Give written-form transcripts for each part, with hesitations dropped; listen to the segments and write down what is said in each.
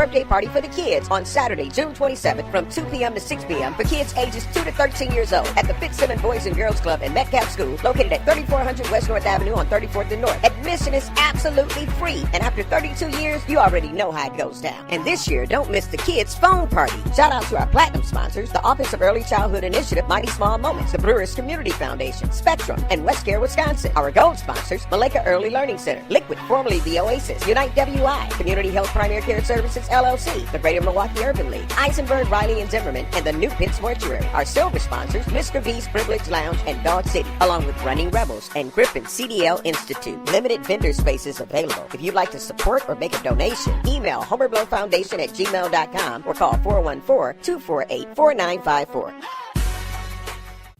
birthday party for the kids on Saturday, June 27th from 2 p.m. to 6 p.m. for kids ages 2 to 13 years old at the Simmons Boys and Girls Club and Mech School located at 3400 West North Avenue on 34th and North. Admission is absolutely free, and after 32 years, you already know how it goes down. And this year, don't miss the kids' phone party. Shout out to our platinum sponsors, the Office of Early Childhood Initiative, Mighty Small Moments, the Brewers Community Foundation, Spectrum, and Westcare, Wisconsin. Our gold sponsors, Maleka Early Learning Center, Liquid, formerly the Oasis, Unite WI, Community Health Primary Care Services, LLC, the Greater Milwaukee Urban League, Eisenberg, Riley, and Zimmerman, and the New Pitts Mortuary. Our silver sponsors, Mr. B's Privilege Lounge and Dog City, along with Running Rebels and Griffin CDL Institute. Limited vendor spaces available. If you'd like to support or make a donation, email homerblowfoundation@gmail.com or call 414-248-4954.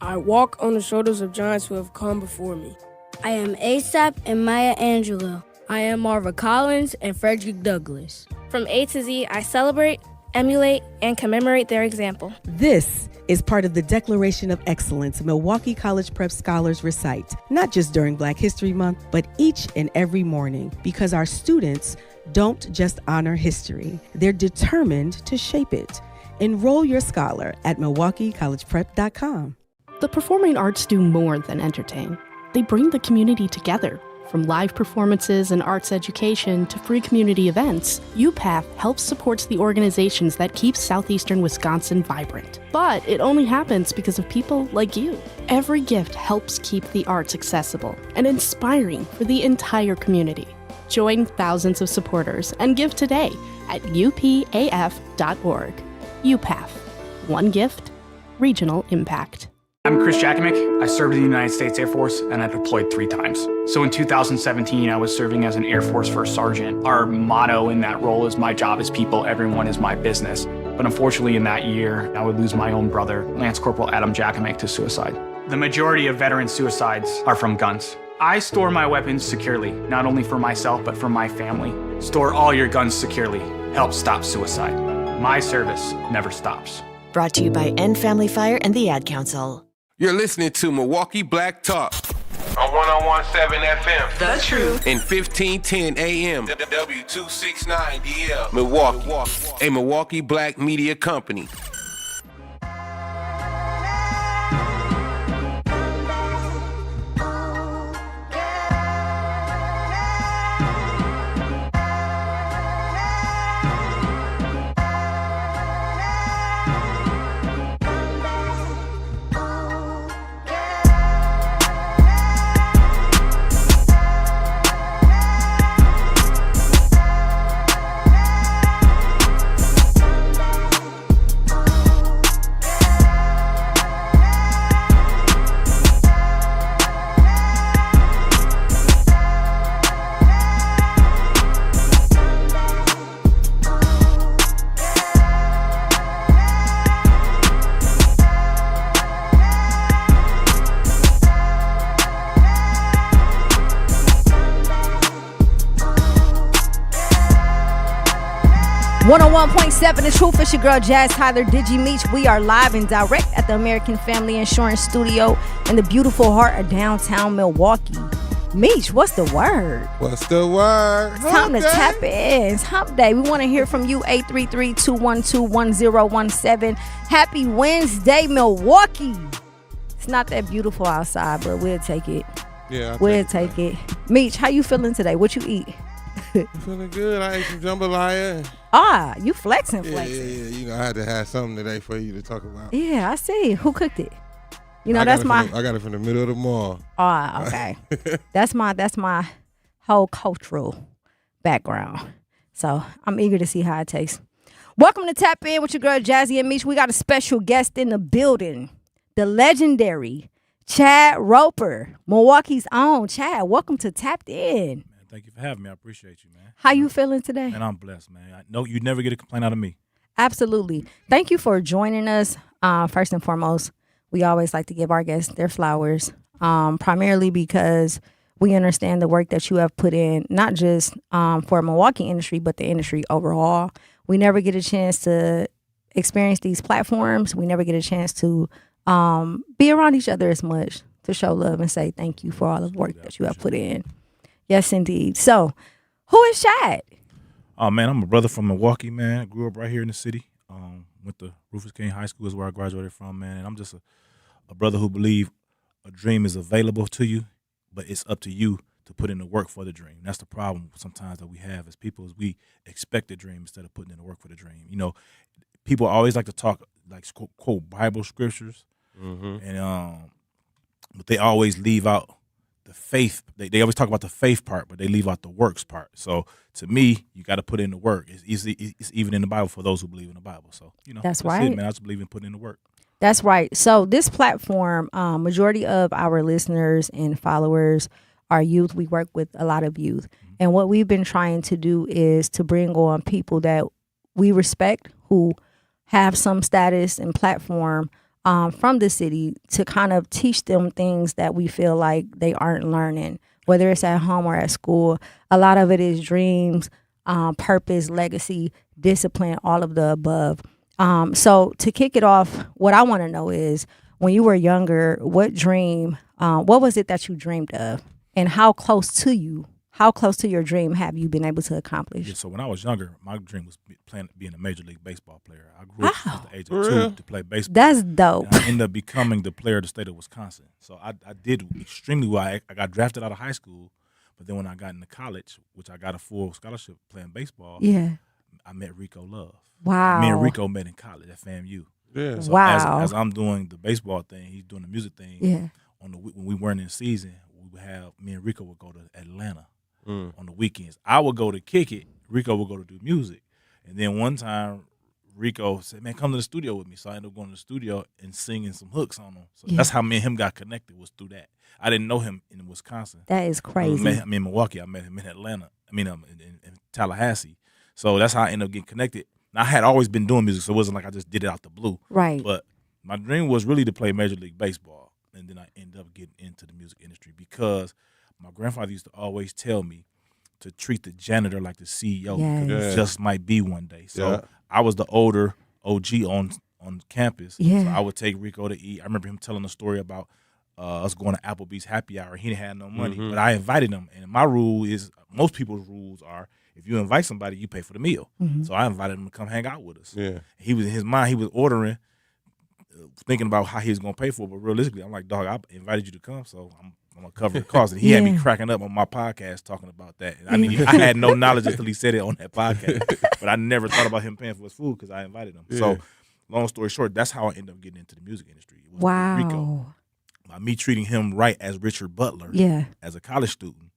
I walk on the shoulders of giants who have come before me. I am ASAP and Maya Angelou. I am Marva Collins and Frederick Douglass. From A to Z, I celebrate, emulate, and commemorate their example. This is part of the Declaration of Excellence Milwaukee College Prep Scholars recite, not just during Black History Month, but each and every morning, because our students don't just honor history, they're determined to shape it. Enroll your scholar at MilwaukeeCollegePrep.com. The performing arts do more than entertain. They bring the community together. From live performances and arts education to free community events, UPath helps support the organizations that keep southeastern Wisconsin vibrant. But it only happens because of people like you. Every gift helps keep the arts accessible and inspiring for the entire community. Join thousands of supporters and give today at upaf.org. UPath. One gift, regional impact. I'm Chris Jakovic. I served in the United States Air Force and I deployed 3 times. So in 2017, I was serving as an Air Force First Sergeant. Our motto in that role is, my job is people, everyone is my business. But unfortunately in that year, I would lose my own brother, Lance Corporal Adam Jakovic, to suicide. The majority of veteran suicides are from guns. I store my weapons securely, not only for myself, but for my family. Store all your guns securely. Help stop suicide. My service never stops. Brought to you by End Family Fire and the Ad Council. You're listening to Milwaukee Black Talk on 101.7 FM. The Truth. And 1510 AM. W269DL. Milwaukee. A Milwaukee Black media company. The Truth. It's your girl Jazz Tyler Digi Meech. We are live and direct at the American Family Insurance Studio in the beautiful heart of downtown Milwaukee. Meech, what's the word? What's the word? It's time to tap in. It's hump day. We want to hear from you. 833-212-1017. Happy Wednesday, Milwaukee. It's not that beautiful outside, but we'll take it. Yeah, we'll take it. Meech, how you feeling today? What you eat? I'm feeling good. I ate some jambalaya. You flexing. Yeah. You know, I had to have something today for you to talk about. Yeah, I see. Who cooked it? You know, I got it from the middle of the mall. Okay. That's my whole cultural background. So I'm eager to see how it tastes. Welcome to Tap In with your girl Jazzy and Meech. We got a special guest in the building. The legendary Chad Roper, Milwaukee's own. Chad, welcome to Tapped In. Thank you for having me. I appreciate you, man. How you feeling today? And I'm blessed, man. I know you never get a complaint out of me. Absolutely. Thank you for joining us. First and foremost, we always like to give our guests their flowers, primarily because we understand the work that you have put in, not just for Milwaukee industry, but the industry overall. We never get a chance to experience these platforms. We never get a chance to be around each other as much, to show love and say thank you for all the work that you have put in. Yes, indeed. So, who is Chad? Oh man, I'm a brother from Milwaukee, man. I grew up right here in the city. Went to Rufus King High School is where I graduated from, man. And I'm just a brother who believe a dream is available to you, but it's up to you to put in the work for the dream. That's the problem sometimes that we have as people, is we expect the dream instead of putting in the work for the dream. You know, people always like to talk, like quote Bible scriptures, and but they always leave out the faith. They always talk about the faith part, but they leave out the works part. So to me, you got to put in the work. It's even in the Bible for those who believe in the Bible. So that's right, it, man. I just believe in putting in the work. That's right. So this platform, majority of our listeners and followers are youth. We work with a lot of youth, and what we've been trying to do is to bring on people that we respect, who have some status and platform from the city, to kind of teach them things that we feel like they aren't learning, whether it's at home or at school. A lot of it is dreams, purpose, legacy, discipline, all of the above. So to kick it off, what I want to know is, when you were younger, what was it that you dreamed of, and how close to your dream have you been able to accomplish? Yeah, so when I was younger, my dream was being a Major League Baseball player. I grew up at the age of 2 to play baseball. That's dope. And I ended up becoming the player of the state of Wisconsin. So I did extremely well. I got drafted out of high school, but then when I got into college, which I got a full scholarship playing baseball, I met Rico Love. Wow. Me and Rico met in college at FAMU. Yeah. So wow. as I'm doing the baseball thing, he's doing the music thing. Yeah. When we weren't in season, me and Rico would go to Atlanta on the weekends. I would go to kick it. Rico would go to do music. And then one time, Rico said, man, come to the studio with me. So I ended up going to the studio and singing some hooks on him. So that's how me and him got connected, was through that. I didn't know him in Wisconsin. That is crazy. I mean, in Milwaukee. I met him in Atlanta. In Tallahassee. So that's how I ended up getting connected. Now, I had always been doing music, so it wasn't like I just did it out the blue. Right. But my dream was really to play Major League Baseball. And then I ended up getting into the music industry because my grandfather used to always tell me to treat the janitor like the CEO, because it just might be one day. So I was the older OG on campus. Yeah. So I would take Rico to eat. I remember him telling a story about us going to Applebee's happy hour. He didn't have no money, but I invited him. And my rule is, most people's rules are, if you invite somebody, you pay for the meal. So I invited him to come hang out with us. Yeah. He was in his mind, he was ordering, thinking about how he was gonna pay for it. But realistically, I'm like, dog, I invited you to come, so I'm gonna cover the cost. And he had me cracking up on my podcast talking about that. And I mean, I had no knowledge until he said it on that podcast. But I never thought about him paying for his food because I invited him. Yeah. So long story short, that's how I ended up getting into the music industry. It was Wow. Rico. By me treating him right as Richard Butler as a college student.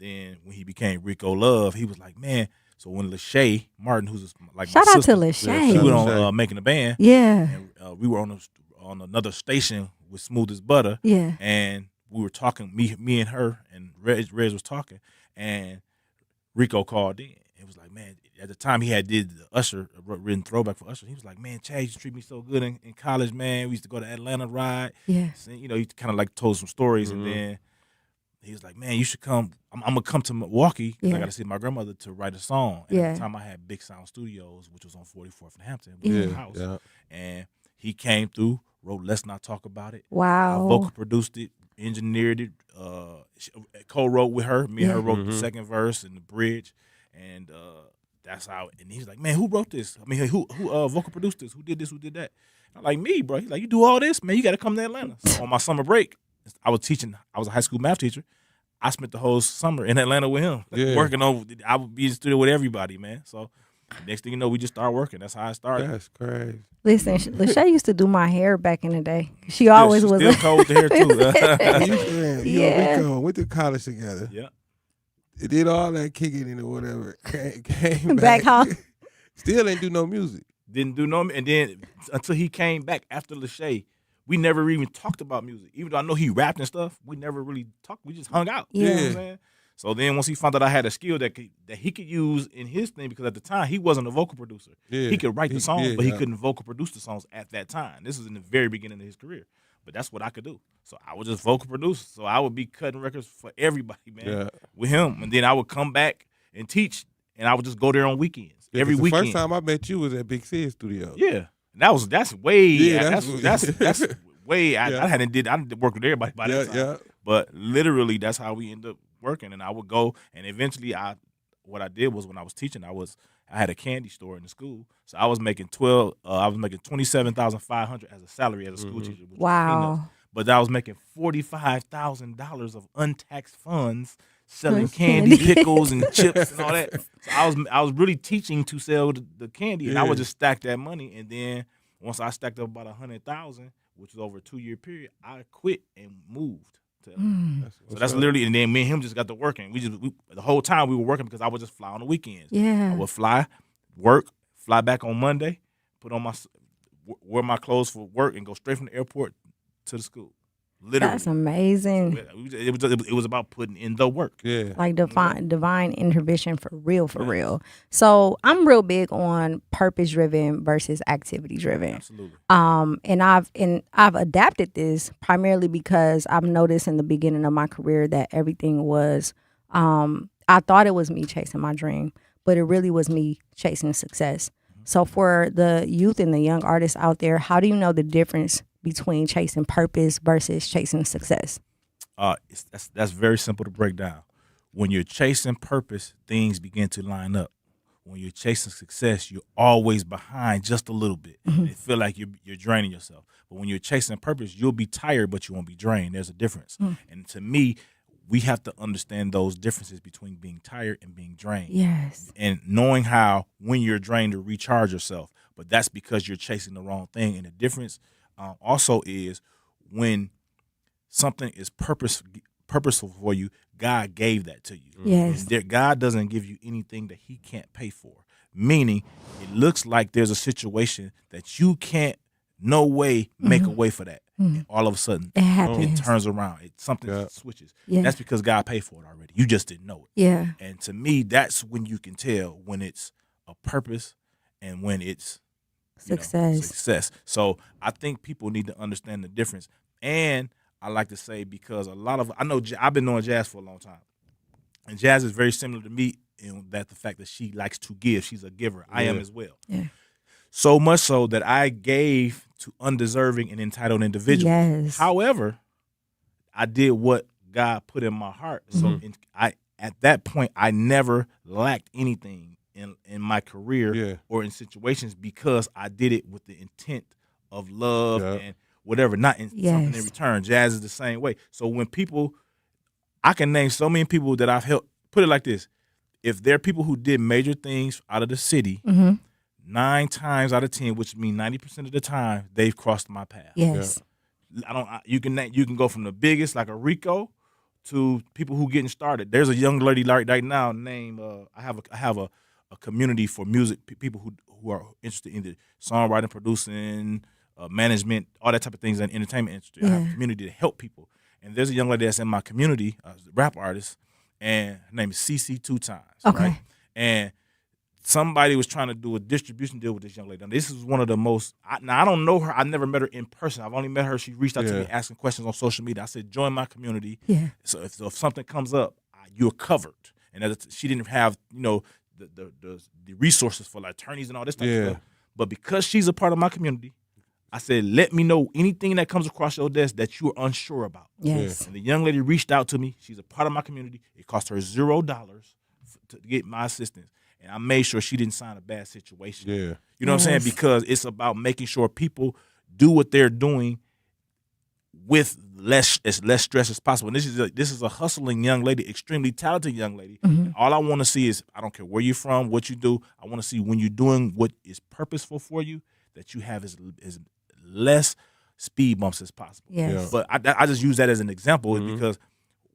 Then when he became Rico Love, he was like, man. So when Lachey Martin, who's like Shout my out sister, to Lachey. she went on Making a Band. Yeah. And we were on another station with Smooth as Butter. Yeah. And we were talking, me and her, and Reg was talking, and Rico called in. It was like, man, at the time he had did the Usher, written throwback for Usher. He was like, man, Chad used to treat me so good in college, man. We used to go to Atlanta ride. Yeah. So, you know, he kind of like told some stories, and then he was like, man, you should come. I'm going to come to Milwaukee because I got to see my grandmother to write a song. And at the time I had Big Sound Studios, which was on 44th and Hampton, which was a house. Yeah. And he came through, wrote Let's Not Talk About It. Wow. I vocal produced it, engineered it, co-wrote with her. Me and her wrote the second verse and the bridge. And that's how, and he's like, man, who wrote this? I mean, who vocal produced this? Who did this? Who did that? I'm like, me, bro. He's like, you do all this? Man, you got to come to Atlanta. So on my summer break, I was a high school math teacher. I spent the whole summer in Atlanta with him, working on. I would be in the studio with everybody, man. So next thing you know, we just started working. That's how I started. That's crazy. Listen, Lachey used to do my hair back in the day. She always was. Still cold with the hair too. Rico went to college together. Yeah. It did all that kicking and whatever. Came back home. Still didn't do no music. Didn't do no, and then until he came back after Lachey, we never even talked about music. Even though I know he rapped and stuff, we never really talked. We just hung out. Yeah. You know what I'm saying? So then once he found out I had a skill that he could use in his thing, because at the time he wasn't a vocal producer. Yeah. He could write the songs, but he couldn't vocal produce the songs at that time. This was in the very beginning of his career. But that's what I could do. So I would just vocal produce. So I would be cutting records for everybody, man, with him. And then I would come back and teach, and I would just go there on weekends. Every weekend. The first time I met you was at Big Sid Studio. Yeah. That's way that's way I hadn't worked with everybody by that time. But literally that's how we ended up working. And I would go, and eventually I what I did was when I was teaching, I had a candy store in the school, so I was making $27,500 as a salary as a school teacher. Which was peanuts. But I was making $45,000 of untaxed funds selling candy, pickles, and chips and all that. So I was really teaching to sell the candy, and I would just stack that money. And then once I stacked up about $100,000, which was over a 2-year period, I quit and moved. So that's literally, and then me and him just got to working. The whole time we were working because I would just fly on the weekends. Yeah, I would fly, work, fly back on Monday, wear my clothes for work, and go straight from the airport to the school. Literally, that's amazing. It was about putting in the work. Yeah, like divine intervention for real. So I'm real big on purpose driven versus activity driven. Absolutely. And I've adapted this primarily because I've noticed in the beginning of my career that everything was I thought it was me chasing my dream, but it really was me chasing success. So for the youth and the young artists out there, how do you know the difference between chasing purpose versus chasing success? That's very simple to break down. When you're chasing purpose, things begin to line up. When you're chasing success, you're always behind just a little bit. Mm-hmm. You feel like you're draining yourself. But when you're chasing purpose, you'll be tired, but you won't be drained. There's a difference. And to me, we have to understand those differences between being tired and being drained. Yes. And knowing how, when you're drained, to recharge yourself. But that's because you're chasing the wrong thing. And the difference also is when something is purposeful for you, God gave that to you. Yes. And God doesn't give you anything that he can't pay for. Meaning, it looks like there's a situation that you can't, no way, make a way for that. And all of a sudden, it turns around. Something switches. Yeah. That's because God paid for it already. You just didn't know it. Yeah. And to me, that's when you can tell when it's a purpose and when it's success. So I think people need to understand the difference. And I like to say, because I've been knowing Jazz for a long time, and Jazz is very similar to me in that the fact that she likes to give. She's a giver. I am as well. Yeah. So much so that I gave to undeserving and entitled individuals. Yes. However, I did what God put in my heart. So at that point, I never lacked anything in my career or in situations, because I did it with the intent of love and whatever, not in something in return. Jazz is the same way. So when I can name so many people that I've helped. Put it like this: if there are people who did major things out of the city, 9 times out of 10, which means 90% of the time, they've crossed my path. Yes. You can go from the biggest, like a Rico, to people who getting started. There's a young lady right now named I have a community for music people who are interested in the songwriting, producing, management, all that type of things in the entertainment industry. I have a community to help people. And there's a young lady that's in my community, rap artist, and her name is CC 2 Times. Okay. Right? And somebody was trying to do a distribution deal with this young lady. Now, this is one of the most, I don't know her. I never met her in person. I've only met her. She reached out to me asking questions on social media. I said, join my community. Yeah. So if something comes up, you're covered. And she didn't have, the resources for like attorneys and all this type of stuff. But because she's a part of my community, I said, let me know anything that comes across your desk that you're unsure about. Yes. And the young lady reached out to me. She's a part of my community. It cost her $0 to get my assistance. And I made sure she didn't sign a bad situation. Yeah. You know what I'm saying? Because it's about making sure people do what they're doing with as less stress as possible. And this is a hustling young lady, extremely talented young lady. And all I want to see is, I don't care where you're from, what you do. I want to see when you're doing what is purposeful for you, that you have as less speed bumps as possible. Yes. But I just use that as an example because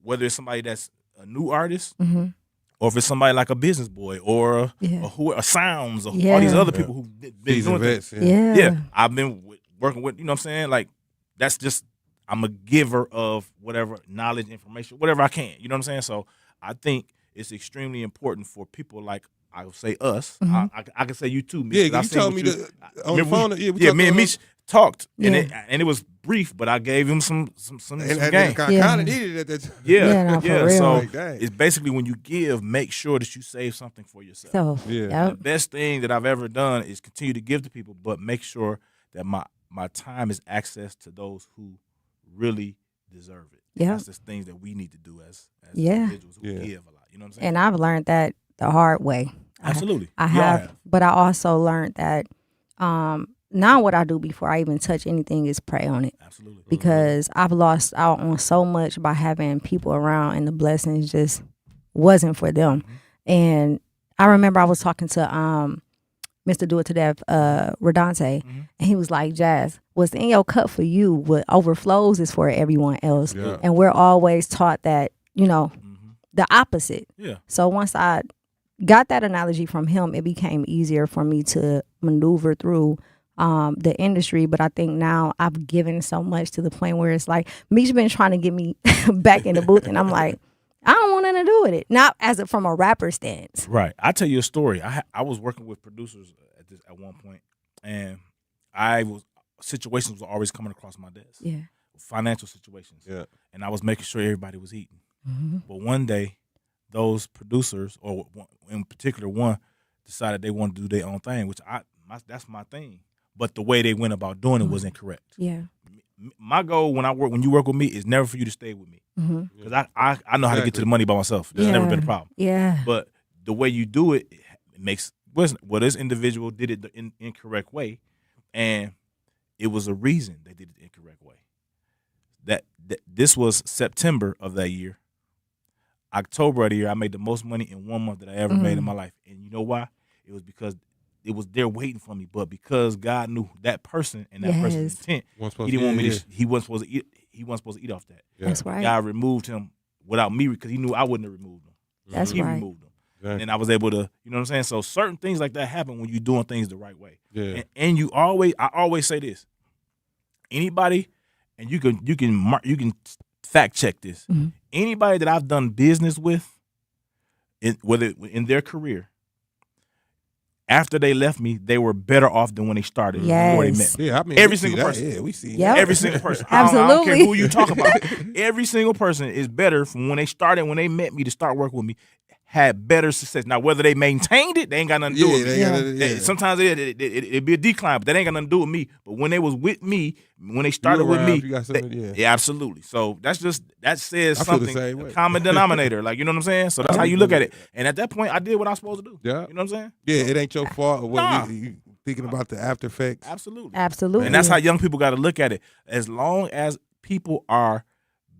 whether it's somebody that's a new artist, or if it's somebody like a business boy or a Sounds or all these other people who've been doing vets, things. I've been working with, you know what I'm saying? Like, that's just, I'm a giver of whatever knowledge, information, whatever I can. You know what I'm saying? So I think it's extremely important for people like, I would say us. I can say you too, Mitch. Yeah, you told me on the phone. Me and Mitch talked, and it was brief, but I gave him some game. I kind of needed it at that time. Yeah. So like, it's basically, when you give, make sure that you save something for yourself. The best thing that I've ever done is continue to give to people, but make sure that my time is access to those who really deserve it. That's just things that we need to do as individuals who give a lot. You know what I'm saying? And I've learned that the hard way. Absolutely. I have, but I also learned that now what I do before I even touch anything is pray on it. Absolutely. Because I've lost out on so much by having people around and the blessings just wasn't for them. And I remember I was talking to Mr. Do It to Death, Rodante, and he was like, Jazz, what's in your cup for you, what overflows is for everyone else. Yeah. And we're always taught that, the opposite. Yeah. So once I got that analogy from him, it became easier for me to maneuver through the industry. But I think now I've given so much to the point where it's like, Meech's been trying to get me back in the booth, and I'm like, I don't want nothing to do with it. Not from a rapper stance. Right. I'll tell you a story. I was working with producers at one point, and situations were always coming across my desk. Yeah. Financial situations. Yeah. And I was making sure everybody was eating. Mm-hmm. But one day, those producers, or in particular one, decided they wanted to do their own thing, which that's my thing. But the way they went about doing it was incorrect. Yeah. My goal when you work with me is never for you to stay with me, because I know how to get to the money by myself. There's never been a problem. Yeah. But the way you do it makes this individual did it the incorrect way, and it was a reason they did it the incorrect way. That this was September of that year. October of the year, I made the most money in 1 month that I ever made in my life. And you know why? It was because it was there waiting for me. But because God knew that person and that person's intent, he didn't want me to. He wasn't supposed to eat. He wasn't supposed to eat off that. Yeah. That's right. God removed him without me because he knew I wouldn't have removed him. That's he right. removed him, and I was able to. You know what I'm saying? So certain things like that happen when you're doing things the right way. Yeah. And I always say this. Anybody, and you can fact check this. Mm-hmm. Anybody that I've done business with, whether in their career, after they left me, they were better off than when they started. Before they met me. Yeah, I mean, every single person. Yeah, we see Yep. Every single person. Absolutely. I don't care who you talk about. Every single person is better from when they started, when they met me to start working with me, had better success. Now, whether they maintained it, they ain't got nothing to do with me. Sometimes it'd be a decline, but that ain't got nothing to do with me. But when they was with me, when they started with me, yeah, absolutely. So that says something, common denominator. Like, you know what I'm saying? So that's how you look at it. And at that point, I did what I was supposed to do. Yeah. You know what I'm saying? Yeah, it ain't your fault. You thinking about the after effects. Absolutely. And that's how young people got to look at it. As long as people are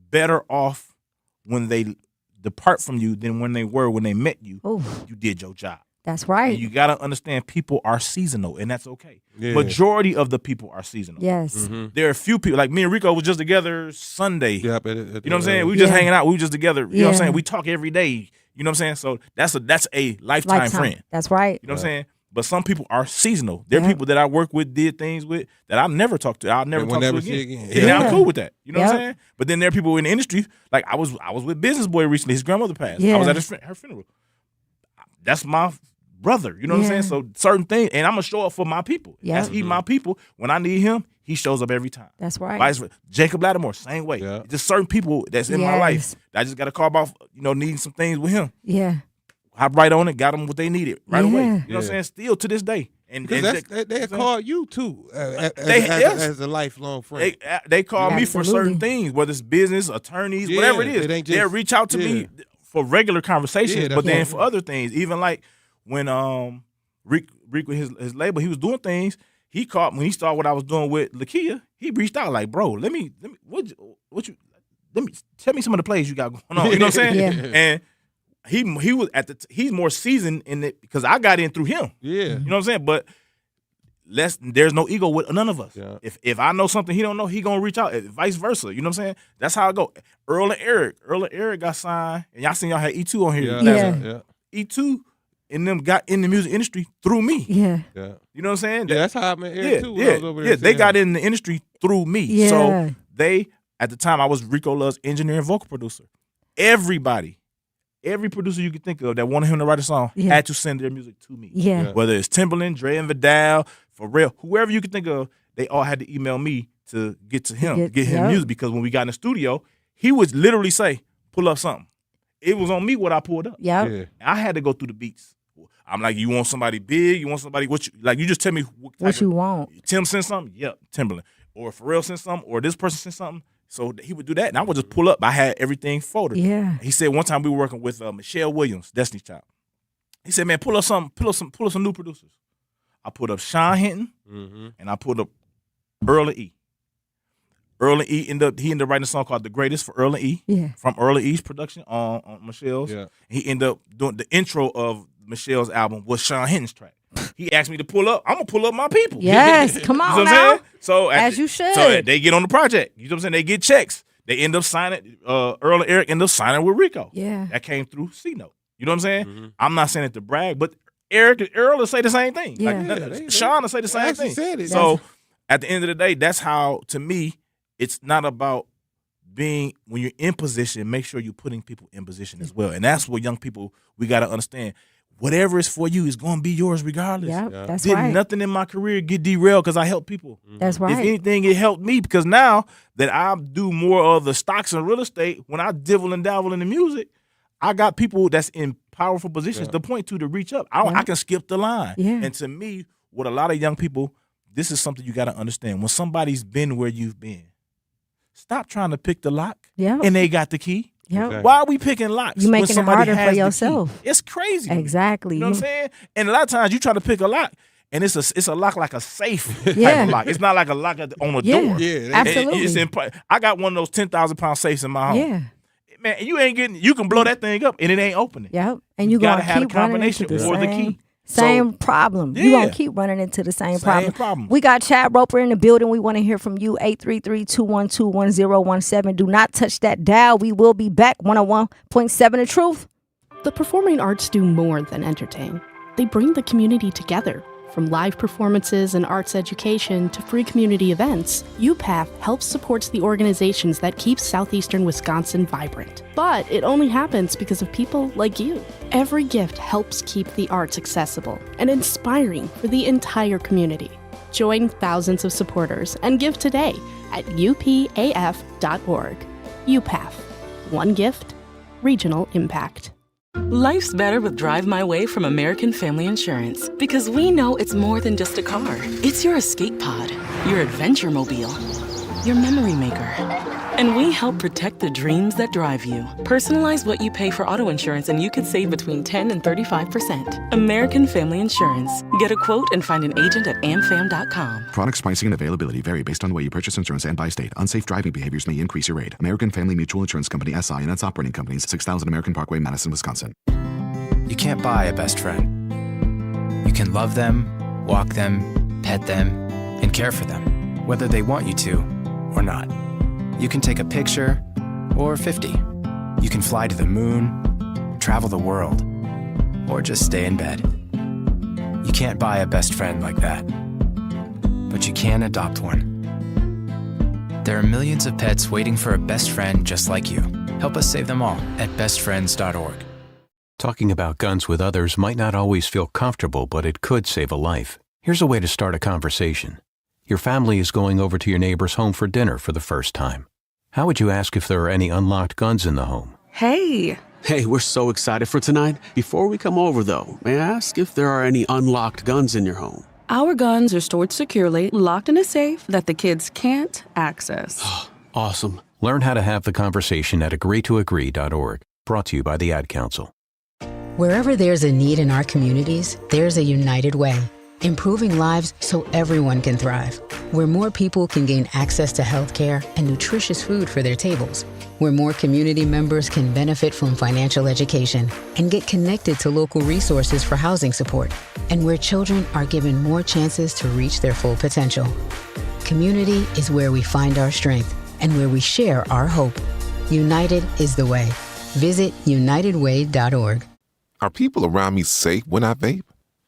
better off when they depart from you than when they met you, you did your job. That's right. And you got to understand people are seasonal, and that's okay. Yeah. Majority of the people are seasonal. Yes. There are a few people, like me and Rico was just together Sunday. Yeah, you know what I'm saying? We were just hanging out. We were just together. You know what I'm saying? We talk every day. You know what I'm saying? So that's a lifetime friend. That's right. You know what I'm saying? But some people are seasonal. There are people that I work with, did things with, that I'll never talk to. I'll never talk to again. And I'm cool with that. You know what I'm saying? But then there are people in the industry, like I was with Business Boy recently. His grandmother passed. I was at her funeral. That's my brother. You know what I'm saying? So certain things, and I'm going to show up for my people. That's he my people. When I need him, he shows up every time. That's right. Jacob Lattimore, same way. Yeah. Just certain people that's in my life. I just got to call about, needing some things with him. Yeah. Hop right on it, got them what they needed right away. You know what I'm saying? Still to this day. And they call you too as a lifelong friend. They call me for certain things, whether it's business, attorneys, whatever it is. They'll reach out to me for regular conversations, but then for other things, even like when Rick with his label, he was doing things. He called when he saw what I was doing with Lakia. He reached out like, bro, let me tell me some of the plays you got going on. You know what I'm saying? And he was he's more seasoned in it because I got in through him. Yeah. You know what I'm saying? But there's no ego with none of us. Yeah. If I know something he don't know, he gonna reach out. Vice versa. You know what I'm saying? That's how I go. Earl and Eric got signed, and y'all seen y'all had E2 on here. Yeah. E2 and them got in the music industry through me. Yeah. You know what I'm saying? Yeah, that's how I met Eric too. I was over there they got in the industry through me. Yeah. So they, at the time, I was Rico Love's engineer and vocal producer. Every producer you could think of that wanted him to write a song had to send their music to me. Yeah. Whether it's Timbaland, Dre and Vidal, Pharrell, whoever you could think of, they all had to email me to get to him, get him music. Because when we got in the studio, he would literally say, pull up something. It was on me what I pulled up. Yeah. I had to go through the beats. I'm like, you want somebody big? You want somebody, you just tell me what you want. Tim sent something? Yep, Timbaland. Or Pharrell sent something, or this person sent something. So he would do that, and I would just pull up. I had everything folded. Yeah. He said one time we were working with Michelle Williams, Destiny's Child. He said, man, pull up some new producers. I put up Sean Hinton, and I put up Earl and E. Earl and E he ended up writing a song called "The Greatest" for Earl and E. Yeah. From Earl and E's production on Michelle's. Yeah. He ended up doing the intro of Michelle's album was Sean Hinton's track. He asked me to pull up. I'm gonna pull up my people. Yes, come on you know what now. I'm saying? So as you should. So they get on the project. You know what I'm saying? They get checks. They end up signing. Earl and Eric end up signing with Rico. Yeah. That came through C-Note. You know what I'm saying? I'm not saying it to brag, but Earl will say the same thing. Yeah. Sean will say the same thing. Said it. So at the end of the day, that's how, to me, it's not about being, when you're in position, make sure you're putting people in position as well. And that's what young people, we got to understand. Whatever is for you is going to be yours regardless. That's Did right. nothing in my career get derailed because I help people. That's right. If anything, it helped me because now that I do more of the stocks and real estate, when I divil and dabble in the music, I got people that's in powerful positions to point to reach up. I can skip the line. Yeah. And to me, with a lot of young people, this is something you got to understand. When somebody's been where you've been, stop trying to pick the lock and they got the key. Yep. Why are we picking locks? You when making it somebody harder has for the yourself. key? It's crazy. Exactly. You know what I'm saying? And a lot of times you try to pick a lock, and it's a lock like a safe type Yeah. of lock. It's not like a lock on a Yeah. door. Yeah, absolutely. I got one of those 10,000-pound safes in my home. Yeah. Man, you can blow that thing up and it ain't opening. Yep. And you gotta gonna have keep the combination running into or the the key. same So, problem. yeah. You gonna keep running into the same problem. We got Chad Roper in the building. We want to hear from you. 833-212-1017. Do not touch that dial. We will be back. 101.7 The Truth. The performing arts do more than entertain. They bring the community together. From live performances and arts education to free community events, UPath helps support the organizations that keep southeastern Wisconsin vibrant. But it only happens because of people like you. Every gift helps keep the arts accessible and inspiring for the entire community. Join thousands of supporters and give today at upaf.org. UPath. One gift, regional impact. Life's better with Drive My Way from American Family Insurance because we know it's more than just a car. It's your escape pod, your adventure mobile, your memory maker. And we help protect the dreams that drive you. Personalize what you pay for auto insurance and you could save between 10 and 35%. American Family Insurance. Get a quote and find an agent at amfam.com. Products, pricing, and availability vary based on the way you purchase insurance and by state. Unsafe driving behaviors may increase your rate. American Family Mutual Insurance Company, SI, and its operating companies, 6000 American Parkway, Madison, Wisconsin. You can't buy a best friend. You can love them, walk them, pet them, and care for them, whether they want you to or not. You can take a picture or 50. You can fly to the moon, travel the world, or just stay in bed. You can't buy a best friend like that, but you can adopt one. There are millions of pets waiting for a best friend just like you. Help us save them all at bestfriends.org. Talking about guns with others might not always feel comfortable, but it could save a life. Here's a way to start a conversation. Your family is going over to your neighbor's home for dinner for the first time. How would you ask if there are any unlocked guns in the home? Hey, we're so excited for tonight. Before we come over, though, may I ask if there are any unlocked guns in your home? Our guns are stored securely, locked in a safe that the kids can't access. Awesome. Learn how to have the conversation at agreetoagree.org. Brought to you by the Ad Council. Wherever there's a need in our communities, there's a United Way. Improving lives so everyone can thrive. Where more people can gain access to healthcare and nutritious food for their tables. Where more community members can benefit from financial education and get connected to local resources for housing support. And where children are given more chances to reach their full potential. Community is where we find our strength and where we share our hope. United is the way. Visit unitedway.org. Are people around me safe when I vape?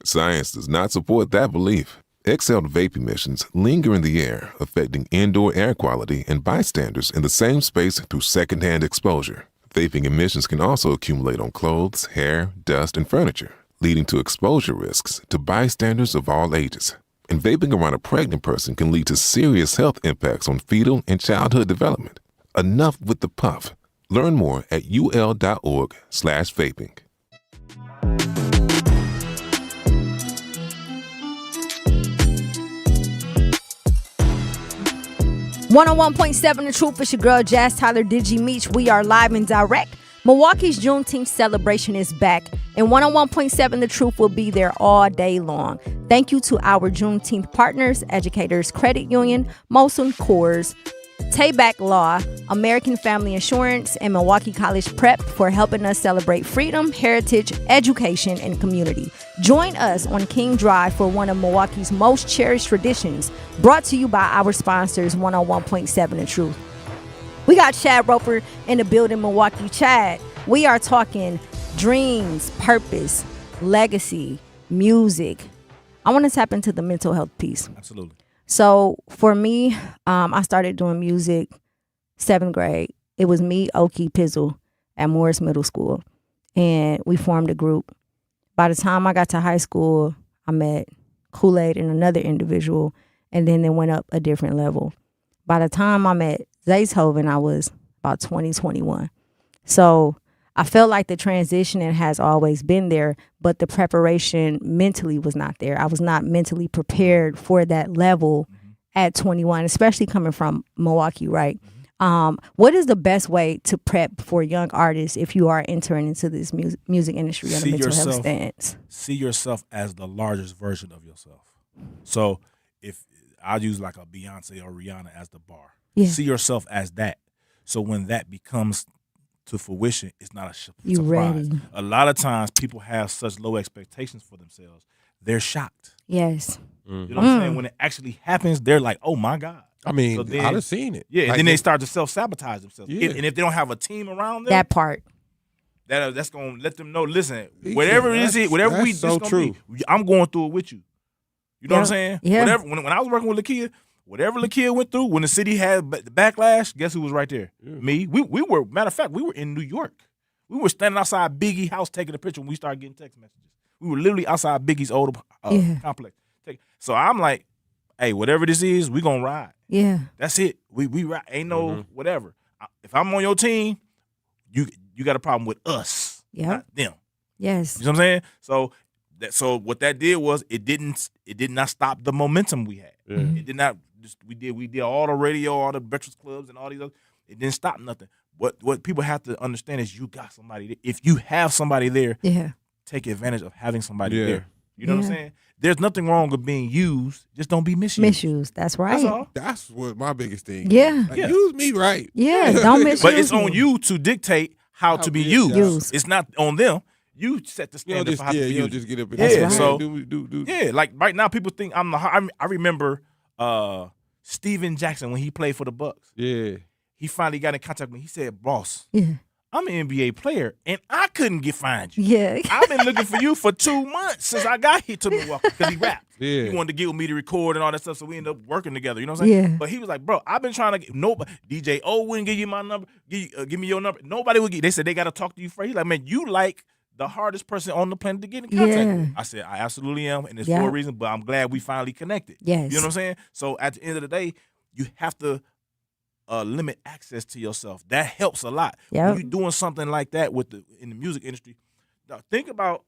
Science does not support that belief. Exhaled vape emissions linger in the air, affecting indoor air quality and bystanders in the same space through secondhand exposure. Vaping emissions can also accumulate on clothes, hair, dust, and furniture, leading to exposure risks to bystanders of all ages. And vaping around a pregnant person can lead to serious health impacts on fetal and childhood development. Enough with the puff. Learn more at ul.org/vaping. 101.7 The Truth. It's your girl, Jazz Tyler, Digi Meech. We are live and direct. Milwaukee's Juneteenth celebration is back, And 101.7 The Truth will be there all day long. Thank you to our Juneteenth partners, Educators Credit Union, Mosul Coors, Tayback Law, American Family Insurance, and Milwaukee College Prep for helping us celebrate freedom, heritage, education, and community. Join us on King Drive for one of Milwaukee's most cherished traditions, brought to you by our sponsors, 101.7 The Truth. We got Chad Roper in the building, Milwaukee. Chad, we are talking dreams, purpose, legacy, music. I want to tap into the mental health piece. Absolutely. So for me, I started doing music 7th grade. It was me, Okie, Pizzle at Morris Middle School. And we formed a group. By the time I got to high school, I met Kool-Aid and another individual. And then it went up a different level. By the time I met Zaytoven, I was about 20, 21. So I felt like the transition has always been there, but the preparation mentally was not there. I was not mentally prepared for that level at 21, especially coming from Milwaukee, right? What is the best way to prep for young artists if you are entering into this music industry on a mental health stance? See yourself as the largest version of yourself. So if I'll use like a Beyonce or Rihanna as the bar. Yeah. See yourself as that. So when that becomes to fruition, it's not a surprise. Ready. A lot of times people have such low expectations for themselves. They're shocked. Yes. You know what I'm saying? When it actually happens, they're like, oh my God. I mean, so then, I've seen it. Yeah, like and then they start to self-sabotage themselves. Yeah. And if they don't have a team around them, that part. That's going to let them know, listen, whatever it is, whatever we so just going to be, I'm going through it with you. You know what I'm saying? Yeah. Whatever, when I was working with Lakia, whatever Lakia went through, when the city had the backlash, guess who was right there? Yeah. Me. We were, matter of fact, we were in New York. We were standing outside Biggie's house taking a picture when we started getting text messages. We were literally outside Biggie's old complex. So I'm like, hey, whatever this is, we gonna ride. Yeah. That's it. We ride. Ain't no whatever. If I'm on your team, you got a problem with us, not them. Yes. You know what I'm saying? So what that did was it did not stop the momentum we had. Yeah. It did not. We did all the radio, all the breakfast clubs, and all these other. It didn't stop nothing. What people have to understand is you got somebody there. If you have somebody there, take advantage of having somebody there. You know what I'm saying? There's nothing wrong with being used. Just don't be misused. Misused. That's right. That's all. That's what my biggest thing. Yeah. Like, use me right. Yeah. Don't misuse But it's me. on you to dictate how to be used. It's not on them. You set the standard for how to be used. You don't just get up and right. So do. Yeah, like right now people think I'm the. I remember Steven Jackson when he played for the Bucks. Yeah. He finally got in contact with me. He said, "Boss, Yeah. I'm an NBA player, and I couldn't find you. Yeah. I've been looking for you for 2 months since I got here to Milwaukee because he rapped. Yeah. He wanted to get with me to record and all that stuff, so we ended up working together. You know what I'm saying? Yeah. But he was like, bro, I've been trying to get nobody. DJ O wouldn't give you my number. Give me your number. Nobody would get. They said they got to talk to you first. He's like, man, you like the hardest person on the planet to get in contact with. I said, I absolutely am, and it's for a reason. But I'm glad we finally connected. Yes. You know what I'm saying? So at the end of the day, you have to limit access to yourself. That helps a lot. Yep. When you're doing something like that in the music industry, now think about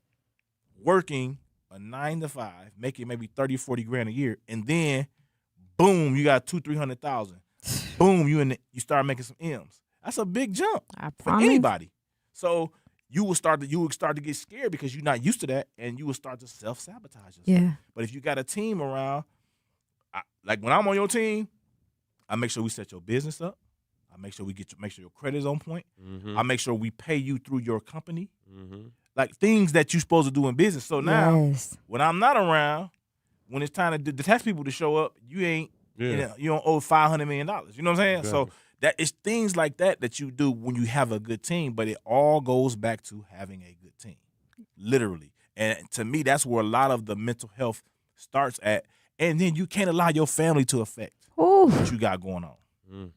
working a 9 to 5, making maybe 30, 40 grand a year, and then boom, you got 200,000-300,000. Boom, you start making some M's. That's a big jump for anybody. So you will start to get scared because you're not used to that, and you will start to self-sabotage yourself. Yeah. But if you got a team around, like when I'm on your team, I make sure we set your business up. I make sure make sure your credit is on point. Mm-hmm. I make sure we pay you through your company. Mm-hmm. Like things that you're supposed to do in business. So now, when I'm not around, when it's time to tax people to show up, you don't owe $500 million. You know what I'm saying? Exactly. So that it's things like that you do when you have a good team. But it all goes back to having a good team, literally. And to me, that's where a lot of the mental health starts at. And then you can't allow your family to affect what you got going on.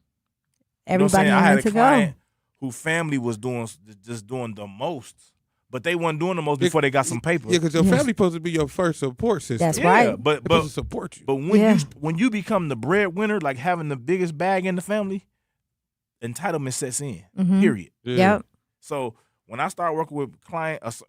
Everybody I had to a client whose family was doing the most, but they weren't doing the most before they got some paper. Yeah, because your family supposed to be your first support system. That's right. But supposed to support you. But when you become the breadwinner, like having the biggest bag in the family, entitlement sets in. Period. Yeah. Yep. So when I start working with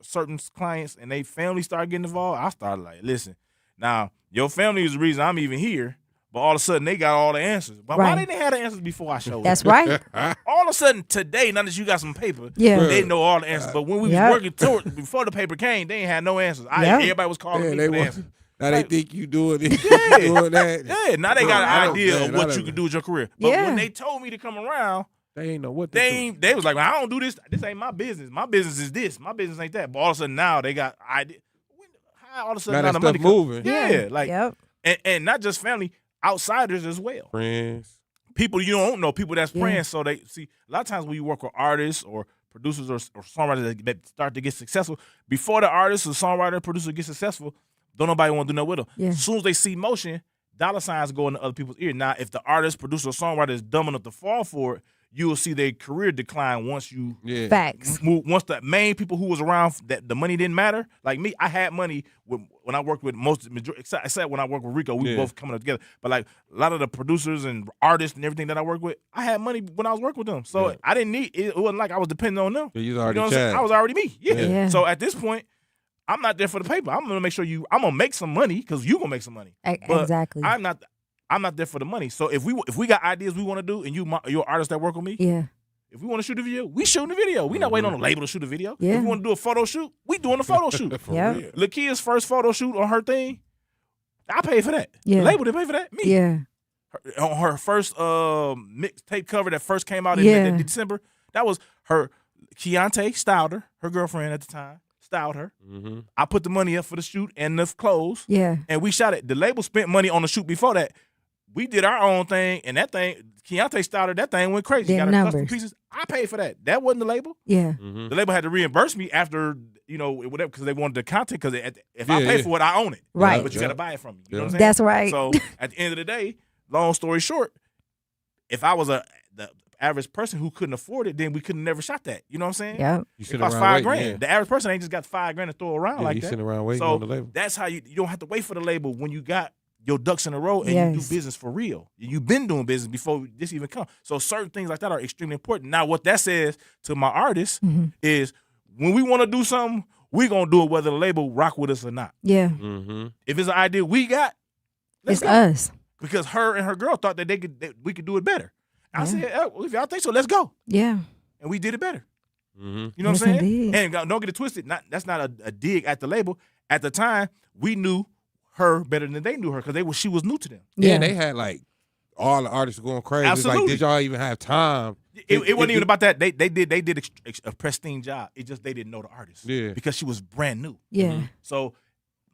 certain clients and they family start getting involved, I started like, listen, now your family is the reason I'm even here, But all of a sudden, they got all the answers. But why didn't they have the answers before I showed That's up? right. All of a sudden, today, now that you got some paper, Yeah. they know all the answers. But when we was working toward, before the paper came, they ain't had no answers. Everybody was calling me for the answers. Now they think you doing it. Yeah. Doing that. Yeah, now they got an idea of what you can do with your career. But when they told me to come around, they ain't know what they was like, well, I don't do this. This ain't my business. My business is this. My business ain't that. But all of a sudden now they got idea. How all of a sudden now the that money stuff moving. Yeah, like and not just family, outsiders as well. Friends. People you don't know, people that's friends. So they see a lot of times when you work with artists or producers or songwriters that start to get successful, before the artist or songwriter or producer gets successful, don't nobody want to do nothing with them. Yeah. As soon as they see motion, dollar signs go into other people's ear. Now, if the artist, producer, or songwriter is dumb enough to fall for it, you will see their career decline once you Facts. once the main people who was around that the money didn't matter. Like me, I had money when I worked with except when I worked with Rico, we were both coming up together. But like a lot of the producers and artists and everything that I worked with, I had money when I was working with them. So I didn't need it. wasn't like I was depending on them. You was already what I'm saying? Chad. I was already me. Yeah. So at this point, I'm not there for the paper. I'm gonna make sure I'm gonna make some money because you gonna make some money. But Exactly. I'm not there for the money. So if we got ideas we want to do, and you're an artist that work with me, if we want to shoot a video, we shooting the video. We not waiting on the label to shoot a video. Yeah. If we want to do a photo shoot, we doing a photo shoot. Real. Lakeisha's first photo shoot on her thing, I paid for that. Yeah. The label didn't pay for that. Me. Yeah. On her first mixtape cover that first came out in December, that was her. Keontae styled her girlfriend at the time. Styled her. Mm-hmm. I put the money up for the shoot and the clothes. Yeah. And we shot it. The label spent money on the shoot before that. We did our own thing, and that thing, Keontae styled her. That thing went crazy. Them Got her custom numbers. pieces. I paid for that. That wasn't the label. Yeah. Mm-hmm. The label had to reimburse me after, whatever, because they wanted the content. Because if I pay for it, I own it. Right. But you got to buy it from me. You know what I'm saying? That's right. So at the end of the day, long story short, if I was the average person who couldn't afford it, then we could have never shot that. You know what I'm saying? Yeah. It cost $5,000. Yeah. The average person ain't just got $5,000 to throw around like you that. sitting around waiting so on the label. That's how you don't have to wait for the label when you got your ducks in a row and you do business for real. You've been doing business before this even come. So certain things like that are extremely important. Now, what that says to my artists is when we want to do something, we're going to do it whether the label rock with us or not. Yeah. Mm-hmm. If it's an idea we got, let's It's go. us. Because her and her girl thought that we could do it better. I said, well, if y'all think so, let's go. Yeah. And we did it better. Mm-hmm. You know what Yes, I'm saying? indeed. And don't get it twisted. That's not a dig at the label. At the time, we knew her better than they knew her because she was new to them. Yeah, they had like all the artists going crazy. Absolutely. It's like, did y'all even have time? It wasn't even about that. They did a pristine job. It just they didn't know the artist. Yeah. Because she was brand new. Yeah. So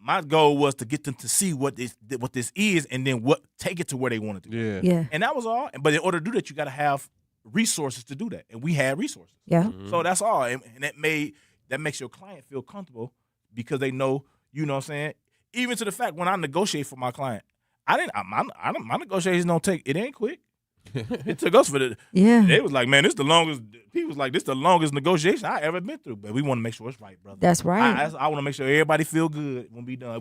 my goal was to get them to see what this is and then take it to where they wanted to go. Yeah. Yeah. And that was all. But in order to do that, you got to have resources to do that. And we had resources. Yeah. So that's all. And that makes your client feel comfortable because they know, you know what I'm saying? Even to the fact when I negotiate for my client, my negotiations don't take, it ain't quick. It took us for the, they was like, man, this the longest, he was like, this the longest negotiation I ever been through. But we want to make sure it's right, brother. That's right. I want to make sure everybody feel good when we done.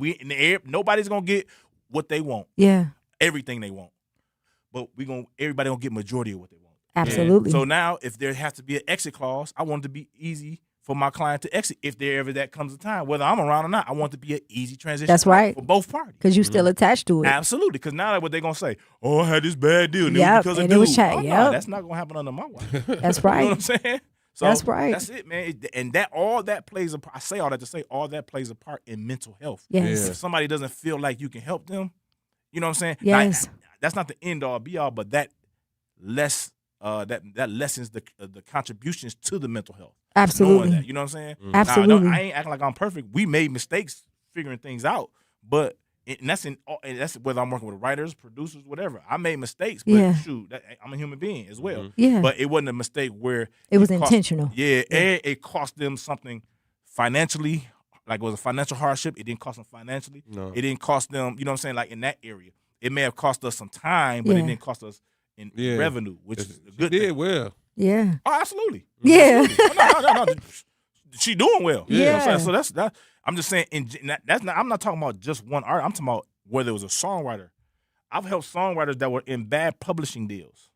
Nobody's going to get what they want. Yeah. Everything they want. But everybody going to get majority of what they want. Absolutely. So now, if there has to be an exit clause, I want it to be easy for my client to exit if there ever that comes a time. Whether I'm around or not, I want it to be an easy transition. That's right. For both parties. Because you still attached to it. Absolutely. Because now what they going to say, oh, I had this bad deal. And Yep, it was because of and it was dude. Chad, No, yep. that's not going to happen under my wife. That's right. You know what I'm saying? So That's right. That's it, man. And all that plays a part. I say all that to say all that plays a part in mental health. Yes. If somebody doesn't feel like you can help them, you know what I'm saying? Yes. That's not the end all be all, but that lessens the contributions to the mental health. Absolutely. Knowing that, you know what I'm saying? Absolutely. Now, I ain't acting like I'm perfect. We made mistakes figuring things out, but that's whether I'm working with writers, producers, whatever. I made mistakes, but shoot, I'm a human being as well. Yeah. But it wasn't a mistake where It was intentional. Yeah, and it cost them something financially. Like it was a financial hardship. It didn't cost them financially. No. It didn't cost them, you know what I'm saying, like in that area. It may have cost us some time, but it didn't cost us in revenue, which is a good thing. well. Yeah. Oh, absolutely. Yeah. No. She doing well. Yeah. You know what I'm saying? So that's that. I'm just saying. I'm not talking about just one art. I'm talking about whether it was a songwriter. I've helped songwriters that were in bad publishing deals.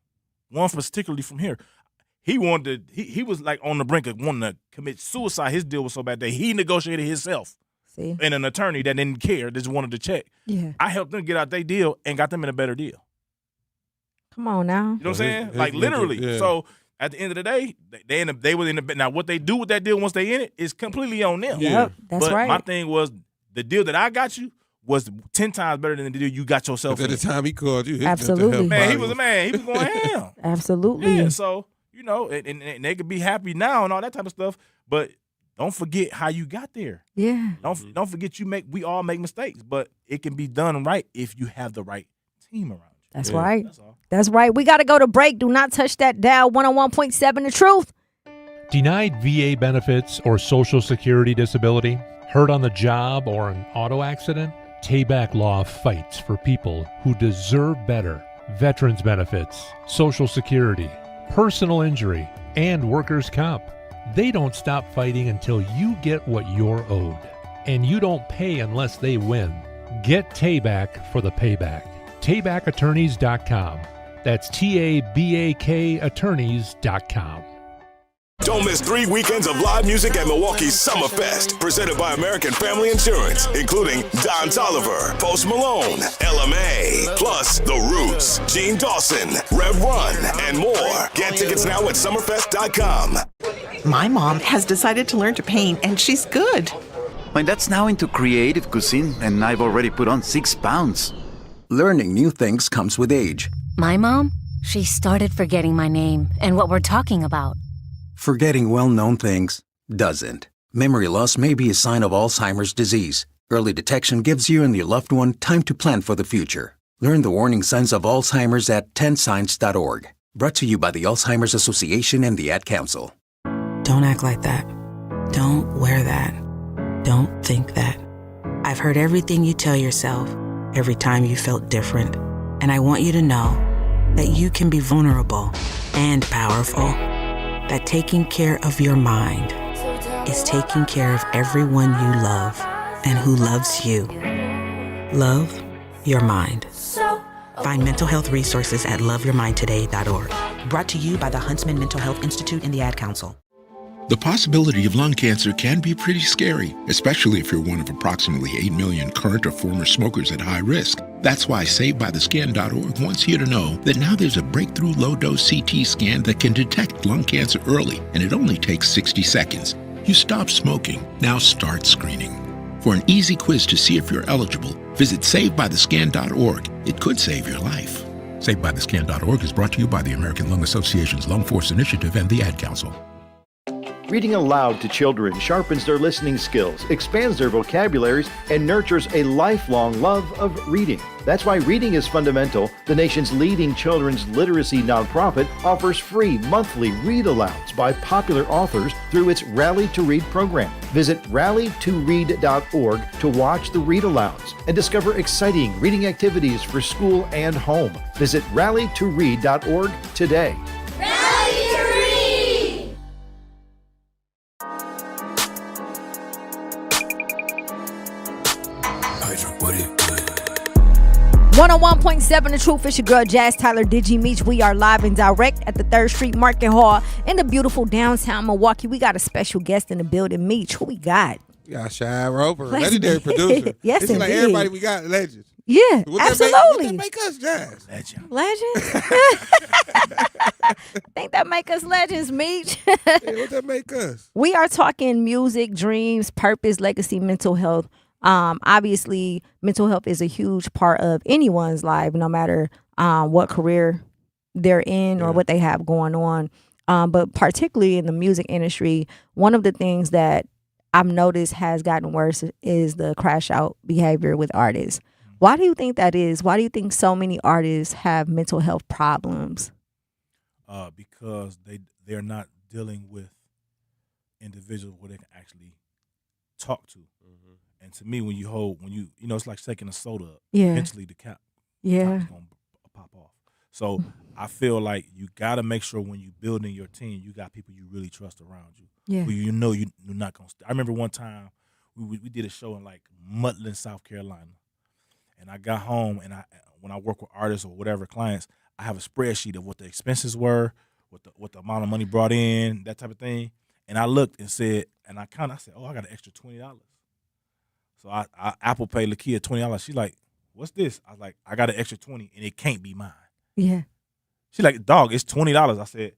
One particularly from here. He wanted. He was like on the brink of wanting to commit suicide. His deal was so bad that he negotiated himself See? And an attorney that didn't care, just wanted to check. Yeah. I helped them get out their deal and got them in a better deal. Come on now. You know what I'm saying? Like literally. Yeah. So at the end of the day, they were in the now what they do with that deal once they in it is completely on them. Yep, that's but right. my thing was the deal that I got you was 10 times better than the deal you got yourself At in. the time he called you, Absolutely. Man, he was a man. He was going ham. Absolutely. Yeah, so, you know, and they could be happy now and all that type of stuff, but don't forget how you got there. Yeah. Don't forget we all make mistakes, but it can be done right if you have the right team around you. That's right. That's right. We got to go to break. Do not touch that dial. 101.7 The Truth. Denied VA benefits or Social Security disability, hurt on the job or an auto accident? Tayback Law fights for people who deserve better. Veterans benefits, Social Security, personal injury, and workers' comp. They don't stop fighting until you get what you're owed. And you don't pay unless they win. Get Tayback for the payback. TaybackAttorneys.com. That's TABAK attorneys.com. Don't miss 3 weekends of live music at Milwaukee's Summerfest, presented by American Family Insurance, including Don Toliver, Post Malone, LMA, plus The Roots, Gene Dawson, Rev Run, and more. Get tickets now at summerfest.com. My mom has decided to learn to paint, and she's good. My dad's now into creative cuisine, and I've already put on 6 pounds. Learning new things comes with age. My mom, she started forgetting my name and what we're talking about. Forgetting well-known things doesn't. Memory loss may be a sign of Alzheimer's disease. Early detection gives you and your loved one time to plan for the future. Learn the warning signs of Alzheimer's at 10signs.org. Brought to you by the Alzheimer's Association and the Ad Council. Don't act like that. Don't wear that. Don't think that. I've heard everything you tell yourself every time you felt different. And I want you to know that you can be vulnerable and powerful. That taking care of your mind is taking care of everyone you love and who loves you. Love your mind. Find mental health resources at loveyourmindtoday.org. Brought to you by the Huntsman Mental Health Institute and the Ad Council. The possibility of lung cancer can be pretty scary, especially if you're one of approximately 8 million current or former smokers at high risk. That's why SaveByTheScan.org wants you to know that now there's a breakthrough low-dose CT scan that can detect lung cancer early, and it only takes 60 seconds. You stop smoking, now start screening. For an easy quiz to see if you're eligible, visit SaveByTheScan.org. It could save your life. SaveByTheScan.org is brought to you by the American Lung Association's Lung Force Initiative and the Ad Council. Reading aloud to children sharpens their listening skills, expands their vocabularies, and nurtures a lifelong love of reading. That's why Reading is Fundamental, the nation's leading children's literacy nonprofit, offers free monthly read-alouds by popular authors through its Rally to Read program. Visit rallytoread.org to watch the read-alouds and discover exciting reading activities for school and home. Visit rallytoread.org today. Rally to Read! 101.7 The Truth. It's your girl Jazz Tyler Digi Meech. We are live and direct at the 3rd Street Market Hall in the beautiful downtown Milwaukee. We got a special guest in the building. Meech, who we got? We got Shy Rover, legendary producer. Yes, it's like everybody we got legends. Yeah, absolutely. What that make us, Jazz? Legend. Legends? Think that make us legends, Meech? Yeah, what that make us? We are talking music, dreams, purpose, legacy, mental health. Obviously, mental health is a huge part of anyone's life, no matter what career they're in or what they have going on. But particularly in the music industry, one of the things that I've noticed has gotten worse is the crash out behavior with artists. Why do you think that is? Why do you think so many artists have mental health problems? Because they're not dealing with individuals where they can actually talk to. And to me, when you it's like shaking a soda up. Yeah. Eventually the cap Yeah. is gonna pop off. So I feel like you gotta make sure when you building your team, you got people you really trust around you. Yeah. Who you know you're not gonna. I remember one time we did a show in like Mutland, South Carolina, and I got home and when I work with artists or whatever clients, I have a spreadsheet of what the expenses were, what the amount of money brought in, that type of thing. And I looked and said, I said, oh, I got an extra $20. So I Apple Pay Lakia $20. She's like, what's this? I was like, I got an extra 20 and it can't be mine. Yeah. She's like, dog, it's $20. I said,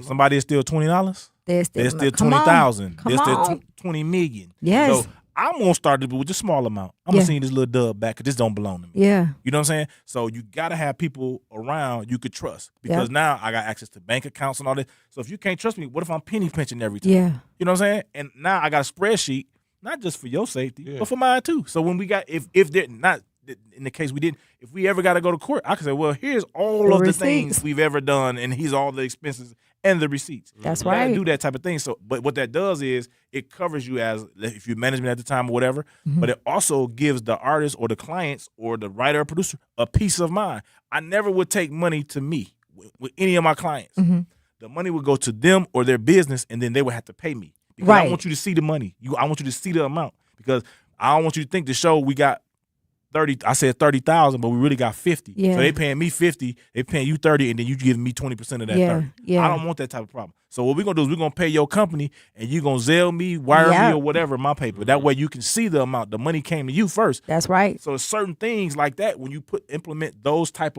somebody is still $20? There's still 20,000. There's still 20 million. Yes. So I'm gonna start with just a small amount. I'm gonna send this little dub back because this don't belong to me. Yeah. You know what I'm saying? So you gotta have people around you could trust because now I got access to bank accounts and all this. So if you can't trust me, what if I'm penny pinching every time? Yeah. You know what I'm saying? And now I got a spreadsheet, not just for your safety, but for mine too. So when we got if they're not in the case we didn't, if we ever got to go to court, I can say, well, here's all of the things we've ever done, and here's all the expenses and the receipts. That's you right. gotta do that type of thing. So, but what that does is it covers you as if you're management at the time or whatever. But it also gives the artist or the clients or the writer or producer a peace of mind. I never would take money to me with any of my clients. The money would go to them or their business, and then they would have to pay me because I want you to see the money. I want you to see the amount because I don't want you to think the show we got 30. I said 30,000, but we really got 50. Yeah. So they paying me 50, they paying you 30, and then you giving me 20% of that 30. Yeah. I don't want that type of problem. So what we're gonna do is we're gonna pay your company, and you're gonna Zelle me, wire me, or whatever my paper. That way you can see the amount. The money came to you first. That's right. So certain things like that, when you implement those type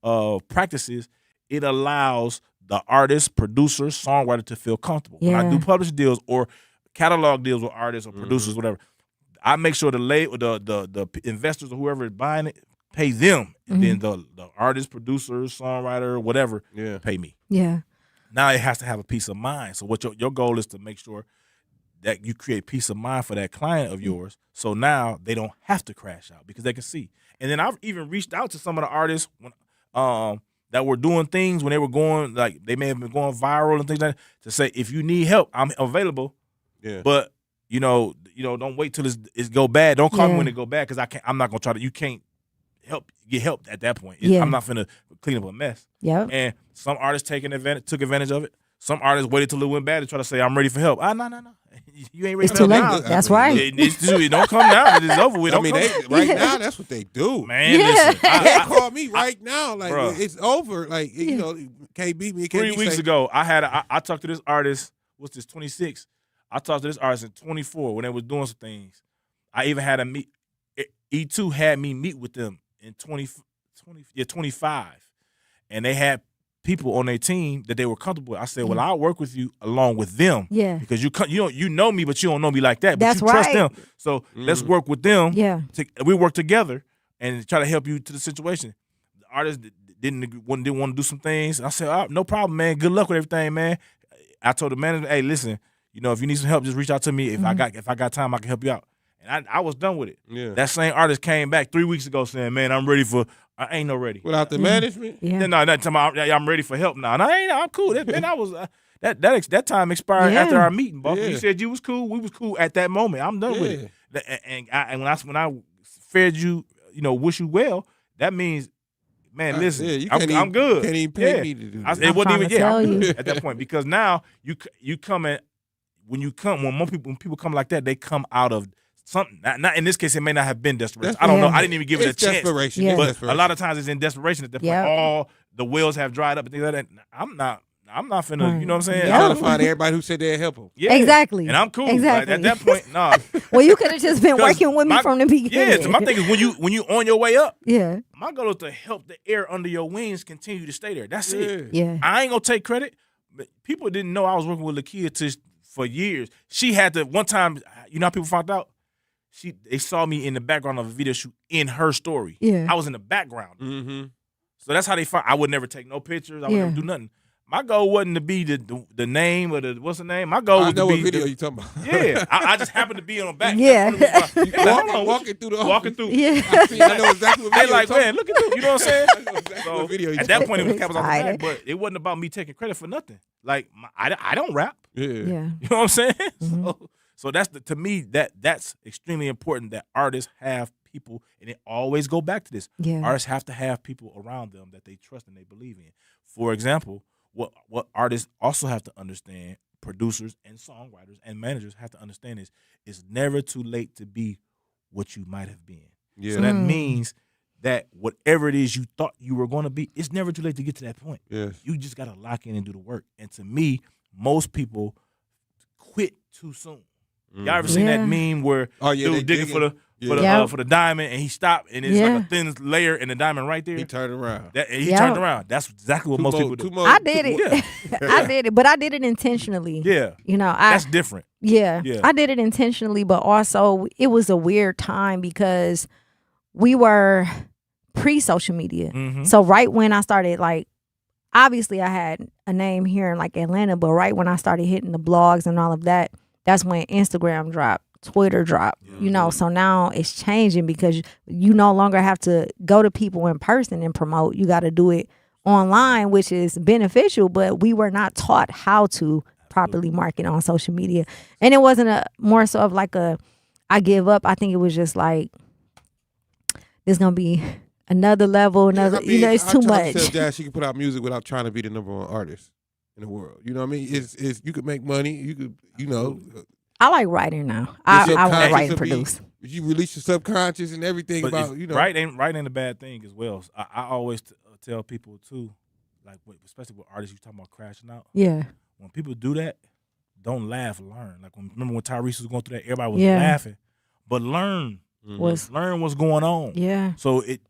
of practices, it allows the artist, producer, songwriter to feel comfortable. When I do publish deals or catalog deals with artists or producers, whatever, I make sure the investors or whoever is buying it pay them, and then the artist, producer, songwriter, whatever, pay me. Yeah. Now it has to have a peace of mind. So what your goal is to make sure that you create peace of mind for that client of yours. So now they don't have to crash out because they can see. And then I've even reached out to some of the artists when that were doing things when they were going, like they may have been going viral and things like that, to say, if you need help, I'm available. Yeah. But don't wait till it go bad. Don't call me when it go bad because I'm not gonna try to. You can't get help at that point. I'm not finna clean up a mess. Yep. And some artists took advantage of it. Some artists waited till it went bad to try to say I'm ready for help. No. You ain't ready It's for too help late. now. That's right. It don't come now. It's over with. I mean, now that's what they do. Man, listen. They call me right now. Like, Bruh. it's over. Like, can't beat me. 3 weeks ago, I talked to this artist. What's this? 26. I talked to this artist in 24 when they was doing some things. I even had a meet. E2 had me meet with them in 25, and they had people on their team that they were comfortable with. I said, well, I'll work with you along with them. Yeah. Because you know me, but you don't know me like that. But That's you trust right. them. So let's work with them. Yeah. We work together and try to help you to the situation. The artist didn't want to do some things. I said, no problem, man. Good luck with everything, man. I told the manager, hey, listen, if you need some help, just reach out to me. If I got time, I can help you out. And I was done with it. Yeah. That same artist came back 3 weeks ago saying, man, I'm ready for. I ain't no ready. Without the management? Yeah. No, that time I'm ready for help now. No, I'm cool. That time expired after our meeting, boss. You said you was cool. We was cool at that moment. I'm done with it. And when I fed you, wish you well, that means, man, listen, I'm good. Can't even pay me to do that. It wasn't even tell I'm you. good at that point because now you come in when people come like that, they come out of something. Not in this case, it may not have been desperation. I don't know. I didn't even give it a chance. Desperation. Yeah. But a lot of times it's in desperation at that point. All the wells have dried up and things like that. I'm not finna, you know what I'm saying? Yeah. Trying to find everybody who said they'd help him. Yeah. Exactly. And I'm cool. Exactly. Like, at that point, nah. Well, you could have just been working with me from the beginning. Yeah, so my thing is when you on your way up, my goal is to help the air under your wings continue to stay there. That's it. Yeah. I ain't gonna take credit. But people didn't know I was working with Lakia for years. She had to one time, you know how people found out? They saw me in the background of a video shoot in her story. Yeah. I was in the background. Mm-hmm. So that's how they found. I would never take no pictures. I would never do nothing. My goal wasn't to be the name or what's the name. My goal was to be. I know what video you talking about. Yeah, I just happened to be on the back. Yeah. Walking through the office. Walking through. Yeah. I know exactly what video They like, man, look at you. You know what I'm saying? So, video at that point, it was cameras on the back, but it wasn't about me taking credit for nothing. Like, I don't rap. Yeah. Yeah. You know what I'm saying? So that's to me that's extremely important that artists have people, and it always go back to this. Yeah. Artists have to have people around them that they trust and they believe in. For example, what artists also have to understand, producers and songwriters and managers have to understand is it's never too late to be what you might have been. Yeah. So that means that whatever it is you thought you were going to be, it's never too late to get to that point. Yes. You just got to lock in and do the work. And to me, most people quit too soon. Y'all ever seen that meme where dude digging for the diamond and he stopped and it's like a thin layer and the diamond right there? He turned around. He turned around. That's exactly what most people do. I did it. I did it, but I did it intentionally. Yeah. That's different. Yeah. I did it intentionally, but also it was a weird time because we were pre-social media. Mm-hmm. So right when I started, like, obviously I had a name here in like Atlanta, but right when I started hitting the blogs and all of that, that's when Instagram dropped, Twitter dropped, so now it's changing because you no longer have to go to people in person and promote. You got to do it online, which is beneficial, but we were not taught how to properly market on social media. And it wasn't more so of like I give up. I think it was just like, there's going to be another level, it's too much. Tell Jazz she can put out music without trying to be the number one artist in the world. You know what I mean? It's you could make money. You could, I like writing now. I want to write and produce. You release your subconscious and everything but writing ain't a bad thing as well. So I always tell people too, like especially with artists, you talking about crashing out. Yeah. When people do that, don't laugh, learn. Like remember when Tyrese was going through that, everybody was laughing, but learn what's going on. Yeah. So it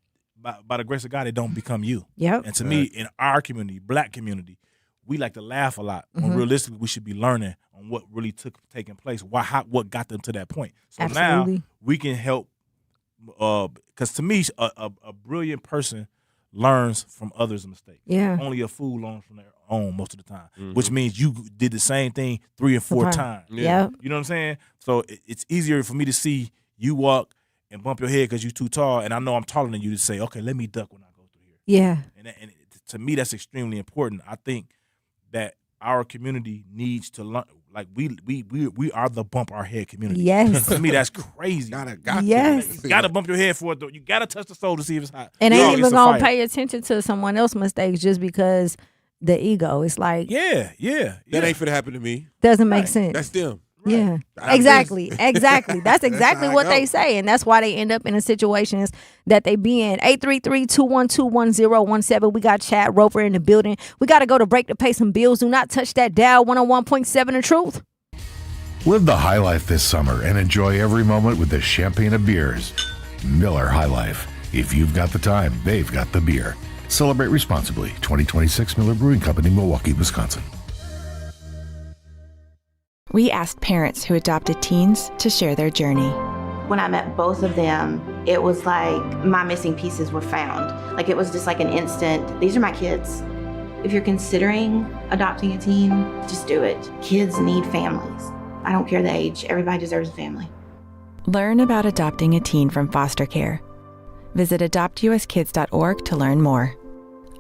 by the grace of God, it don't become you. Yep. And to me, in our community, black community, we like to laugh a lot. When realistically, we should be learning on what really taking place. What got them to that point. So Absolutely. Now we can help. Because to me, a brilliant person learns from others' mistakes. Yeah. Only a fool learns from their own most of the time, which means you did the same thing 3 or 4 times. Yeah. You know what I'm saying? So it's easier for me to see you walk and bump your head because you're too tall, and I know I'm taller than you, to say, okay, let me duck when I go through here. Yeah. And to me, that's extremely important. I think that our community needs to learn. Like we are the bump our head community. Yes. To me, that's crazy. Yes. You gotta bump your head for it though. You gotta touch the soul to see if it's hot. And ain't even gonna pay attention to someone else's mistakes just because the ego. It's like yeah. That ain't finna happen to me. Doesn't make sense. That's them. Right. Yeah, exactly. That's exactly what they say, and that's why they end up in the situations that they be in. 833-212-1017. We got Chad Roper in the building. We got to go to break to pay some bills. Do not touch that dial. 101.7 The Truth. Live the high life this summer and enjoy every moment with the champagne of beers. Miller High Life. If you've got the time, they've got the beer. Celebrate responsibly. 2026 Miller Brewing Company, Milwaukee, Wisconsin. We asked parents who adopted teens to share their journey. When I met both of them, it was like my missing pieces were found. Like it was just like an instant, these are my kids. If you're considering adopting a teen, just do it. Kids need families. I don't care the age, everybody deserves a family. Learn about adopting a teen from foster care. Visit adoptuskids.org to learn more.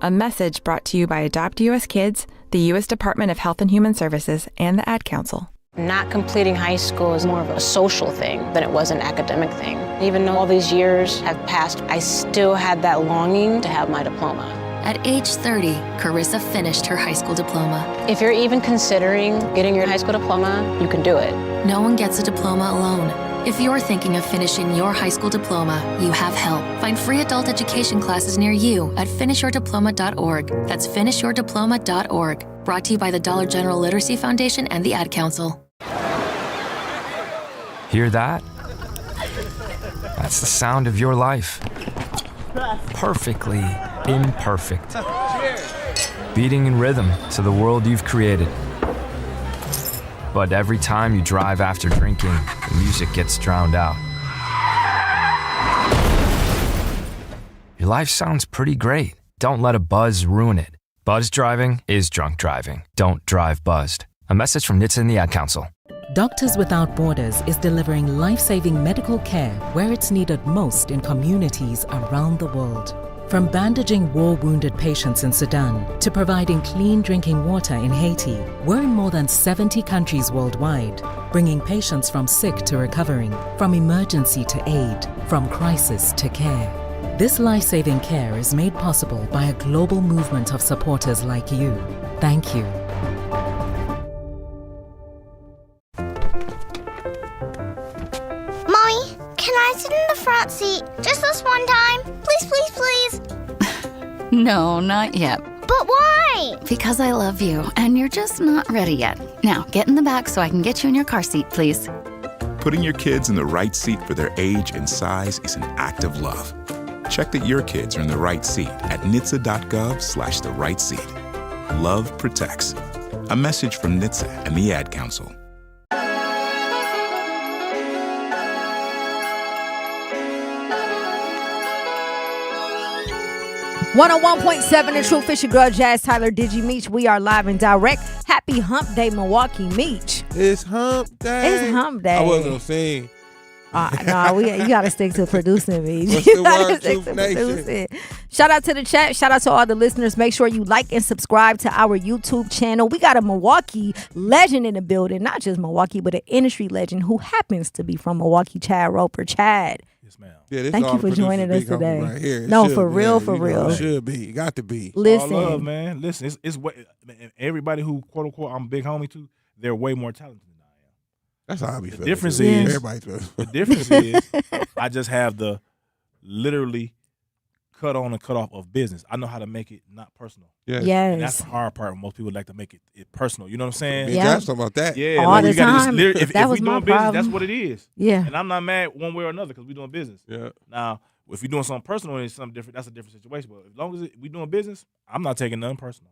A message brought to you by Adopt US Kids, the U.S. Department of Health and Human Services, and the Ad Council. Not completing high school is more of a social thing than it was an academic thing. Even though all these years have passed, I still had that longing to have my diploma. At age 30, Carissa finished her high school diploma. If you're even considering getting your high school diploma, you can do it. No one gets a diploma alone. If you're thinking of finishing your high school diploma, you have help. Find free adult education classes near you at finishyourdiploma.org. That's finishyourdiploma.org. Brought to you by the Dollar General Literacy Foundation and the Ad Council. Hear that? That's the sound of your life. Perfectly imperfect. Beating in rhythm to the world you've created. But every time you drive after drinking, the music gets drowned out. Your life sounds pretty great. Don't let a buzz ruin it. Buzz driving is drunk driving. Don't drive buzzed. A message from NHTSA and the Ad Council. Doctors Without Borders is delivering life-saving medical care where it's needed most in communities around the world. From bandaging war-wounded patients in Sudan to providing clean drinking water in Haiti, we're in more than 70 countries worldwide, bringing patients from sick to recovering, from emergency to aid, from crisis to care. This life-saving care is made possible by a global movement of supporters like you. Thank you. Mommy, can I sit in the front seat just this one time? Please, please, please. No, not yet. But why? Because I love you, and you're just not ready yet. Now, get in the back so I can get you in your car seat, please. Putting your kids in the right seat for their age and size is an act of love. Check that your kids are in the right seat at NHTSA.gov/the right seat. Love protects. A message from NHTSA and the Ad Council. 101.7 The Truth. It's your girl, Jazz Tyler, Digi Meech. We are live and direct. Happy Hump Day, Milwaukee, Meech. It's Hump Day. It's Hump Day. I wasn't gonna sing. No, you got to stick to producing, Meech. What's You the gotta word, stick Truth to Nation? producing. Shout out to the chat. Shout out to all the listeners. Make sure you like and subscribe to our YouTube channel. We got a Milwaukee legend in the building. Not just Milwaukee, but an industry legend who happens to be from Milwaukee, Chad Roper. Chad. Yeah, this Thank all you for the joining us producers big homie today. Right here. It No, should for be. real, Yeah, for you know, real. it should be. It got to be. Listen. All love, man. Listen, it's what everybody who quote unquote I'm a big homie to, they're way more talented than I am. That's how I be The feeling. difference too. is Everybody feels. the difference is I just have the literally cut on and cut off of business. I know how to make it not personal. Yes. And that's the hard part. Most people like to make it personal. You know what I'm saying? Me and Josh talking about that. Yeah, All like the you gotta time. if That we was my doing business, problem. that's what it is. Yeah. And I'm not mad one way or another because we doing business. Yeah. Now, if you're doing something personal and it's something different, that's a different situation. But as long as we doing business, I'm not taking nothing personal.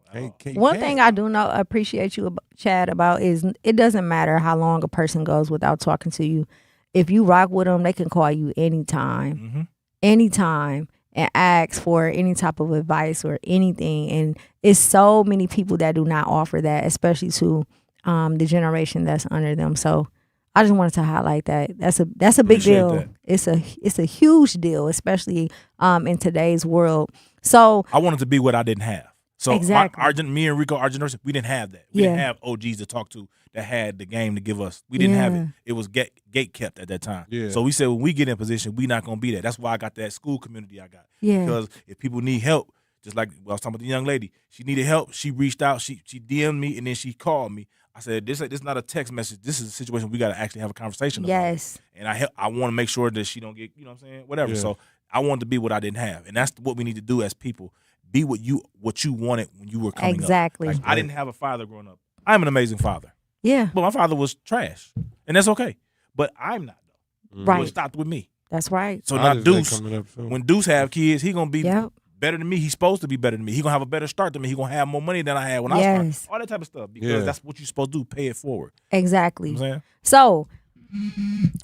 One thing I do know, appreciate you, Chad, about is it doesn't matter how long a person goes without talking to you. If you rock with them, they can call you anytime, anytime, and ask for any type of advice or anything. And it's so many people that do not offer that, especially to the generation that's under them. So I just wanted to highlight that. That's a big Appreciate deal. that. It's a huge deal, especially in today's world. So I wanted to be what I didn't have. So Exactly. me and Rico, our generation, we didn't have that. We didn't Yeah. have OGs to talk to that had the game to give us. We didn't have Yeah. it. It was gate kept at that time. Yeah. So we said when we get in position, we not gonna be that. That's why I got that school community I got. Yeah. Because if people need help, just like I was talking about the young lady, she needed help. She reached out. She DM'd me and then she called me. I said, this is not a text message. This is a situation we got to actually have a conversation about. Yes. And I want to make sure that she don't get, you know what I'm saying, whatever. Yeah. So I wanted to be what I didn't have, and that's what we need to do as people. Be what you wanted when you were coming Exactly. up. Like, I didn't have a father growing up. I'm an amazing father. Yeah. But my father was trash, and that's okay. But I'm not though. Right. So it stopped with me. That's right. So I now just been Deuce, coming up, too. when Deuce have kids, he gonna be Yep. better than me. He's supposed to be better than me. He gonna have a better start than me. He gonna have more money than I had when I Yes. started. All that type of stuff because Yeah. that's what you're supposed to do. Pay it forward. Exactly. You know what I'm saying? So,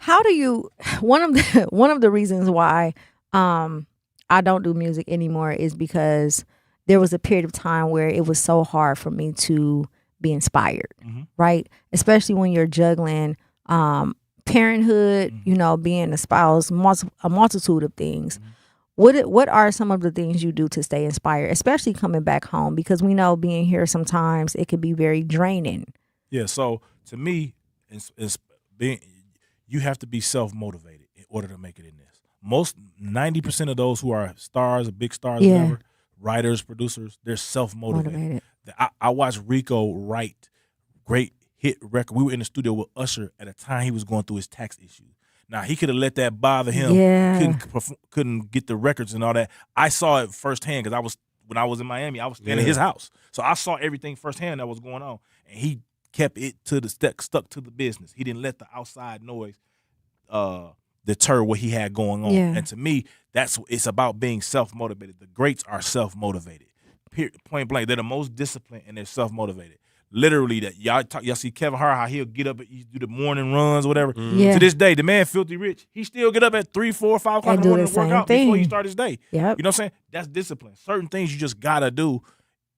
how do you? One of the reasons why I don't do music anymore is because there was a period of time where it was so hard for me to be inspired, right? Especially when you're juggling parenthood, being a spouse, a multitude of things. What are some of the things you do to stay inspired, especially coming back home? Because we know being here sometimes it can be very draining. Yeah. So to me, it's being you have to be self-motivated in order to make it in this. Most 90% of those who are stars, big stars, Yeah. whatever, writers, producers, they're self-motivated. Motivated. I watched Rico write great hit record. We were in the studio with Usher at a time he was going through his tax issues. Now he could have let that bother him. Yeah. Couldn't get the records and all that. I saw it firsthand because when I was in Miami, I was staying at his house, so I saw everything firsthand that was going on, and he kept it to the stuck to the business. He didn't let the outside noise deter what he had going on. Yeah. And to me, it's about being self-motivated. The greats are self-motivated. Point blank, they're the most disciplined and they're self-motivated. Literally, that y'all see Kevin Hart, how he'll get up and he do the morning runs, whatever. Yeah. To this day, the man filthy rich. He still get up at 3, 4, 5 o'clock in the do morning the to work same out before he thing. start his day. Yep. You know what I'm saying? That's discipline. Certain things you just gotta do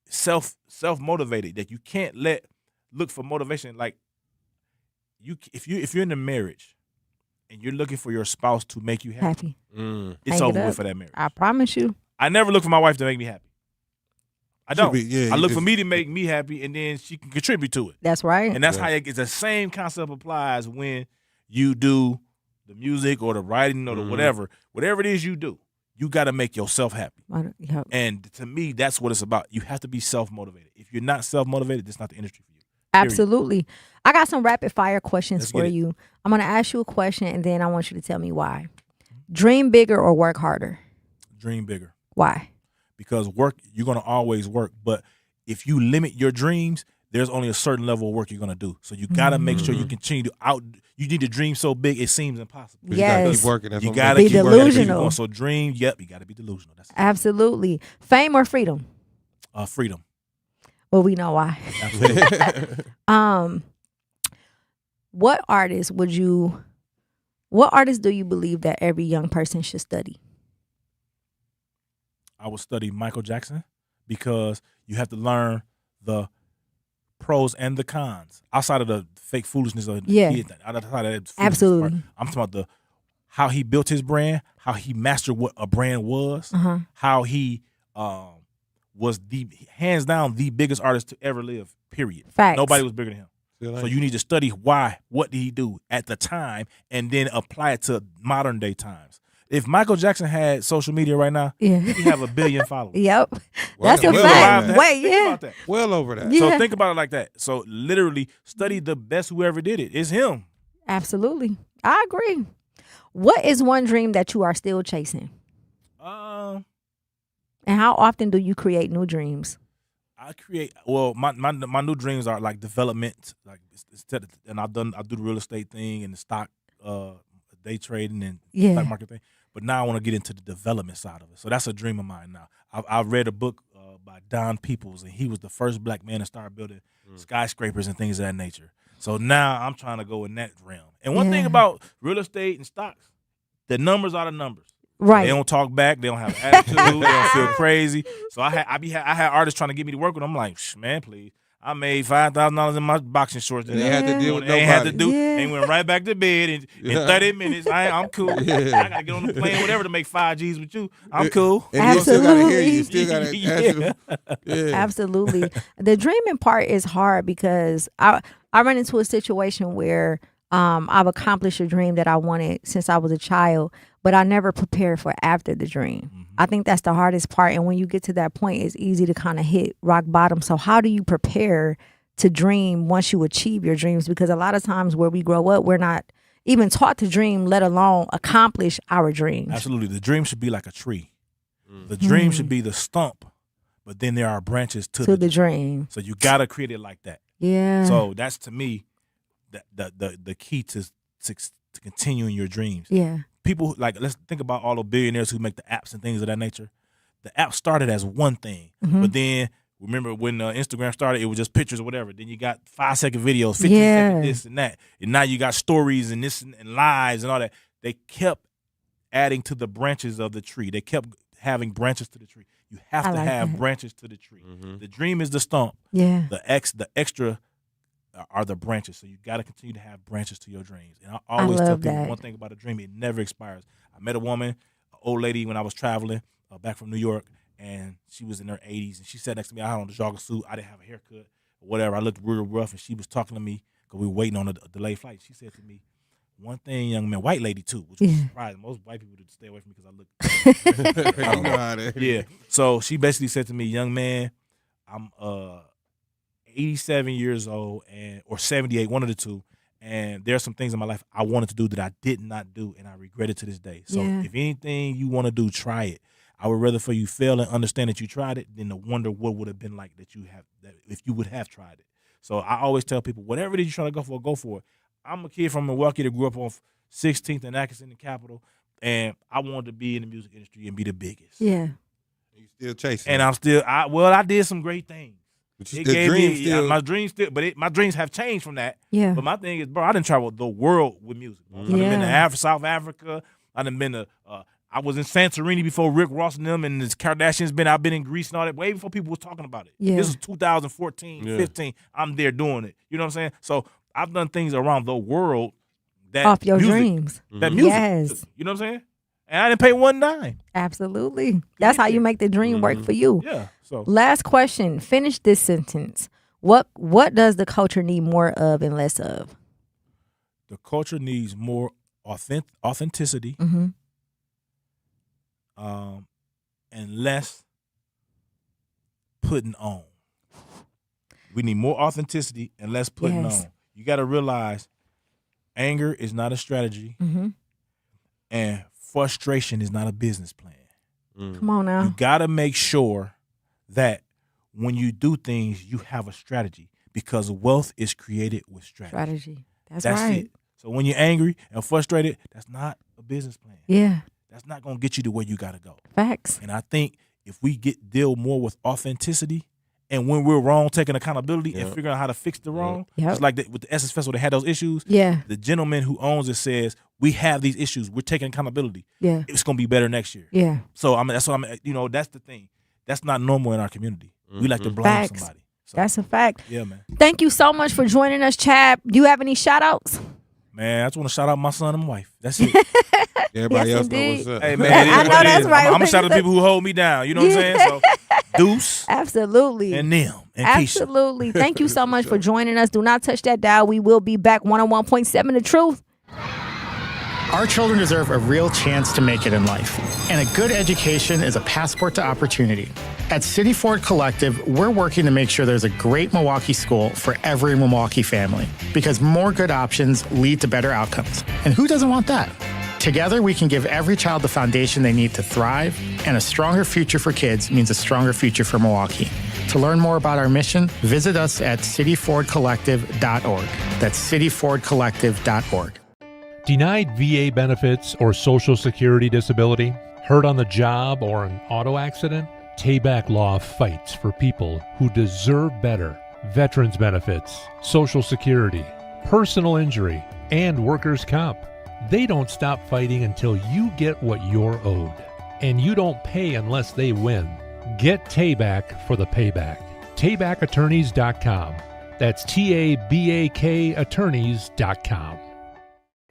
self-motivated, that you can't look for motivation. Like if you're in a marriage and you're looking for your spouse to make you happy. It's Hang it over up. with for that marriage. I promise you. I never look for my wife to make me happy. I don't. Yeah, I you look for just- me to make me happy, and then she can contribute to it. That's right. And that's how it's the same concept applies when you do the music or the writing or the whatever it is you do. You got to make yourself happy. Yep. And to me, that's what it's about. You have to be self-motivated. If you're not self-motivated, it's not the industry for you. Period. Absolutely. I got some rapid fire questions Let's for get it. you. I'm going to ask you a question and then I want you to tell me why. Dream bigger or work harder? Dream bigger. Why? Because you're going to always work. But if you limit your dreams, there's only a certain level of work you're gonna do. So you gotta make sure you continue to you need to dream so big it seems impossible. Yes. You gotta keep working. You gotta be keep delusional. working. So dream, you gotta be delusional. That's Absolutely. Fame or freedom? Freedom. Well, we know why. Absolutely. What artist do you believe that every young person should study? I would study Michael Jackson because you have to learn the pros and the cons outside of the fake foolishness of Yeah. the kid. Outside of that foolishness Absolutely. part. I'm talking about how he built his brand, how he mastered what a brand was, how he was hands down the biggest artist to ever live. Period. Facts. Nobody was bigger than him. So you need to study why, what did he do at the time, and then apply it to modern day times. If Michael Jackson had social media right now, he'd have 1 billion followers. Yep. Well, That's a well fact. over that. Wait, Think yeah. about that. Well over that. Yeah. So think about it like that. So literally study the best whoever did it. It's him. Absolutely. I agree. What is one dream that you are still chasing? And how often do you create new dreams? I create my new dreams are like development, like and I do the real estate thing and the stock day trading and stock market thing. But now I want to get into the development side of it. So that's a dream of mine now. I read a book by Don Peoples, and he was the first black man to start building skyscrapers and things of that nature. So now I'm trying to go in that realm. And one thing about real estate and stocks, the numbers are the numbers. Right. They don't talk back. They don't have an attitude. They don't feel crazy. So I had artists trying to get me to work with them. I'm like, man, please. I made $5,000 in my boxing shorts. They had to deal with They had to do. Yeah. And went right back to bed in 30 minutes. I'm cool. I gotta get on the plane, whatever, to make 5 G's with you. I'm cool. And you still gotta hear you. Still gotta Yeah. Absolutely. The dreaming part is hard because I run into a situation where I've accomplished a dream that I wanted since I was a child, but I never prepared for after the dream. I think that's the hardest part. And when you get to that point, it's easy to kind of hit rock bottom. So how do you prepare to dream once you achieve your dreams? Because a lot of times where we grow up, we're not even taught to dream, let alone accomplish our dreams. Absolutely. The dream should be like a tree. The dream should be the stump, but then there are branches to the dream. So you got to create it like that. Yeah. So that's, to me, the key to continuing your dreams. Yeah. People, like, let's think about all the billionaires who make the apps and things of that nature. The app started as one thing, but then remember when Instagram started, it was just pictures or whatever. Then you got 5-second videos, 15-second this and that, and now you got stories and this and lives and all that. They kept adding to the branches of the tree. They kept having branches to the tree. You have to have branches to the tree. The dream is the stump. Yeah. The extra are the branches. So you got to continue to have branches to your dreams. And I always tell people one thing about a dream: it never expires. I met a woman, an old lady, when I was traveling back from New York, and she was in her 80s, and she sat next to me. I had on the jogging suit. I didn't have a haircut or whatever. I looked real rough, and she was talking to me because we were waiting on a delayed flight. She said to me, "One thing, young man," white lady too, which was surprising. Most white people would stay away from me because I look. I don't know. Yeah. So she basically said to me, "Young man, I'm 87 years old or 78, one of the two, and there are some things in my life I wanted to do that I did not do, and I regret it to this day. So if anything you want to do, try it. I would rather for you fail and understand that you tried it than to wonder what would have been like if you would have tried it." So I always tell people, whatever it is you're trying to go for it. I'm a kid from Milwaukee that grew up on 16th and Atkinson, the capital, and I wanted to be in the music industry and be the biggest. Yeah. You still chasing. And I did some great things. It gave me my dreams still, but my dreams have changed from that. Yeah. But my thing is, bro, I didn't travel the world with music. I've been to South Africa. I've been to. I was in Santorini before Rick Ross and them and the Kardashians been. I've been in Greece and all that way before people was talking about it. Yeah. This is 2014, 15. I'm there doing it. You know what I'm saying? So I've done things around the world that off your music, dreams. That music. Yes. You know what I'm saying? And I didn't pay one dime. Absolutely. That's how you make the dream work for you. Yeah. So last question. Finish this sentence. What does the culture need more of and less of? The culture needs more authenticity, and less putting on. We need more authenticity and less putting on. You got to realize anger is not a strategy, and frustration is not a business plan. Come on now. You got to make sure that when you do things, you have a strategy, because wealth is created with strategy. That's right. it. So when you're angry and frustrated, that's not a business plan. Yeah. That's not going to get you to where you got to go. Facts. And I think if we deal more with authenticity, and when we're wrong, taking accountability and figuring out how to fix the wrong, just like with the Essence Festival, they had those issues. Yeah. The gentleman who owns it says, we have these issues. We're taking accountability. Yeah. It's going to be better next year. Yeah. So, that's what that's the thing. That's not normal in our community. We like to blame somebody. So, that's a fact. Yeah, man. Thank you so much for joining us, Chad. Do you have any shout-outs? Man, I just want to shout out my son and my wife. That's it. Everybody Yes, else know indeed. what's up. Hey, man, I know that's right. I'm going to shout out the people who hold me down. You know what I'm saying? So, Deuce. Absolutely. And them. And Absolutely. Thank you so much for joining us. Do not touch that dial. We will be back. 101.7 The Truth. Our children deserve a real chance to make it in life, and a good education is a passport to opportunity. At City Ford Collective, we're working to make sure there's a great Milwaukee school for every Milwaukee family, because more good options lead to better outcomes. And who doesn't want that? Together, we can give every child the foundation they need to thrive, and a stronger future for kids means a stronger future for Milwaukee. To learn more about our mission, visit us at cityfordcollective.org. That's cityfordcollective.org. Denied VA benefits or Social Security disability, hurt on the job or an auto accident? Tayback Law fights for people who deserve better. Veterans benefits, Social Security, personal injury, and workers' comp. They don't stop fighting until you get what you're owed. And you don't pay unless they win. Get Tayback for the payback. TaybackAttorneys.com. That's TABAK attorneys.com.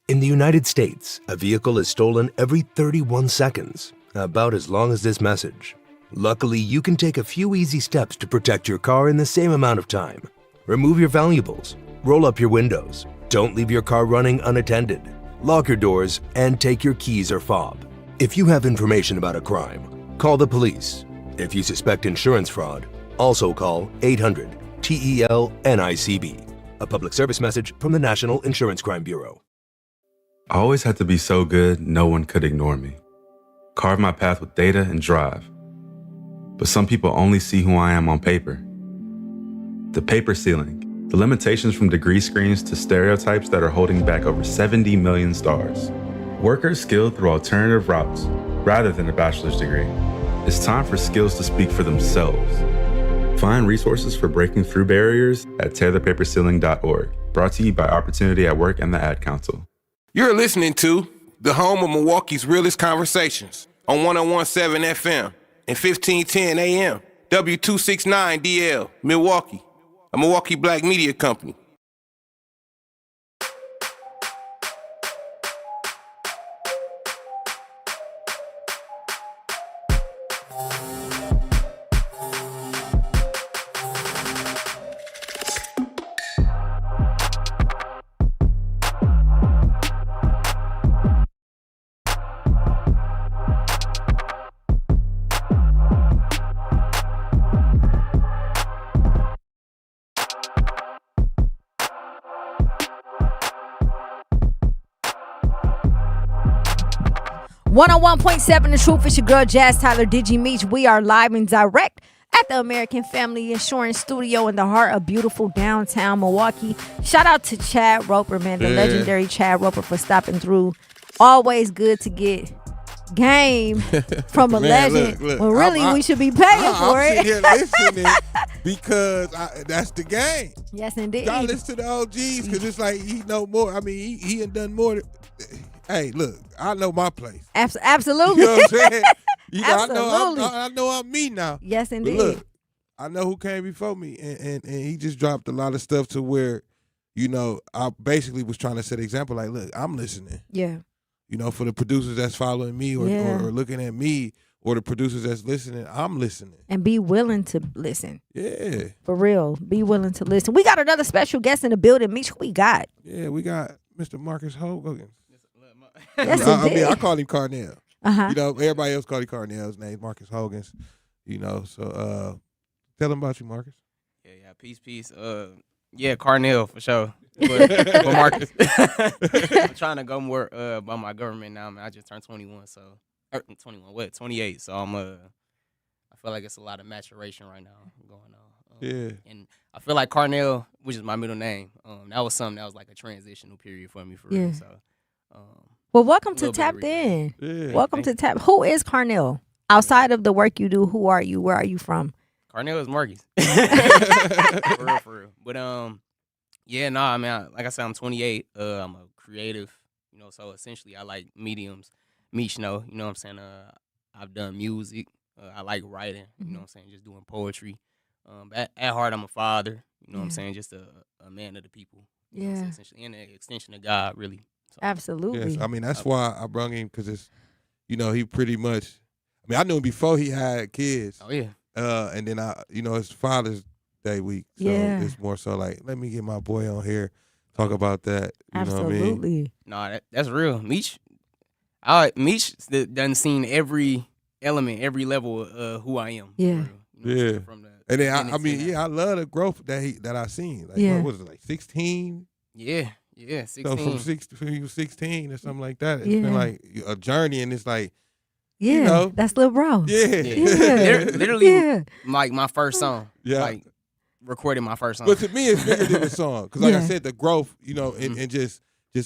In the United States, a vehicle is stolen every 31 seconds, about as long as this message. Luckily, you can take a few easy steps to protect your car in the same amount of time. Remove your valuables, roll up your windows, don't leave your car running unattended, lock your doors, and take your keys or fob. If you have information about a crime, call the police. If you suspect insurance fraud, also call 800-TEL-NICB. A public service message from the National Insurance Crime Bureau. I always had to be so good, no one could ignore me. Carve my path with data and drive. But some people only see who I am on paper. The paper ceiling, the limitations from degree screens to stereotypes that are holding back over 70 million stars. Workers skilled through alternative routes, rather than a bachelor's degree. It's time for skills to speak for themselves. Find resources for breaking through barriers at tearthepaperceiling.org. Brought to you by Opportunity at Work and the Ad Council. You're listening to the home of Milwaukee's realest conversations on 101.7 FM and 1510 AM, W269DL, Milwaukee, a Milwaukee Black media company. .7 The Truth. It's your girl Jazz Tyler Digi Meech. We are live and direct at the American Family Insurance Studio in the heart of beautiful downtown Milwaukee. Shout out to Chad Roper, man, the legendary Chad Roper, for stopping through. Always good to get game from a legend. Look, well, really, we should be paying for it. I'm sitting here listening because that's the game. Yes, indeed. Y'all listen to the OGs because it's like he know more. I mean, he had done more. Hey, look, I know my place. Absolutely. You know what I'm saying? Absolutely. I know I'm me now. Yes, indeed. But look, I know who came before me, and he just dropped a lot of stuff to where, you know, I basically was trying to set an example. Like, look, I'm listening. Yeah. You know, for the producers that's following me or looking at me, or the producers that's listening, I'm listening. And be willing to listen. Yeah. For real. Be willing to listen. We got another special guest in the building. Meech, who we got? Yeah, we got Mr. Marcus Hogans. Yes, I call him Carnell. Uh-huh. You know, everybody else call him Carnell. His name's Marcus Hogans. You know, so tell him about you, Marcus. Yeah, peace. Yeah, Carnell for sure. But Marcus, I'm trying to go more by my government now. Man, I just turned 21, so 28. So I'm I feel like it's a lot of maturation right now going on. Yeah. And I feel like Carnell, which is my middle name, that was something that was like a transitional period for me for real. So, well, welcome to little bit of Tapped In. Yeah. Welcome to Tap. Who is Carnell? Outside of the work you do, who are you? Where are you from? Carnell is Marcus. For real. But yeah, no, I mean, like I said, I'm 28. I'm a creative, you know, so essentially I like mediums. Mech, you know what I'm saying? I've done music. I like writing, you know what I'm saying? Just doing poetry. At heart, I'm a father, you know what I'm saying? Just a man of the people. You know what I'm saying? Essentially, and an extension of God, really. So, Absolutely. Yes, I mean, that's why I brung him, because it's, you know, he pretty much, I mean, I knew him before he had kids. Oh, yeah. And then, it's Father's Day week. So it's more so like, let me get my boy on here, talk about that. You know what I mean? Absolutely. No, that's real. Mech done seen every element, every level of who I am. Yeah. Yeah. And then I mean, I love the growth that I seen. Like, what was it, like 16? Yeah, 16. So from you 16 or something like that, it's been like a journey, and it's like, yeah, you know, that's Lil Bro. Yeah. Literally, like my first song. Yeah. Like recorded my first song. But to me, it's bigger than the song, because like I said, the growth, you know, and just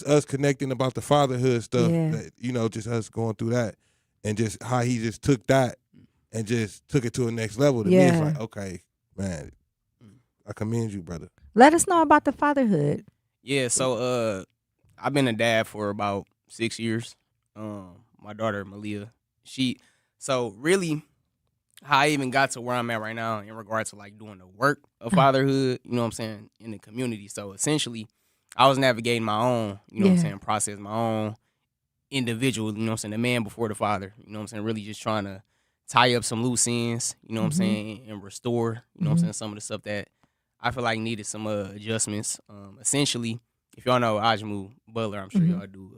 us connecting about the fatherhood stuff, that, you know, just us going through that, and just how he just took that and just took it to a next level. To me, it's like, okay, man, I commend you, brother. Let us know about the fatherhood. Yeah, so I've been a dad for about 6 years. My daughter Malia, so really how I even got to where I'm at right now in regards to like doing the work of fatherhood, you know what I'm saying, in the community. So essentially I was navigating my own, you know what I'm saying, process, my own individual, you know what I'm saying, the man before the father, you know what I'm saying, really just trying to tie up some loose ends, you know what I'm saying, and restore, you know what I'm saying, some of the stuff that I feel like needed some adjustments. Essentially, if y'all know Ajmu Butler, I'm sure y'all do,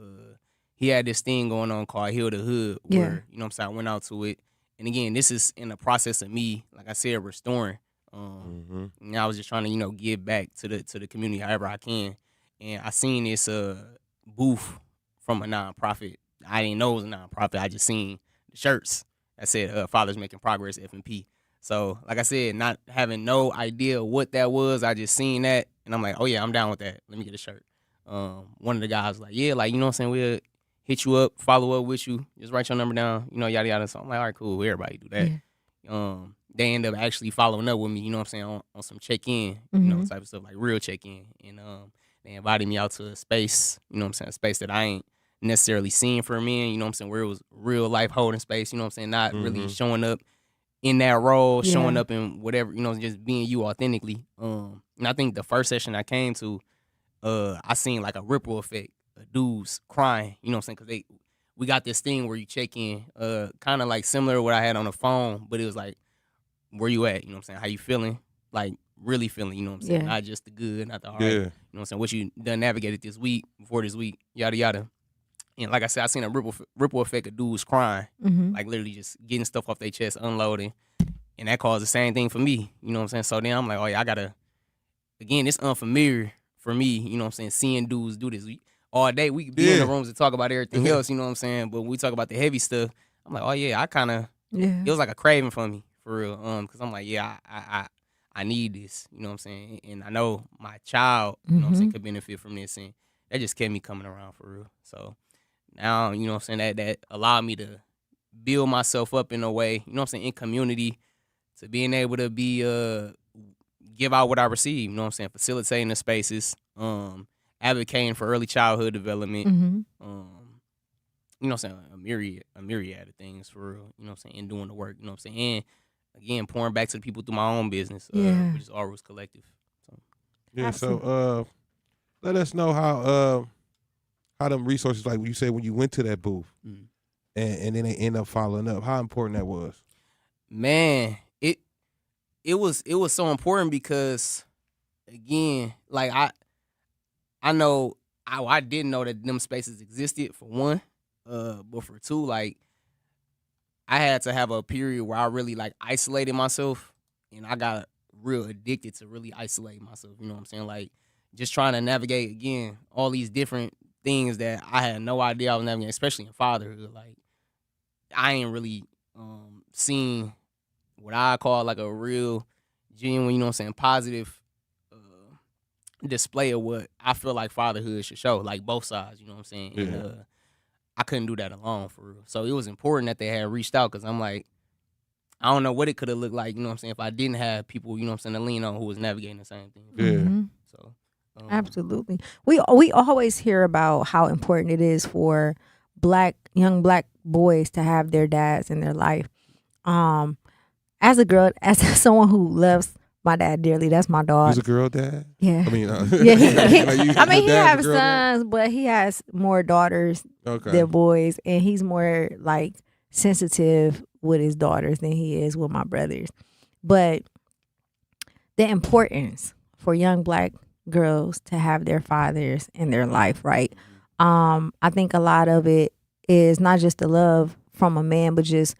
he had this thing going on called Heal the Hood, where, you know what I'm saying, I went out to it. And again, this is in the process of me, like I said, restoring. And I was just trying to, you know, give back to the community however I can. And I seen this booth from a nonprofit. I didn't know it was a nonprofit. I just seen the shirts that said Fathers Making Progress, F&P. So, like I said, not having no idea what that was, I just seen that. And I'm like, oh, yeah, I'm down with that. Let me get a shirt. One of the guys was like, yeah, like, you know what I'm saying, we'll hit you up, follow up with you, just write your number down, you know, yada, yada. So I'm like, all right, cool, everybody do that. They end up actually following up with me, you know what I'm saying, on some check-in, you know, type of stuff, like real check-in. And they invited me out to a space, you know what I'm saying, a space that I ain't necessarily seen for a man, you know what I'm saying, where it was real life holding space, you know what I'm saying, not really showing up in that role, showing up in whatever, you know, just being you authentically. And I think the first session I came to, I seen like a ripple effect. Dudes crying, you know what I'm saying, because we got this thing where you check in, kind of like similar to what I had on the phone, but it was like, where you at, you know what I'm saying, how you feeling, like really feeling, you know what I'm saying, not just the good, not the hard, you know what I'm saying, what you done navigated this week, before this week, yada yada. And like I said, I seen a ripple effect of dudes crying, like literally just getting stuff off their chest, unloading, and that caused the same thing for me, you know what I'm saying. So then I'm like, oh yeah, I gotta, again, it's unfamiliar for me, you know what I'm saying, seeing dudes do this. All day we could be in the rooms and talk about everything else, you know what I'm saying. But when we talk about the heavy stuff, I'm like, oh yeah, I kind of, it was like a craving for me, for real. Because I'm like, yeah, I need this, you know what I'm saying. And I know my child, you know what I'm saying, could benefit from this, and that just kept me coming around for real. So now, you know what I'm saying, that allowed me to build myself up in a way, you know what I'm saying, in community, to being able to be give out what I receive, you know what I'm saying, facilitating the spaces, advocating for early childhood development, you know what I'm saying, a myriad of things for real, you know what I'm saying, and doing the work, you know what I'm saying, and again, pouring back to the people through my own business, which is All Roots Collective. So. So let us know how them resources, like you said, when you went to that booth, and then they end up following up, how important that was. Man, it was so important because, again, like I know I didn't know that them spaces existed, for one, but for two, like I had to have a period where I really like isolated myself, and I got real addicted to really isolating myself, you know what I'm saying, like just trying to navigate, again, all these different things that I had no idea I was navigating, especially in fatherhood. Like I ain't really seen what I call like a real genuine, you know what I'm saying, positive display of what I feel like fatherhood should show, like both sides, you know what I'm saying? Yeah. And I couldn't do that alone, for real. So it was important that they had reached out, because I'm like, I don't know what it could have looked like, you know what I'm saying, if I didn't have people, you know what I'm saying, to lean on who was navigating the same thing. Mhm. So Absolutely. We always hear about how important it is for young black boys to have their dads in their life. As a girl, as someone who loves my dad dearly, that's my dog. He's a girl dad? Yeah. I mean, yeah. like He has sons, but he has more daughters than boys, and he's more like sensitive with his daughters than he is with my brothers. But the importance for young black girls to have their fathers in their life, right? I think a lot of it is not just the love from a man, but just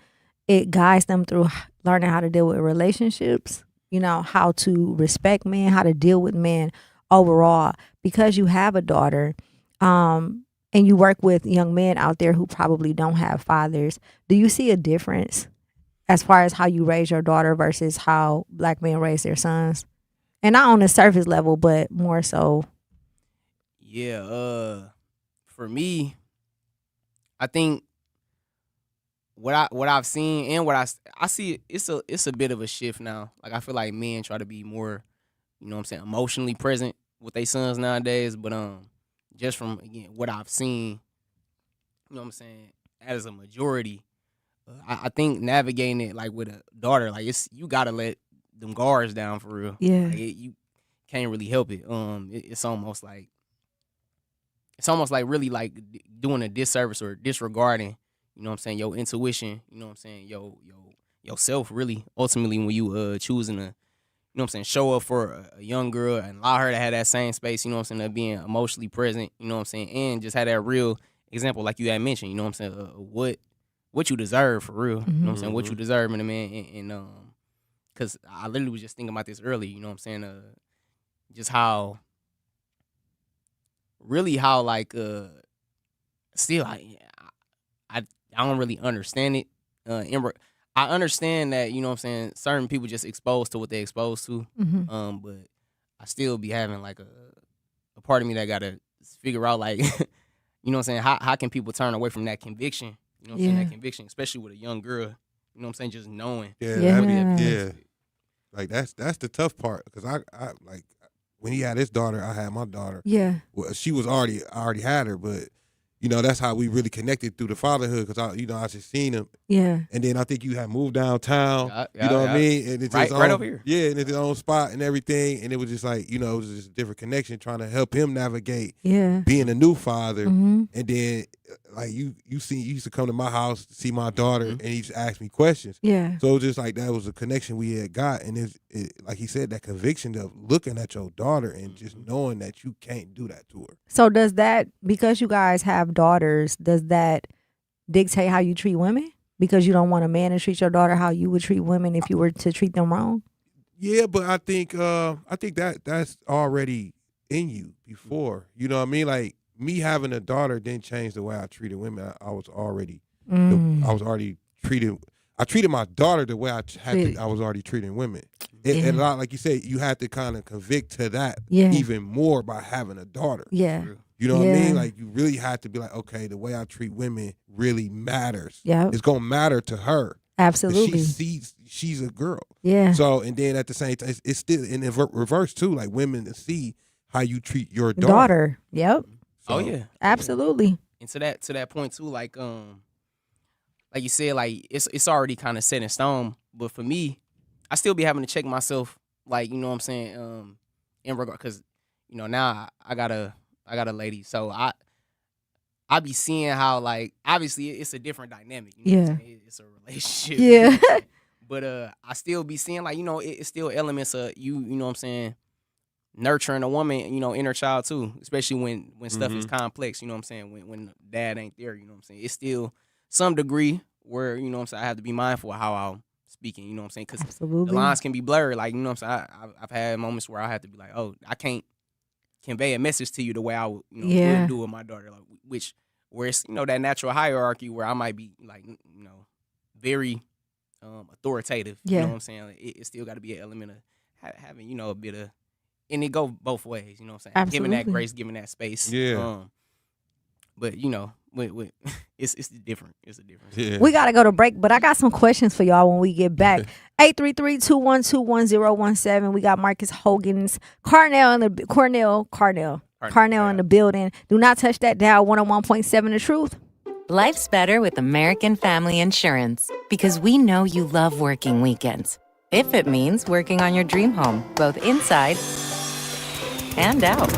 it guides them through learning how to deal with relationships, you know, how to respect men, how to deal with men overall. Because you have a daughter, and you work with young men out there who probably don't have fathers, do you see a difference as far as how you raise your daughter versus how black men raise their sons? And not on the surface level, but more so. Yeah, for me, I think what I've seen and what I see, it's a bit of a shift now. Like, I feel like men try to be more, you know what I'm saying, emotionally present with their sons nowadays. But just from, again, what I've seen, you know what I'm saying, as a majority, I think navigating it like with a daughter, like, you gotta let them guards down, for real. Yeah. Like, you can't really help it. It's almost like really like doing a disservice or disregarding, you know what I'm saying, your intuition, you know what I'm saying, yourself, really, ultimately, when you choosing to, you know what I'm saying, show up for a young girl and allow her to have that same space, you know what I'm saying, of being emotionally present, you know what I'm saying, and just have that real example, like you had mentioned, you know what I'm saying, what you deserve, for real, you know what I'm saying, what you deserve in a man, and because I literally was just thinking about this earlier, you know what I'm saying, just how like still I don't really understand it. I understand that, you know what I'm saying, certain people just exposed to what they exposed to. But I still be having like a part of me that gotta figure out, like, you know what I'm saying, how can people turn away from that conviction? You know what I'm saying, that conviction, especially with a young girl. You know what I'm saying, just knowing. Yeah. Like, that's the tough part, because I like, when he had his daughter, I had my daughter. Yeah. Well, I already had her, but, you know, that's how we really connected through the fatherhood, because I just seen him. Yeah. And then I think you had moved downtown. You know what I mean? And it's right over here. Yeah, and it's his own spot and everything. And it was just like, you know, it was just a different connection, trying to help him navigate being a new father. And then, like, you used to come to my house to see my daughter, and he just asked me questions. Yeah. So it was just like, that was a connection we had got. And it, like he said, that conviction of looking at your daughter and just knowing that you can't do that to her. So does that, because you guys have daughters, does that dictate how you treat women? Because you don't want a man to treat your daughter how you would treat women if you were to treat them wrong? Yeah, but I think that's already in you before. You know what I mean? Like, me having a daughter didn't change the way I treated women. I was already treated. I treated my daughter the way I was already treating women. And a lot, like you said, you had to kind of convict to that even more by having a daughter. Yeah. You know what I mean? Like, you really had to be like, okay, the way I treat women really matters. Yeah. It's gonna matter to her. Absolutely. She sees she's a girl. Yeah. So, and then at the same time, it's still in reverse too. Like, women to see how you treat your daughter. Yep. So, Oh yeah. Absolutely. And to that point too, like you said, like, it's already kind of set in stone. But for me, I still be having to check myself, like, you know what I'm saying, in regard, because, you know, now I got a lady, so I be seeing how, like, obviously it's a different dynamic. You know what I'm saying? It's a relationship. Yeah. But I still be seeing, like, you know, it's still elements of you know what I'm saying, nurturing a woman, you know, inner child too, especially when stuff is complex, you know what I'm saying, when dad ain't there, you know what I'm saying. It's still some degree where, you know what I'm saying, I have to be mindful of how I'm speaking, you know what I'm saying, because the lines can be blurred, like, you know what I'm saying. I've had moments where I have to be like, oh, I can't convey a message to you the way I would, you know, would do with my daughter, like, where it's, you know, that natural hierarchy where I might be, like, you know, very authoritative. You know what I'm saying? Like, it still got to be an element of having a bit of, and it go both ways. You know what I'm saying? Absolutely. Giving that grace, giving that space. Yeah. But with it's different. It's a difference. Yeah. We got to go to break, but I got some questions for y'all when we get back. 833-212-1017. We got Marcus Hogans, Carnell in the Carnell in the building. Do not touch that dial. 101.7 The Truth. Life's better with American Family Insurance because we know you love working weekends. If it means working on your dream home, both inside and out.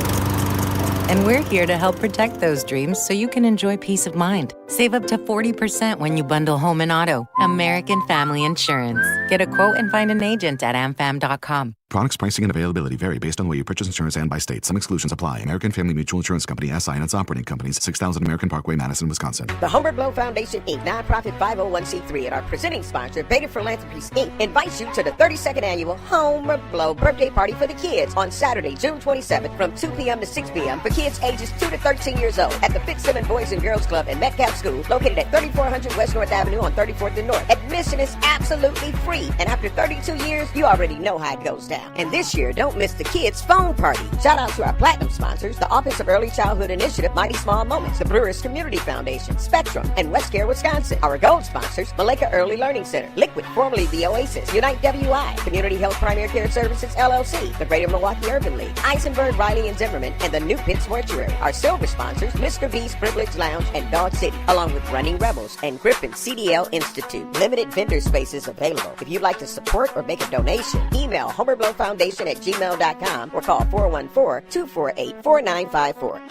And we're here to help protect those dreams so you can enjoy peace of mind. Save up to 40% when you bundle home and auto. American Family Insurance. Get a quote and find an agent at amfam.com. Products, pricing, and availability vary based on the way you purchase insurance and by state. Some exclusions apply. American Family Mutual Insurance Company, SI, and its operating companies, 6000 American Parkway, Madison, Wisconsin. The Humber Blow Foundation, Inc., nonprofit 501c3, and our presenting sponsor, Beta Philanthropies, Inc., invites you to the 32nd annual Humber Blow birthday party for the kids on Saturday, June 27th from 2 p.m. to 6 p.m. for kids ages 2 to 13 years old at the Fitzsimmons Boys and Girls Club and Metcalf School, located at 3400 West North Avenue on 34th and North. Admission is absolutely free, and after 32 years, you already know how it goes down. And this year, don't miss the kids' phone party. Shout out to our platinum sponsors, the Office of Early Childhood Initiative, Mighty Small Moments, the Brewers Community Foundation, Spectrum, and West Care, Wisconsin. Our gold sponsors, Maleka Early Learning Center, Liquid, formerly the Oasis, Unite WI, Community Health Primary Care Services, LLC, the Greater Milwaukee Urban League, Eisenberg, Riley, and Zimmerman, and the New Pitts Mortuary. Our silver sponsors, Mr. B's Privilege Lounge and Dog City, along with Running Rebels and Griffin CDL Institute. Limited vendor spaces available. If you'd like to support or make a donation, email homerblowfoundation@gmail.com or call 414-248-4954.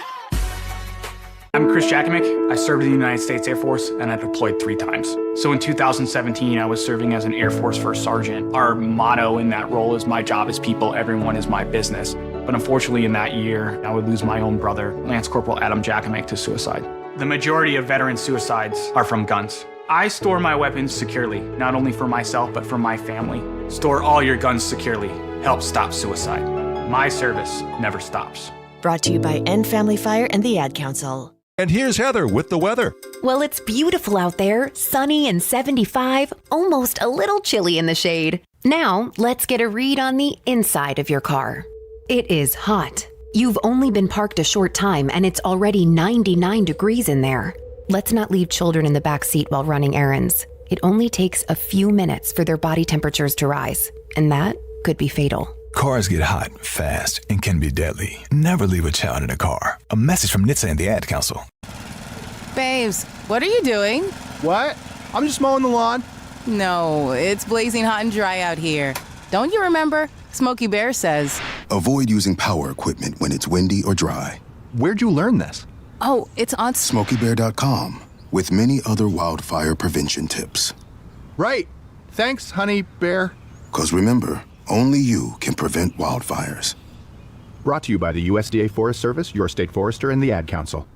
I'm Chris Jakovic. I served in the United States Air Force and I deployed 3 times. So in 2017, I was serving as an Air Force First Sergeant. Our motto in that role is my job is people, everyone is my business. But unfortunately in that year, I would lose my own brother, Lance Corporal Adam Jakovic, to suicide. The majority of veteran suicides are from guns. I store my weapons securely, not only for myself, but for my family. Store all your guns securely. Help stop suicide. My service never stops. Brought to you by End Family Fire and the Ad Council. And here's Heather with the weather. Well, it's beautiful out there, sunny and 75, almost a little chilly in the shade. Now, let's get a read on the inside of your car. It is hot. You've only been parked a short time and it's already 99 degrees in there. Let's not leave children in the back seat while running errands. It only takes a few minutes for their body temperatures to rise, and that could be fatal. Cars get hot, fast, and can be deadly. Never leave a child in a car. A message from NHTSA and the Ad Council. Babes, what are you doing? What? I'm just mowing the lawn. No, it's blazing hot and dry out here. Don't you remember? Smokey Bear says. Avoid using power equipment when it's windy or dry. Where'd you learn this? Oh, it's on SmokeyBear.com with many other wildfire prevention tips. Right. Thanks, honey bear. 'Cause remember, only you can prevent wildfires. Brought to you by the USDA Forest Service, your state forester, and the Ad Council.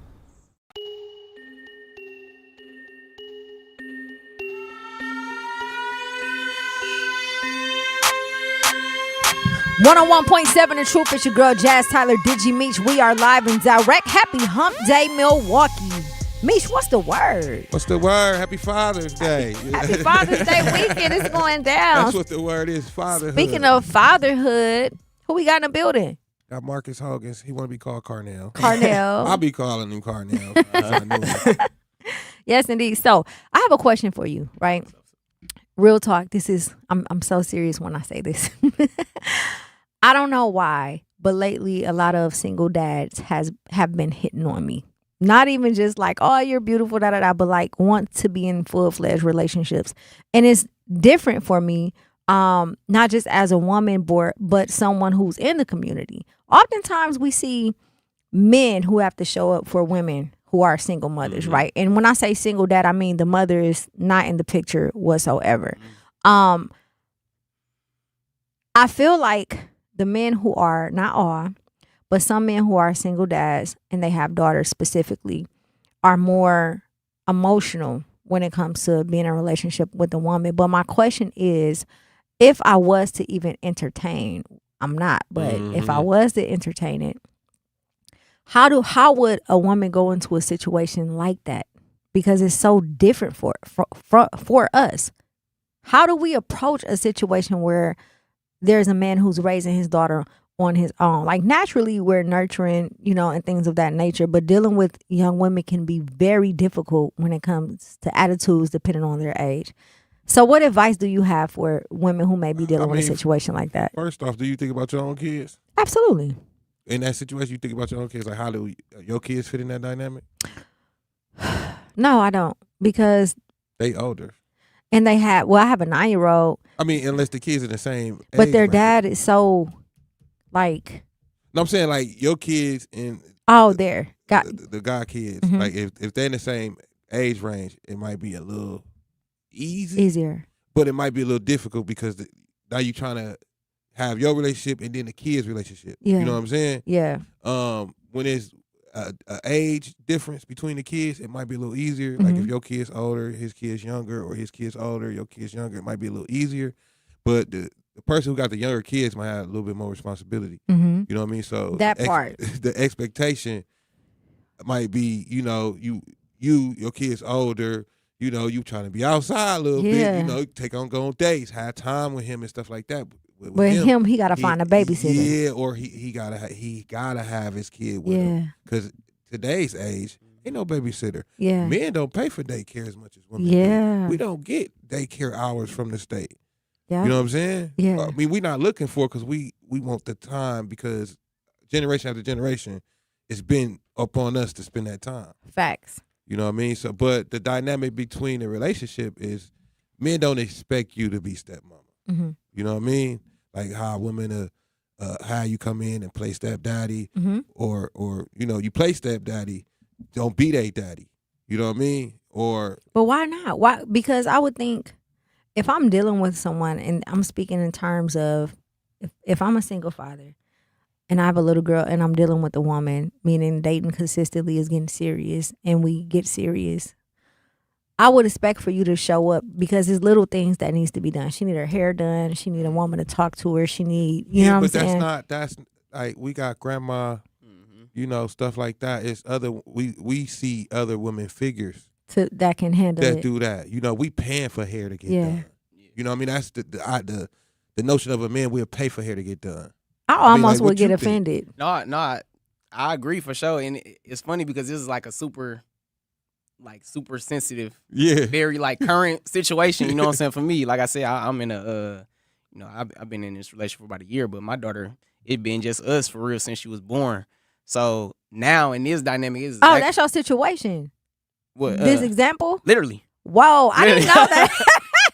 One on 1.7 The Truth. It's your girl Jazz Tyler Digi Meech. We are live and direct. Happy Hump Day, Milwaukee. Meech, what's the word? What's the word? Happy Father's Day. Happy Father's Day weekend is going down. That's what the word is, fatherhood. Speaking of fatherhood, who we got in the building? Got Marcus Hogans. He want to be called Carnell. Carnell. I'll be calling him Carnell. Yes, indeed. So I have a question for you, right? Real talk. This is, I'm so serious when I say this. I don't know why, but lately a lot of single dads have been hitting on me. Not even just like, oh, you're beautiful, but like want to be in full-fledged relationships. And it's different for me, not just as a woman, but someone who's in the community. Oftentimes we see men who have to show up for women who are single mothers, right? And when I say single dad, I mean the mother is not in the picture whatsoever. I feel like the men who are, not all, but some men who are single dads and they have daughters specifically are more emotional when it comes to being in a relationship with a woman. But my question is, if I was to even entertain, I'm not, but if I was to entertain it, how would a woman go into a situation like that? Because it's so different for us. How do we approach a situation where there's a man who's raising his daughter on his own. Like naturally we're nurturing, and things of that nature, but dealing with young women can be very difficult when it comes to attitudes depending on their age. So what advice do you have for women who may be dealing with a situation like that? First off, do you think about your own kids? Absolutely. In that situation, you think about your own kids, like how do your kids fit in that dynamic? No, I don't, because they older. And they have, I have a 9-year-old. I mean, unless the kids are the same age. But their dad is so, like. No, I'm saying like your kids and. The God kids. Mm-hmm. Like if they're in the same age range, it might be a little easier. But it might be a little difficult because now you're trying to have your relationship and then the kids' relationship. Yeah. You know what I'm saying? Yeah. When there's a age difference between the kids, it might be a little easier. Mm-hmm. Like if your kid's older, his kid's younger, or his kid's older, your kid's younger, it might be a little easier. But the person who got the younger kids might have a little bit more responsibility. Mm-hmm. You know what I mean? So that part. The expectation might be, your kid's older, you trying to be outside a little bit, take on go on dates, have time with him and stuff like that. With him, he gotta find a babysitter. Yeah, or he gotta have his kid with him. Because today's age, ain't no babysitter. Yeah. Men don't pay for daycare as much as women do. We don't get daycare hours from the state. Yeah. You know what I'm saying? Yeah. I mean, we're not looking for it because we want the time, because generation after generation, it's been upon us to spend that time. Facts. You know what I mean? So, but the dynamic between the relationship is men don't expect you to be stepmama. Mm-hmm. You know what I mean? Like how women, how you come in and play stepdaddy, mm-hmm. or you play stepdaddy, don't be they daddy. You know what I mean? But why not? Why? Because I would think if I'm dealing with someone, and I'm speaking in terms of if I'm a single father and I have a little girl and I'm dealing with a woman, meaning dating consistently is getting serious and we get serious, I would expect for you to show up because there's little things that needs to be done. She need her hair done. She need a woman to talk to her. She need, you know what I'm saying? But that's like, we got grandma, stuff like that. It's we see other women figures that can handle that it. do that. We paying for hair to get done. You know what I mean? That's the notion of a man, we'll pay for hair to get done. I almost would get offended. No, I agree for sure. And it's funny because this is like a super sensitive, very like current situation. You know what I'm saying? For me, like I said, I'm in a, I've been in this relationship for about a year, but my daughter, it been just us for real since she was born. So now in this dynamic is that's your situation. What this example? Literally. Whoa, I didn't know that.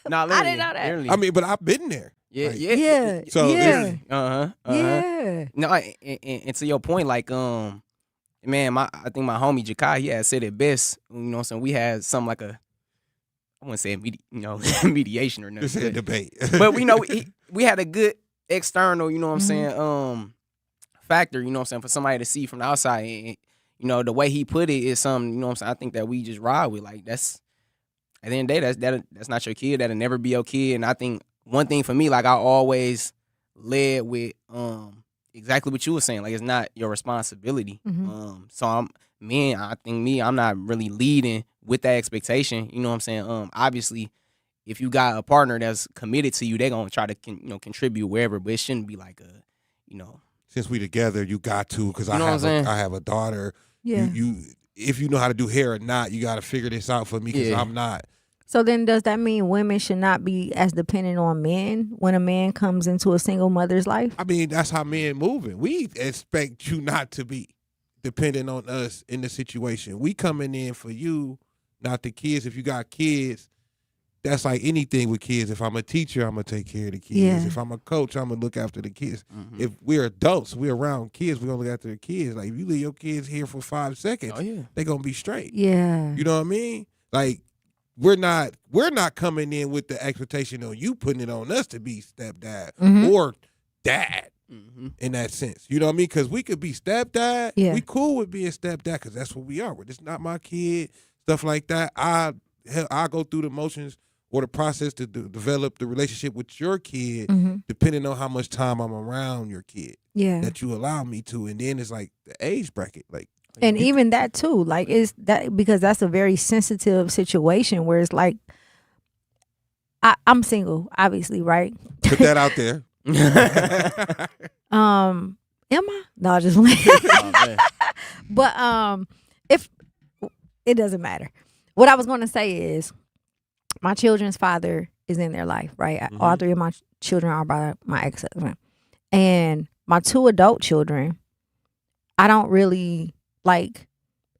No, I didn't know that. Literally. I mean, but I've been there. Yeah. So yeah. Yeah. No, and to your point, like man, I think my homie Jakai, he had said it best. You know what I'm saying? We had something like I wouldn't say mediation or nothing. This is a debate. But we had a good external, you know what I'm saying, factor, you know what I'm saying, for somebody to see from the outside. And, the way he put it is something, you know what I'm saying, I think that we just ride with. Like that's at the end of the day, that's not your kid. That'll never be your kid. And I think one thing for me, like I always led with exactly what you were saying. Like it's not your responsibility. Mm-hmm. So I'm not really leading with that expectation. You know what I'm saying? Obviously, if you got a partner that's committed to you, they're gonna try to contribute wherever. But it shouldn't be like since we together, you got to, because I have a daughter. Yeah. You if you know how to do hair or not, you got to figure this out for me because I'm not. So then does that mean women should not be as dependent on men when a man comes into a single mother's life? I mean, that's how men moving. We expect you not to be dependent on us in the situation. We coming in for you, not the kids. If you got kids, that's like anything with kids. If I'm a teacher, I'm going to take care of the kids. Yeah. If I'm a coach, I'm going to look after the kids. Mm-hmm. If we're adults, we're around kids, we're going to look after the kids. Like, if you leave your kids here for 5 seconds, they're going to be straight. Yeah. You know what I mean? Like, we're not coming in with the expectation on you putting it on us to be stepdad or dad in that sense. You know what I mean? Because we could be stepdad. Yeah. We cool with being stepdad because that's what we are. We're just not my kid, stuff like that. I go through the motions or the process to develop the relationship with your kid, depending on how much time I'm around your kid. Yeah. That you allow me to. And then it's like the age bracket. Like, and even that too, like is that because that's a very sensitive situation where it's like I'm single, obviously, right? Put that out there. Am I? No, I just went. But if it doesn't matter. What I was going to say is my children's father is in their life, right? Mm-hmm. All three of my children are by my ex-husband. And my 2 adult children, I don't really like,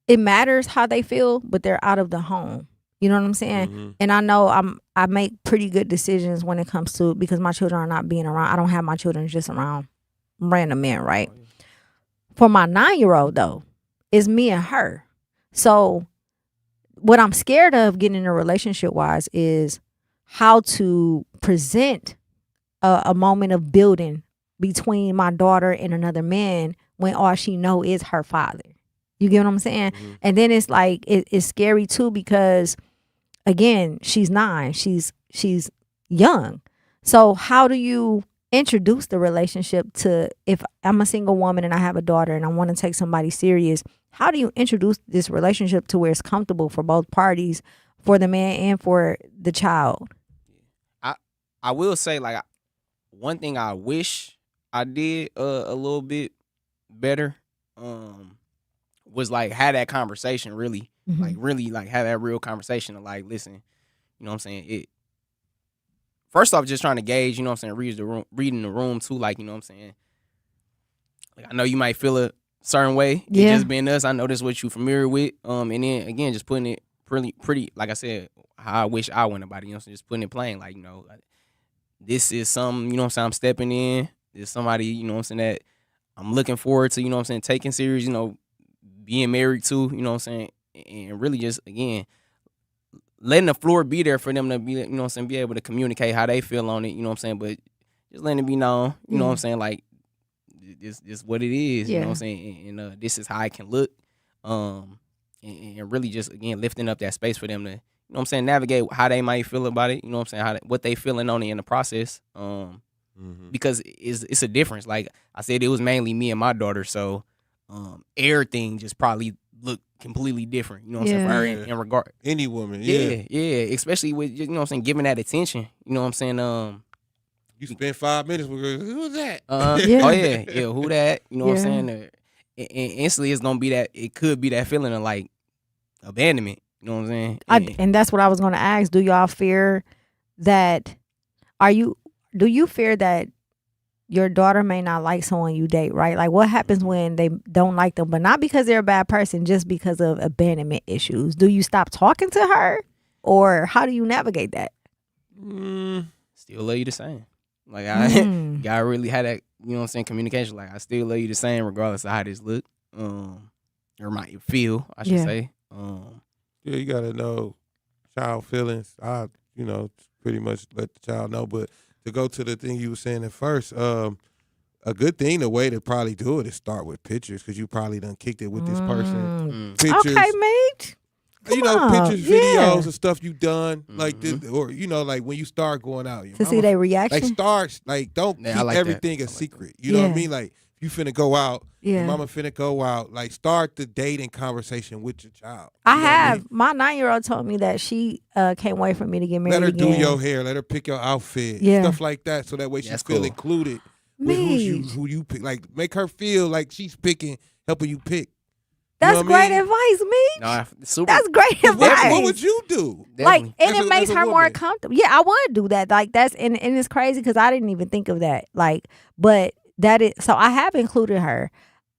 it matters how they feel, but they're out of the home. You know what I'm saying? Mm-hmm. And I know I make pretty good decisions when it comes to, because my children are not being around. I don't have my children just around random men, right? For my 9-year-old though, it's me and her. So what I'm scared of getting in a relationship wise is how to present a moment of building between my daughter and another man when all she know is her father. You get what I'm saying? Mm-hmm. And then it's like it's scary too, because again, she's 9, she's young. So how do you introduce the relationship to, if I'm a single woman and I have a daughter and I want to take somebody serious, how do you introduce this relationship to where it's comfortable for both parties, for the man and for the child? I will say, like, one thing I wish I did a little bit better was like have that conversation really, like have that real conversation of like, listen, you know what I'm saying? First off, just trying to gauge, you know what I'm saying, reading the room too, like, you know what I'm saying? Like, I know you might feel a certain way. Yeah. It just being us, I know this is what you familiar with. And then again, just putting it pretty, like I said, how I wish I went about it, you know what I'm saying? Just putting it plain, like, you know, this is something, you know what I'm saying, I'm stepping in. There's somebody, you know what I'm saying, that I'm looking forward to, you know what I'm saying, taking serious, you know, being married to, you know what I'm saying, and really just, again, letting the floor be there for them to be, you know what I'm saying, be able to communicate how they feel on it, you know what I'm saying, but just letting it be known, you know what I'm saying, like, this what it is, you know what I'm saying, and this is how it can look, and really just, again, lifting up that space for them to, you know what I'm saying, navigate how they might feel about it, you know what I'm saying, what they feeling on it in the process, because it's a difference. Like I said, it was mainly me and my daughter, so everything just probably looked completely different, you know what I'm saying, for her in regard. Any woman, yeah, especially with, you know what I'm saying, giving that attention, you know what I'm saying, you spend 5 minutes with her, who's that? Oh yeah, who that, you know what I'm saying, and instantly it's gonna be that, it could be that feeling of like abandonment. You know what I'm saying? And that's what I was going to ask. Do y'all fear that, do you fear that your daughter may not like someone you date, right? Like what happens when they don't like them, but not because they're a bad person, just because of abandonment issues? Do you stop talking to her, or how do you navigate that? Still love you the same. Like I really had that, you know what I'm saying, communication. Like I still love you the same regardless of how this look, or might feel, I should say. Yeah, you gotta know child feelings. I, you know, pretty much let the child know. But to go to the thing you were saying at first, a good thing, the way to probably do it is start with pictures, because you probably done kicked it with this person. Pictures, okay, mate. You know, pictures, videos, and stuff you done, like this, or you know, like when you start going out, to see their reaction. Like don't keep everything a secret. You know what I mean? Like you finna go out. Your mama finna go out. Like start the dating conversation with your child. My 9-year-old told me that she can't wait for me to get married. Let her again. do your hair. Let her pick your outfit. Stuff like that, so that way she feel included with who you pick. Like make her feel like she's picking, helping you pick. That's great advice, me. That's great advice. What would you do? Like, and it makes her more comfortable. Yeah, I would do that. Like that's and it's crazy because I didn't even think of that. Like, but that is so. I have included her.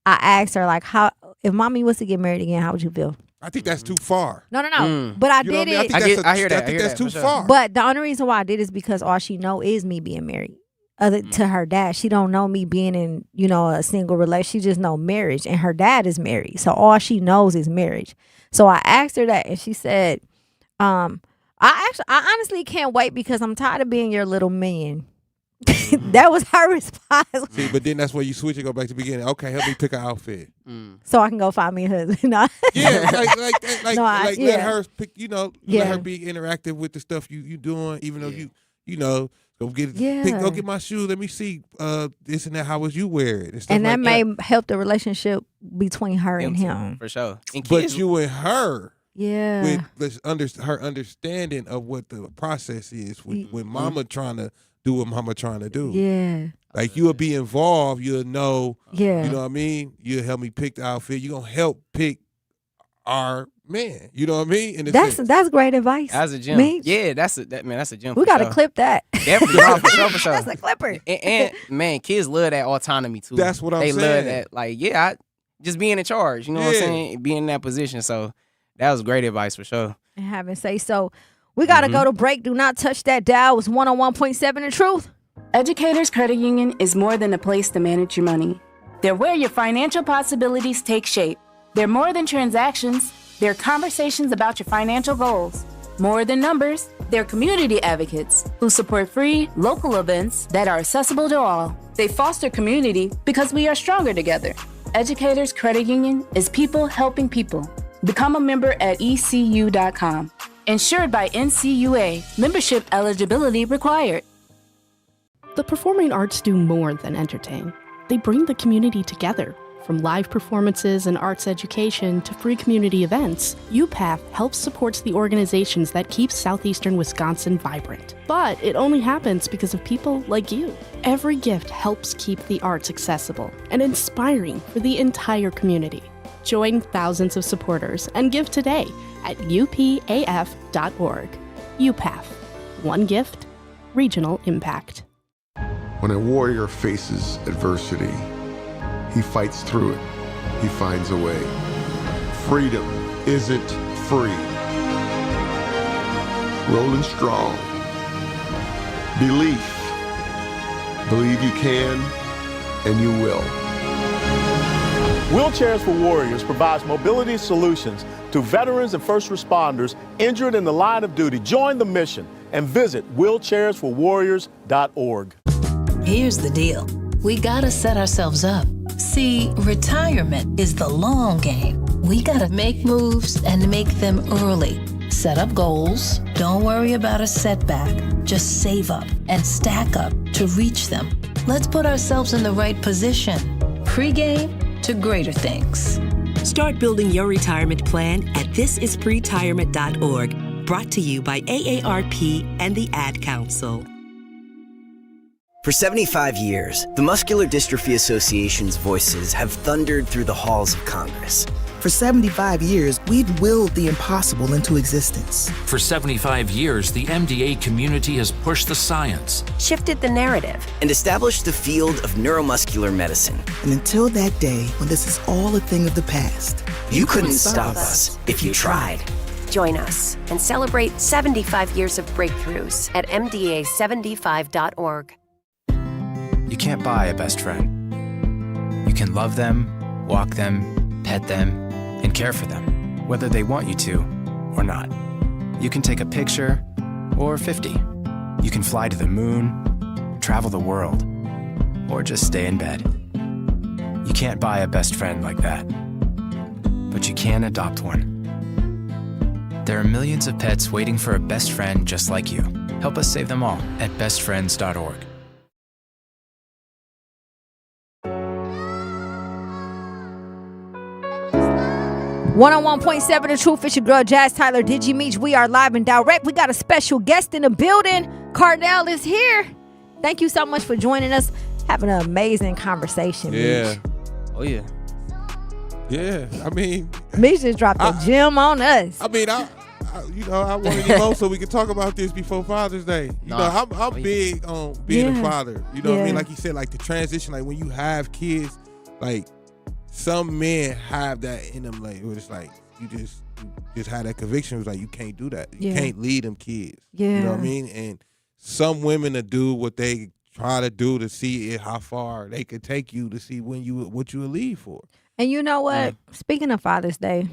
I asked her like, how if mommy was to get married again, how would you feel? I think that's too far. No. But I did it. I hear that. I think that's too far. But the only reason why I did is because all she know is me being married. To her dad, she don't know me being in, you know, a single relationship. She just know marriage, and her dad is married, so all she knows is marriage. So I asked her that, and she said, I honestly can't wait because I'm tired of being your little minion." That was her response. See, but then that's where you switch and go back to the beginning. Okay, help me pick an outfit, so I can go find me a husband. No. Yeah, like let her pick. You know, let her be interactive with the stuff you doing, even though you know. Go get my shoes. Let me see this and that. How would you wear it? And that may help the relationship between her and him. For sure. But you and her. Yeah. With her understanding of what the process is. When mama trying to do what mama trying to do. Yeah. Like you'll be involved, you'll know. Yeah. You know what I mean? You'll help me pick the outfit. You're gonna help pick our man. You know what I mean? In a sense. That's great advice. That's a gem. Meech. Yeah, that's a gem. We gotta clip that. Definitely, for sure. That's a clipper. And man, kids love that autonomy too. That's what I'm they saying. They love that. Like, yeah, just being in charge. You know what I'm saying? Being in that position. So that was great advice for sure. And having say so. We gotta go to break. Do not touch that dial. It's 101.7 The Truth. Educators Credit Union is more than a place to manage your money. They're where your financial possibilities take shape. They're more than transactions. They're conversations about your financial goals. More than numbers, they're community advocates who support free, local events that are accessible to all. They foster community because we are stronger together. Educators Credit Union is people helping people. Become a member at ECU.com. Insured by NCUA. Membership eligibility required. The performing arts do more than entertain. They bring the community together. From live performances and arts education to free community events, UPath helps supports the organizations that keep southeastern Wisconsin vibrant. But it only happens because of people like you. Every gift helps keep the arts accessible and inspiring for the entire community. Join thousands of supporters and give today at upaf.org. UPath. One gift, regional impact. When a warrior faces adversity, he fights through it. He finds a way. Freedom isn't free. Rolling strong. Belief. Believe you can, and you will. Wheelchairs for Warriors provides mobility solutions to veterans and first responders injured in the line of duty. Join the mission and visit wheelchairsforwarriors.org. Here's the deal. We gotta set ourselves up. See, retirement is the long game. We gotta make moves and make them early. Set up goals. Don't worry about a setback. Just save up and stack up to reach them. Let's put ourselves in the right position. Pre-game to greater things. Start building your retirement plan at thisispretirement.org. Brought to you by AARP and the Ad Council. For 75 years, the Muscular Dystrophy Association's voices have thundered through the halls of Congress. For 75 years, we've willed the impossible into existence. For 75 years, the MDA community has pushed the science, shifted the narrative, and established the field of neuromuscular medicine. And until that day, when this is all a thing of the past, you couldn't stop us if you tried. Join us and celebrate 75 years of breakthroughs at MDA75.org. You can't buy a best friend. You can love them, walk them, pet them, and care for them, whether they want you to or not. You can take a picture or 50. You can fly to the moon, travel the world, or just stay in bed. You can't buy a best friend like that, but you can adopt one. There are millions of pets waiting for a best friend just like you. Help us save them all at bestfriends.org. 101.7 The Truth. It's your girl, Jazz Tyler, Digi Meech. We are live and direct. We got a special guest in the building. Cardell is here. Thank you so much for joining us. Having an amazing conversation, Yeah. Meech. Oh, yeah. Yeah. I mean, Meech just dropped a gem on us. I mean, I wanted you on so we could talk about this before Father's Day. I'm big on being a father. You know what I mean? Like you said, like the transition, like when you have kids, like some men have that in them, like it's like you just had that conviction. It was like you can't do that. You can't lead them kids. Yeah. You know what I mean? And some women will do what they try to do to see how far they could take you to see what you will leave for. And you know what? Speaking of Father's Day,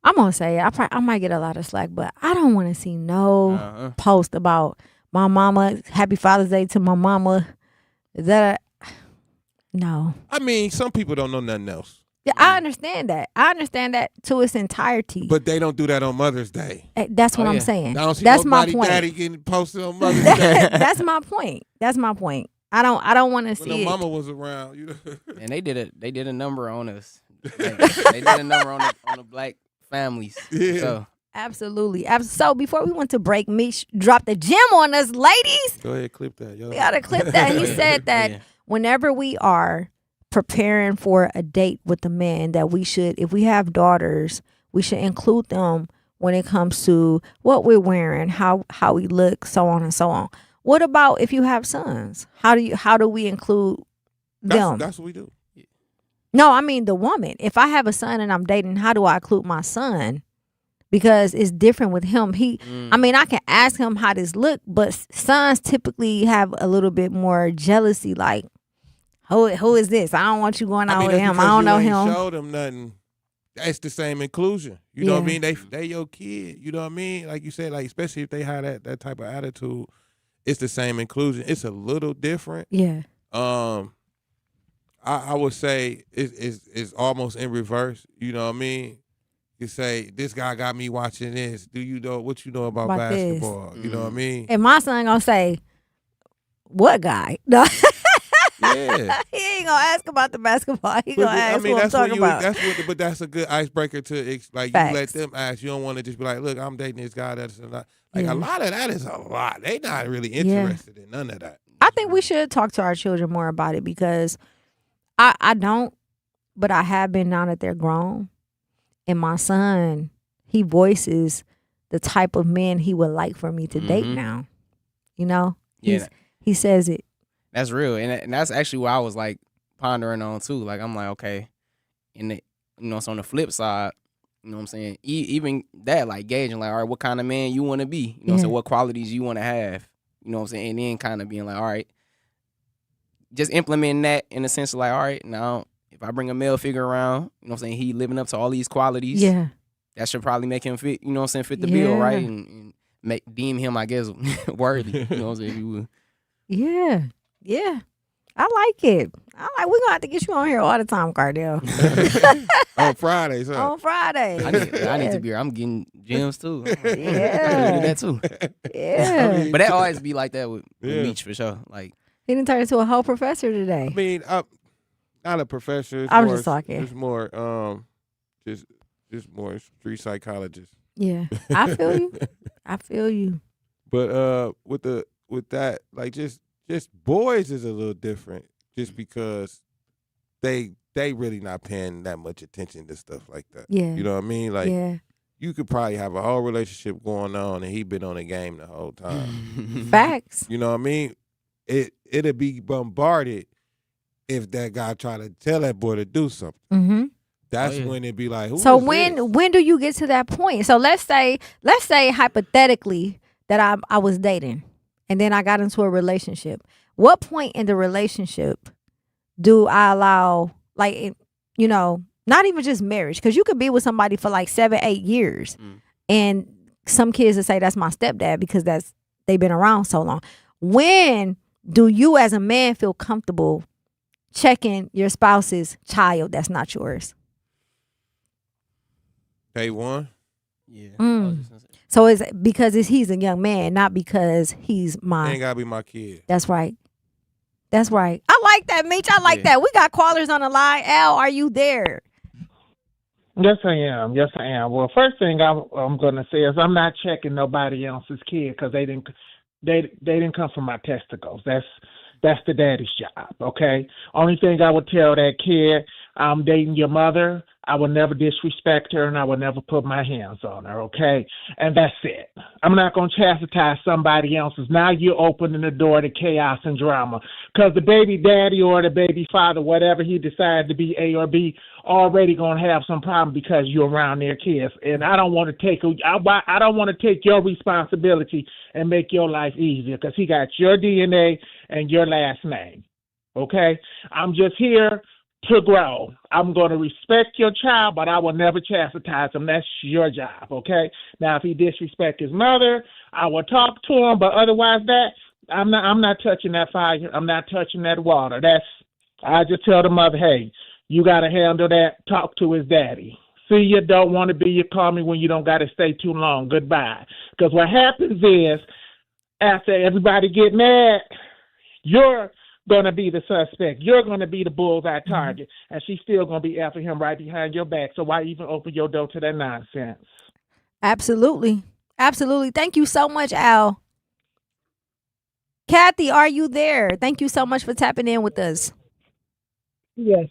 I'm gonna say I might get a lot of slack, but I don't want to see no post about my mama. Happy Father's Day to my mama. No. I mean, some people don't know nothing else. Yeah, I understand that. I understand that to its entirety. But they don't do that on Mother's Day. That's what I'm saying. I don't see that's my nobody point. daddy getting posted on Mother's Day. That's my point. That's my point. I don't want to see when it. mama was around, you know. And they did a number on us. Like, they did a number on the black families. Yeah. So Absolutely. So before we went to break, Meech dropped the gem on us, ladies. Go ahead, clip that. Yo. We got to clip that. He said that whenever we are preparing for a date with the man, that we should, if we have daughters, we should include them when it comes to what we're wearing, how we look, so on and so on. What about if you have sons? How do we include them? That's what we do. No, I mean the woman. If I have a son and I'm dating, how do I include my son? Because it's different with him. I mean, I can ask him how this look, but sons typically have a little bit more jealousy. Like, who is this? I don't want you going out with him. I don't know him. Show them nothing. That's the same inclusion. You know what I mean? They your kid. You know what I mean? Like you said, like especially if they have that type of attitude, it's the same inclusion. It's a little different. Yeah. I would say it's almost in reverse. You know what I mean? You say, this guy got me watching this. Do you know what you know about basketball? You know what I mean? And my son gonna say, what guy? No. Yeah. He ain't gonna ask about the basketball. He gonna ask what I'm talking about. But that's a good icebreaker to like. Facts. You let them ask. You don't want to just be like, look, I'm dating this guy. That's a lot. Like a lot of that is a lot. They not really interested in none of that. I think we should talk to our children more about it because I don't, but I have been now that they're grown. And my son, he voices the type of men he would like for me to date now. You know? He says it. That's real. And that's actually what I was like pondering on too. Like I'm like, okay, it's on the flip side, you know what I'm saying? Even that, like gauging, like, all right, what kind of man you want to be? You know what I'm saying? What qualities you want to have? You know what I'm saying? And then kind of being like, all right, just implementing that in the sense of like, all right, now if I bring a male figure around, you know what I'm saying, he living up to all these qualities. Yeah. That should probably make him fit, you know what I'm saying, fit the bill, right? And deem him, I guess, worthy. You know what I'm saying? If you would. Yeah. Yeah. I like it. We're going to have to get you on here all the time, Cardell. On Fridays, huh? On Friday. I need to be here. I'm getting gems too. Yeah. I do that too. Yeah. But that always be like that with Meech for sure. Like, he didn't turn into a whole professor today. I mean, not a professor. I'm just talking. It's more, just more street psychologist. Yeah, I feel you. I feel you. But with that, like just boys is a little different, just because they really not paying that much attention to stuff like that. Yeah, you know what I mean? Like, you could probably have a whole relationship going on, and he been on the game the whole time. Facts. You know what I mean? It'll be bombarded if that guy try to tell that boy to do something. Mm-hmm. That's when it be like, who so is when do you get to that point? So let's say hypothetically that I was dating and then I got into a relationship. What point in the relationship do I allow, like, you know, not even just marriage, because you could be with somebody for like 7-8 years, and some kids would say that's my stepdad because they've been around so long. When do you as a man feel comfortable checking your spouse's child that's not yours? Day one? Yeah. So it's because he's a young man, not because he's Ain't gotta be my kid. That's right. That's right. I like that, Meech. I like that. We got callers on the line. Al, are you there? Yes, I am. Well, first thing I'm going to say is I'm not checking nobody else's kid because they didn't come from my testicles. That's the daddy's job, okay? Only thing I would tell that kid, I'm dating your mother. I will never disrespect her, and I will never put my hands on her, okay? And that's it. I'm not going to chastise somebody else's. Now you're opening the door to chaos and drama because the baby daddy or the baby father, whatever he decided to be, A or B, already going to have some problem because you're around their kids. And I don't want to take your responsibility and make your life easier because he got your DNA and your last name, okay? I'm just here to grow. I'm going to respect your child, but I will never chastise him. That's your job, okay? Now, if he disrespect his mother, I will talk to him, but otherwise I'm not touching that fire. I'm not touching that water. I just tell the mother, hey, you got to handle that. Talk to his daddy. See, you don't want to be, you call me when you don't got to stay too long. Goodbye. Because what happens is, after everybody get mad, you're going to be the suspect. You're going to be the bullseye target, and she's still going to be after him right behind your back. So why even open your door to that nonsense? Absolutely. Absolutely. Thank you so much, Al. Kathy, are you there? Thank you so much for tapping in with us. Yes,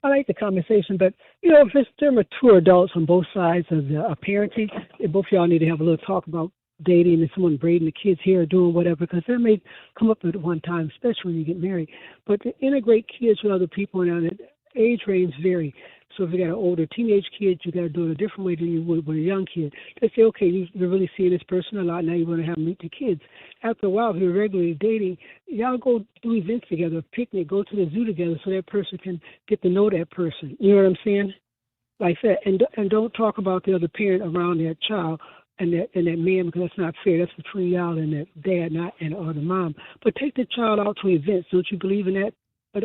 I like the conversation, but if they're mature adults on both sides of the parenting, both of y'all need to have a little talk about dating and someone braiding the kids' hair or doing whatever, because that may come up at one time, especially when you get married. But to integrate kids with other people now, that age range vary. So if you got an older teenage kid, you got to do it a different way than you would with a young kid. They say, okay, you're really seeing this person a lot. Now you want to have them meet the kids. After a while, if you're regularly dating, y'all go do events together, a picnic, go to the zoo together, so that person can get to know that person. You know what I'm saying? Like that, and don't talk about the other parent around that child and that man, because that's not fair. That's between y'all and that dad, not or the mom. But take the child out to events. Don't you believe in that?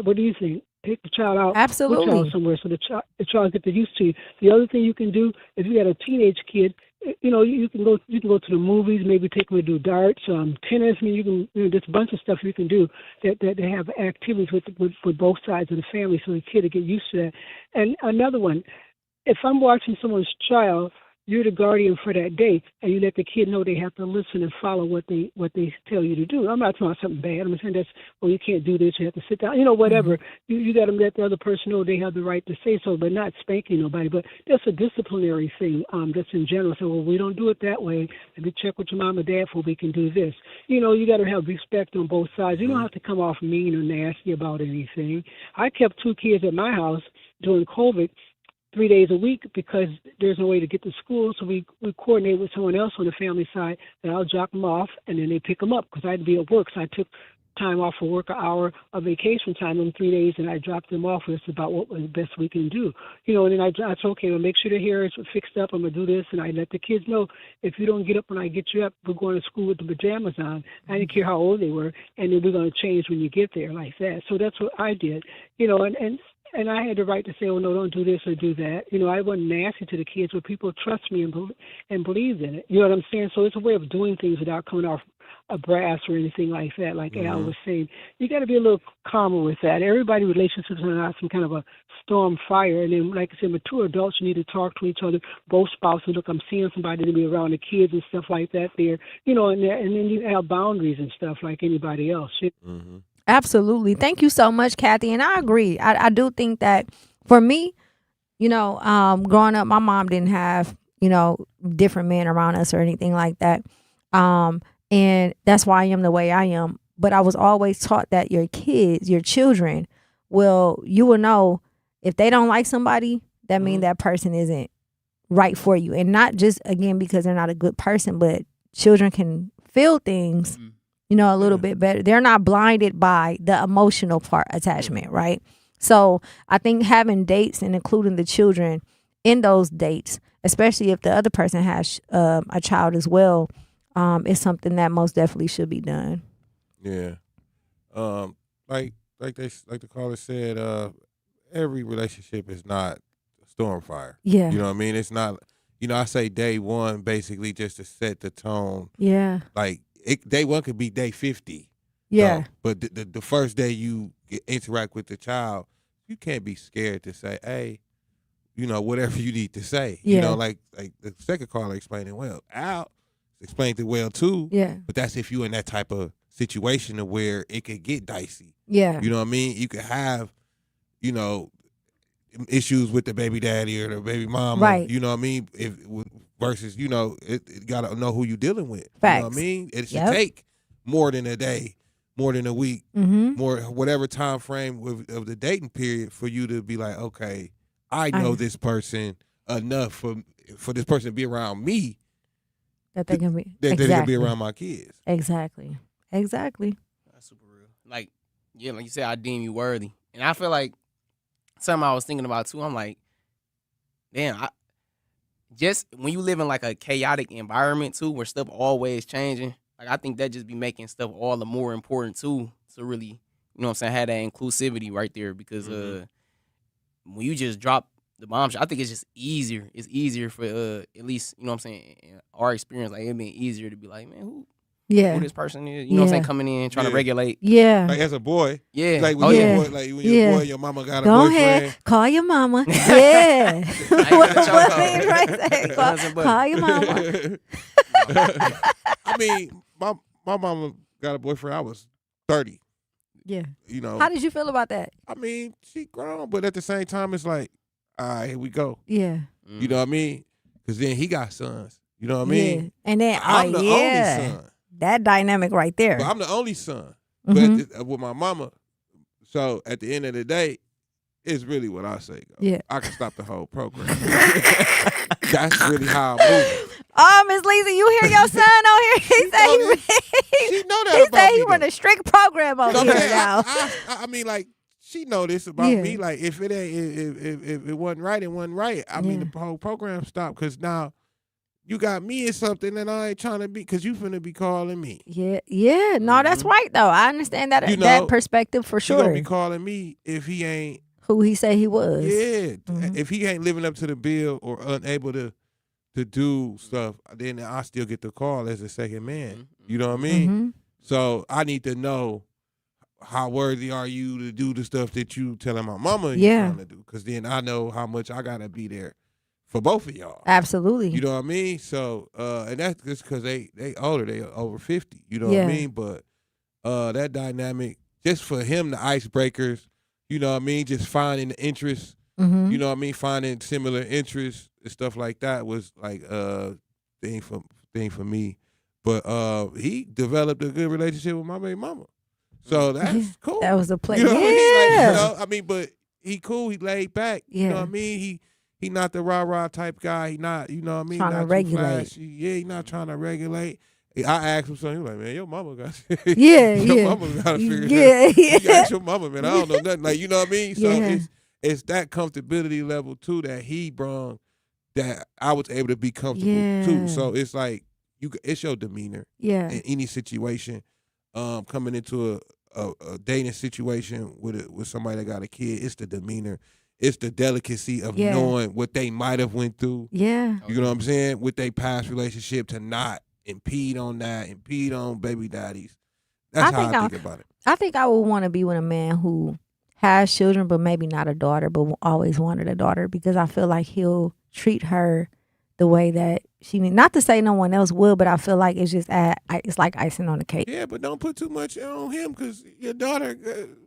What do you think? Take the child out with y'all somewhere so the child get used to you. The other thing you can do, if you got a teenage kid, you can go to the movies, maybe take them to do darts, tennis. I mean, you can there's a bunch of stuff you can do that they have activities with both sides of the family, so the kid will get used to that. And another one, if I'm watching someone's child, you're the guardian for that day, and you let the kid know they have to listen and follow what they tell you to do. I'm not talking about something bad. I'm saying you can't do this. You have to sit down. Whatever. Mm-hmm. You got to let the other person know they have the right to say so, but not spanking nobody. But that's a disciplinary thing. That's in general. So we don't do it that way. Let me check with your mom and dad before we can do this. You got to have respect on both sides. You don't have to come off mean or nasty about anything. I kept 2 kids at my house during COVID 3 days a week because there's no way to get to school. So we coordinate with someone else on the family side that I'll drop them off and then they pick them up because I had to be at work. So I took time off for work, an hour of vacation time in 3 days, and I dropped them off. It's about what was the best we can do. And then I said, okay, well, make sure the hair is fixed up. I'm going to do this. And I let the kids know, if you don't get up when I get you up, we're going to school with the pajamas on. I didn't care how old they were. And then we're going to change when you get there like that. So that's what I did, and I had the right to say, oh, no, don't do this or do that. I wasn't nasty to the kids, but people trust me and believe in it. You know what I'm saying? So it's a way of doing things without coming off a brass or anything like that, like Al was saying. You got to be a little calmer with that. Everybody's relationships are not some kind of a storm fire. And then, like I said, mature adults, you need to talk to each other. Both spouses, look, I'm seeing somebody to be around the kids and stuff like that there. And then you have boundaries and stuff like anybody else. Mm-hmm. Absolutely. Thank you so much, Kathy. And I agree. I do think that for me, growing up, my mom didn't have, different men around us or anything like that. And that's why I am the way I am. But I was always taught that your children you will know if they don't like somebody, that means that person isn't right for you. And not just, again, because they're not a good person, but children can feel things a little bit better. They're not blinded by the emotional part attachment, right? So I think having dates and including the children in those dates, especially if the other person has a child as well, is something that most definitely should be done. Yeah. Like the caller said, every relationship is not a storm fire. Yeah. You know what I mean? It's not, I say day one basically just to set the tone. Yeah. Like, day one could be day 50. Yeah. But the first day you interact with the child, you can't be scared to say, hey, whatever you need to say. Yeah. Like the second caller explained it well. Al explained it well too. Yeah. But that's if you in that type of situation where it could get dicey. Yeah. You know what I mean? You could have, issues with the baby daddy or the baby mama. Right. You know what I mean? Versus, it gotta know who you dealing with. Facts. You know what I mean? It should take more than a day, more than a week, more whatever time frame of the dating period for you to be like, okay, I know this person enough for this person to be around me. That they can be they can be around my kids. Exactly. That's super real. Like you said, I deem you worthy. And I feel like something I was thinking about too, I'm like, damn, just when you live in like a chaotic environment too, where stuff always changing, like I think that just be making stuff all the more important too, to really, have that inclusivity right there. Because when you just drop the bombshell, I think it's just easier. It's easier for at least, in our experience, like it been easier to be like, man, Yeah. who this person is. You know what I'm saying? Coming in, trying to regulate. Yeah. Like as a boy. Yeah. Like when you're a boy, like when you're a boy, your mama got a Go boyfriend. ahead, call your mama. Yeah. What I mean, right? Call your mama. I mean, my mama got a boyfriend. I was 30. Yeah. You know. How did you feel about that? I mean, she grown, but at the same time, it's like, all right, here we go. Yeah. You know what I mean? Because then he got sons. You know what I mean? Yeah. And then, I'm the only son. That dynamic right there. But I'm the only son. Mhm. But with my mama, so at the end of the day, it's really what I say. Yeah. I can stop the whole program. That's really how I move. Oh, Miss Lisa, you hear your son on here? He She know that he about said me, he run though. a strict program over So, here man, now. I mean, like, she know this about Yeah. me. Like, if it ain't, if it wasn't right, it wasn't right. I mean, the whole program stopped because now you got me in something that I ain't trying to be because you finna be calling me. Yeah. No, that's right though. I understand that You know, that perspective for You gonna sure. be calling me if he ain't. Who he said he was. Yeah, if he ain't living up to the bill or unable to do stuff, then I still get the call as a second man. You know what I mean? Mhm. So I need to know how worthy are you to do the stuff that you telling my mama Yeah. you're trying to do, because then I know how much I gotta be there for both of y'all. Absolutely. You know what I mean? So and that's just because they older, they over 50. You know what Yeah. I mean? But that dynamic, just for him, the icebreakers. You know what I mean? Just finding the interests. Mhm. You know what I mean? Finding similar interests and stuff like that was like thing for me. But he developed a good relationship with my baby mama. So that's cool. That was the play. You know what I mean? Like, Yeah. you know, I mean, but he cool, he laid back. You know Yeah. what I mean? He not the rah-rah type guy. He not, you know what I mean? Trying to not too regulate. fast. He not trying to regulate. I asked him something. He was like, man, your mama got Yeah, your yeah. mama got to figure Yeah, it out. You yeah. got your mama, man. I don't know nothing. Like, you know what I mean? So Yeah. it's that comfortability level too that he brought that I was able to be comfortable Yeah. too. So it's like it's your demeanor. Yeah. In any situation, coming into a dating situation with somebody that got a kid, it's the demeanor. It's the delicacy of Yeah. knowing what they might have went through. Yeah. You know what I'm saying? With their past relationship, to not impede on baby daddies. That's how I think about it. I think I would want to be with a man who has children, but maybe not a daughter, but always wanted a daughter, because I feel like he'll treat her the way that she needs. Not to say no one else will, but I feel like it's just it's like icing on the cake. Yeah, but don't put too much on him, because your daughter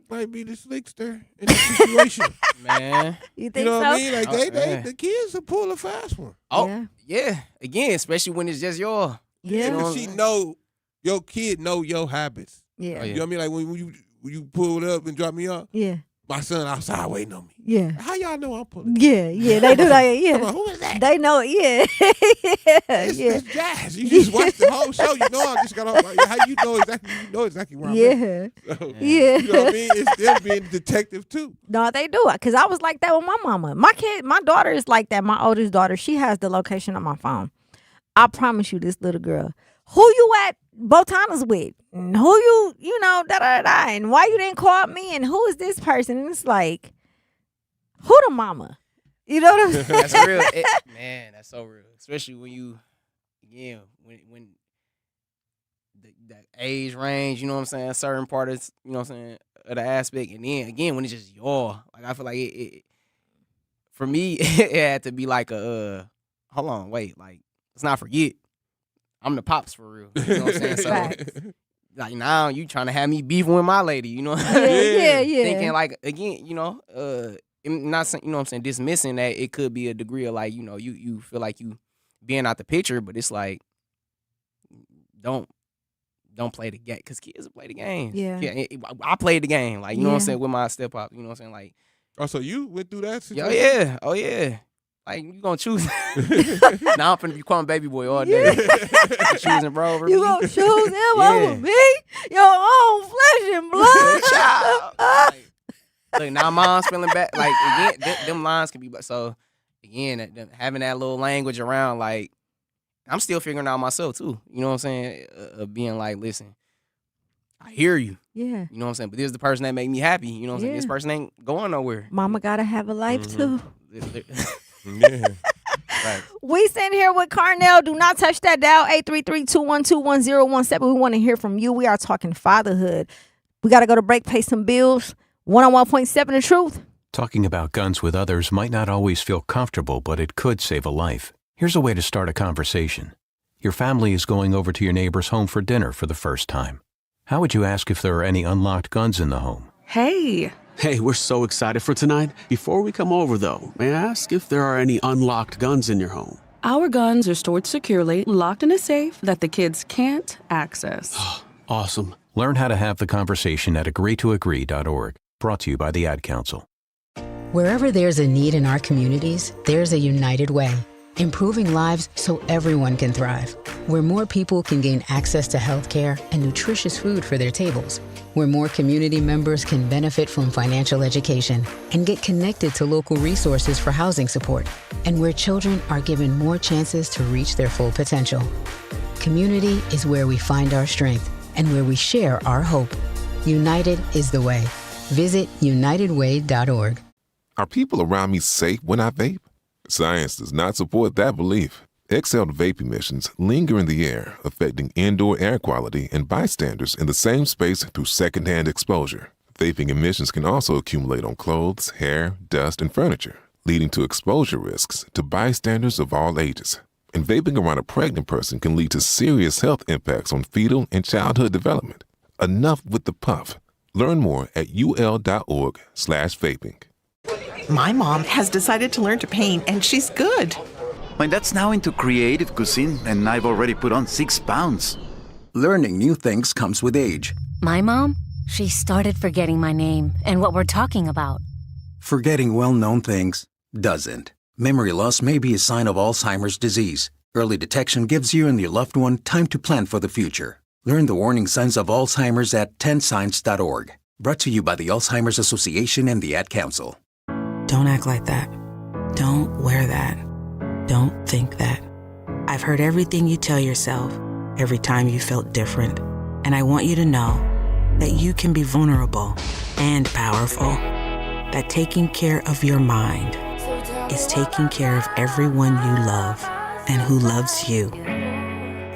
might be the slickster in the situation. Man. You think know so? what I mean? Like man. the kids will pull a fast one. Oh, yeah. Again, especially when it's just your. Yeah. And if she know your kid know your habits. Yeah. You know what I mean? Like when you pulled up and dropped me off. Yeah. My son outside waiting on me. Yeah. How y'all know I'm pulling? Yeah, they do that. Yeah. Come on, who is that? They know it. Yeah. It's Jazz. You just watch the whole show. You know I just got off. Like, how you know exactly where I'm at. So, Yeah. You know what I mean? It's them being a detective too. No, they do. Because I was like that with my mama. My daughter is like that. My oldest daughter, she has the location on my phone. I promise you, this little girl. Who you at Botanas with? And who you know, da-da-da-da. And why you didn't call me? And who is this person? And it's like, who the mama? You know what I'm saying? That's real. Man, that's so real. Especially when you, again, when that age range, you know what I'm saying, certain part of, you know what I'm saying, of the aspect. And then, again, when it's just your, like, I feel like it for me, it had to be like hold on, wait, like, let's not forget, I'm the pops for real. You know what I'm saying? So, like, now you trying to have me beefing with my lady, you know? Yeah. Thinking, like, again, you know, not saying, you know what I'm saying, dismissing that it could be a degree of, like, you know, you feel like you being out the picture, but it's like, don't play the game, because kids play the game. Yeah. I played the game, like, you know what I'm saying, with my step-up, you know what I'm saying, like. Oh, so you went through that situation? Oh, yeah. Like, you gonna choose. Now I'm finna be calling baby boy all day. You choosing bro over You me. gonna choose him over me? Your own flesh and blood. Look, now mom's feeling bad. Like, again, them lines can be, so, again, having that little language around, like, I'm still figuring out myself, too. You know what I'm saying? Being like, listen, I hear you. Yeah. You know what I'm saying? But this is the person that make me happy. You know what I'm saying? Yeah. This person ain't going nowhere. Mama gotta have a life too. Yeah. We sitting here with Carnell. Do not touch that dial. 833-212-1017. We want to hear from you. We are talking fatherhood. We got to go to break, pay some bills. 101.7 The Truth. Talking about guns with others might not always feel comfortable, but it could save a life. Here's a way to start a conversation. Your family is going over to your neighbor's home for dinner for the first time. How would you ask if there are any unlocked guns in the home? Hey, we're so excited for tonight. Before we come over, though, may I ask if there are any unlocked guns in your home? Our guns are stored securely, locked in a safe that the kids can't access. Awesome. Learn how to have the conversation at agreetoagree.org. Brought to you by the Ad Council. Wherever there's a need in our communities, there's a United Way. Improving lives so everyone can thrive. Where more people can gain access to health care and nutritious food for their tables. Where more community members can benefit from financial education and get connected to local resources for housing support. And where children are given more chances to reach their full potential. Community is where we find our strength and where we share our hope. United is the way. Visit unitedway.org. Are people around me safe when I vape? Science does not support that belief. Exhaled vape emissions linger in the air, affecting indoor air quality and bystanders in the same space through secondhand exposure. Vaping emissions can also accumulate on clothes, hair, dust, and furniture, leading to exposure risks to bystanders of all ages. And vaping around a pregnant person can lead to serious health impacts on fetal and childhood development. Enough with the puff. Learn more at ul.org/vaping. My mom has decided to learn to paint, and she's good. My dad's now into creative cuisine, and I've already put on 6 pounds. Learning new things comes with age. My mom, she started forgetting my name and what we're talking about. Forgetting well-known things doesn't. Memory loss may be a sign of Alzheimer's disease. Early detection gives you and your loved one time to plan for the future. Learn the warning signs of Alzheimer's at 10signs.org. Brought to you by the Alzheimer's Association and the Ad Council. Don't act like that. Don't wear that. Don't think that. I've heard everything you tell yourself every time you felt different. And I want you to know that you can be vulnerable and powerful. That taking care of your mind is taking care of everyone you love and who loves you.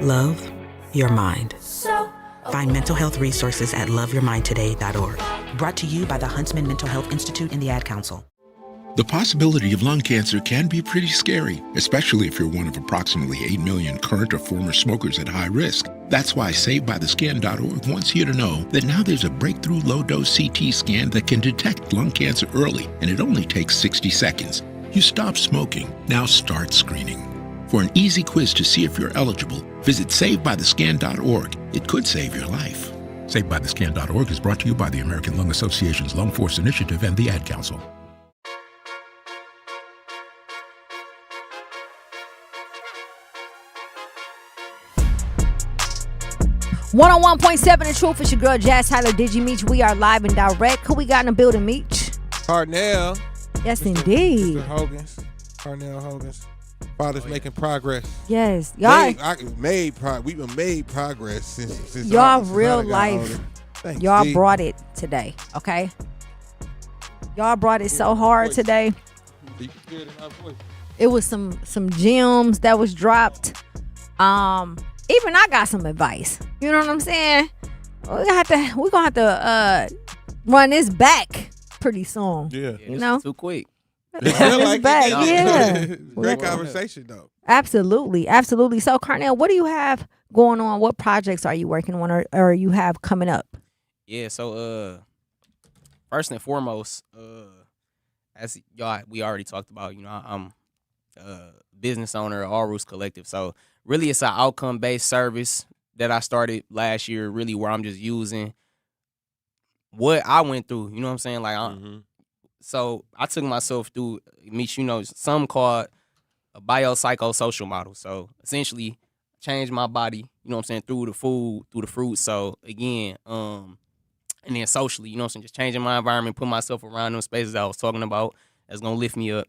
Love your mind. Find mental health resources at loveyourmindtoday.org. Brought to you by the Huntsman Mental Health Institute and the Ad Council. The possibility of lung cancer can be pretty scary, especially if you're one of approximately 8 million current or former smokers at high risk. That's why SaveByTheScan.org wants you to know that now there's a breakthrough low-dose CT scan that can detect lung cancer early, and it only takes 60 seconds. You stop smoking, now start screening. For an easy quiz to see if you're eligible, visit SaveByTheScan.org. It could save your life. SaveByTheScan.org is brought to you by the American Lung Association's Lung Force Initiative and the Ad Council. 101.7 The Truth. It's your girl, Jazz Tyler, Digi Meech. We are live and direct. Who we got in the building, Meech? Carnell. Yes, indeed. Mr. Hogans. Carnell Hogans. Father's making progress. Yes. Y'all we've made progress since y'all real life. Thanks, y'all D. brought it today, okay? Y'all brought it so hard today. It was some gems that was dropped. Even I got some advice. You know what I'm saying? We're gonna have to run this back pretty soon. Yeah. You know? Too quick. Like back. Yeah. Great conversation though. Absolutely. So Carnell, what do you have going on? What projects are you working on or you have coming up? Yeah, so first and foremost, as y'all we already talked about, you know, I'm a business owner of All Roots Collective. So really it's an outcome-based service that I started last year, really where I'm just using what I went through, you know what I'm saying? Like so I took myself through some called a biopsychosocial model. So essentially changed my body, you know what I'm saying, through the food, through the fruit. So again, and then socially, you know what I'm saying, just changing my environment, put myself around those spaces I was talking about that's gonna lift me up.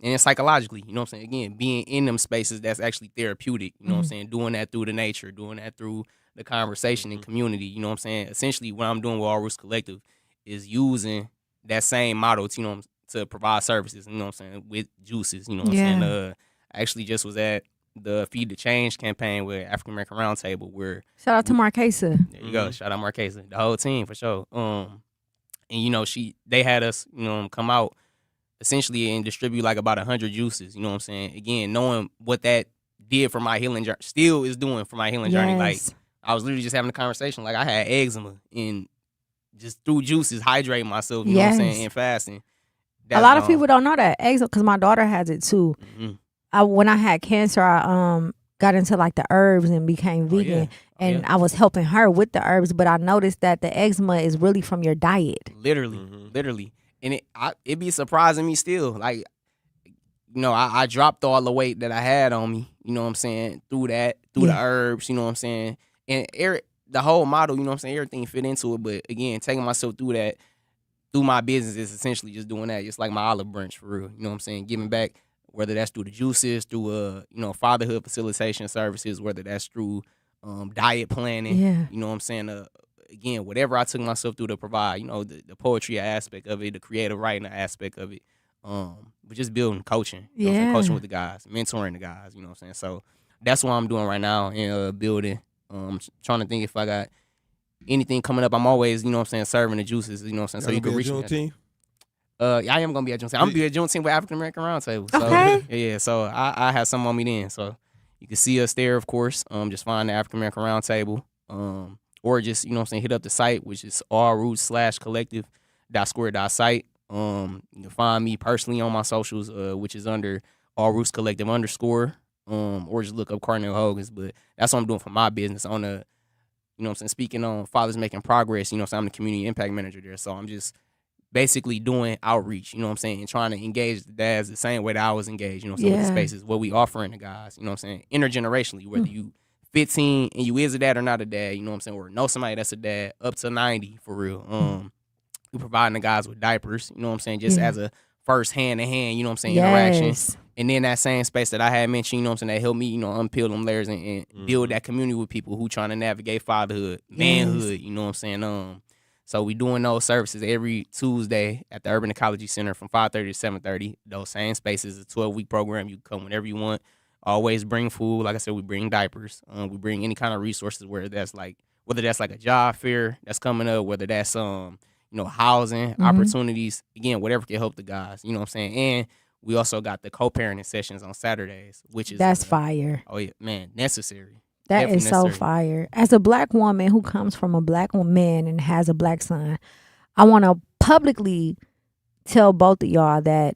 And then psychologically, you know what I'm saying, again, being in them spaces that's actually therapeutic, you know what I'm saying, doing that through the nature, doing that through the conversation and community, you know what I'm saying. Essentially what I'm doing with All Roots Collective is using that same model to, to provide services, you know what I'm saying, with juices, you know what I'm saying. I actually just was at the Feed the Change campaign with African American Roundtable where Shout out to Marquesa. There you go. Shout out Marquesa. The whole team for sure. And you know, they had us, you know, come out essentially and distribute like about 100 juices, you know what I'm saying? Again, knowing what that did for my healing journey, still is doing for my healing journey. Like, I was literally just having a conversation. Like, I had eczema and just through juices, hydrating myself, you know what I'm saying, and fasting. A lot of people don't know that eczema, because my daughter has it too. When I had cancer, I got into like the herbs and became vegan, and I was helping her with the herbs. But I noticed that the eczema is really from your diet. Literally, and it be surprising me still. Like, you know, I dropped all the weight that I had on me. You know what I'm saying, through the herbs. You know what I'm saying, and the whole model. You know what I'm saying, everything fit into it. But again, taking myself through that. Through my business is essentially just doing that. Just like my olive branch for real. You know what I'm saying? Giving back, whether that's through the juices, through you know, fatherhood facilitation services, whether that's through diet planning. You know what I'm saying? Again, whatever I took myself through to provide, you know, the poetry aspect of it, the creative writing aspect of it. But just building coaching. You know what I'm saying? Coaching with the guys, mentoring the guys, you know what I'm saying? So that's what I'm doing right now in building. Trying to think if I got anything coming up. I'm always, you know what I'm saying, serving the juices, you know what I'm saying? So you can reach me. I am going to be at Juneteenth. I'm going to be at Juneteenth with African American Roundtable. So, yeah, so I have something on me then. So you can see us there, of course. Just find the African American Roundtable. Or just, you know what I'm saying, hit up the site, which is allroots.collective.square.site. You can find me personally on my socials, which is under allrootscollective_. Or just look up Cardinal Hogans. But that's what I'm doing for my business on the, you know what I'm saying, speaking on Fathers Making Progress, you know what I'm saying, I'm the community impact manager there. So I'm just basically doing outreach, you know what I'm saying, and trying to engage the dads the same way that I was engaged, you know what I'm saying, with the spaces, what we offering the guys, you know what I'm saying, intergenerationally, whether you 15 and you is a dad or not a dad, you know what I'm saying, or know somebody that's a dad, up to 90 for real. We providing the guys with diapers, you know what I'm saying, just as a first hand-to-hand, you know what I'm saying, interaction. And then that same space that I had mentioned, you know what I'm saying, that helped me, you know, unpeel them layers and build that community with people who trying to navigate fatherhood, manhood, you know what I'm saying. So we doing those services every Tuesday at the Urban Ecology Center from 5:30 to 7:30. Those same spaces, a 12-week program. You can come whenever you want. Always bring food. Like I said, we bring diapers. We bring any kind of resources, whether that's like a job fair that's coming up, whether that's you know, housing opportunities. Again, whatever can help the guys. You know what I'm saying. And we also got the co-parenting sessions on Saturdays, which is fire. Oh yeah, man, necessary. That is so fire. As a black woman who comes from a black man and has a black son, I want to publicly tell both of y'all that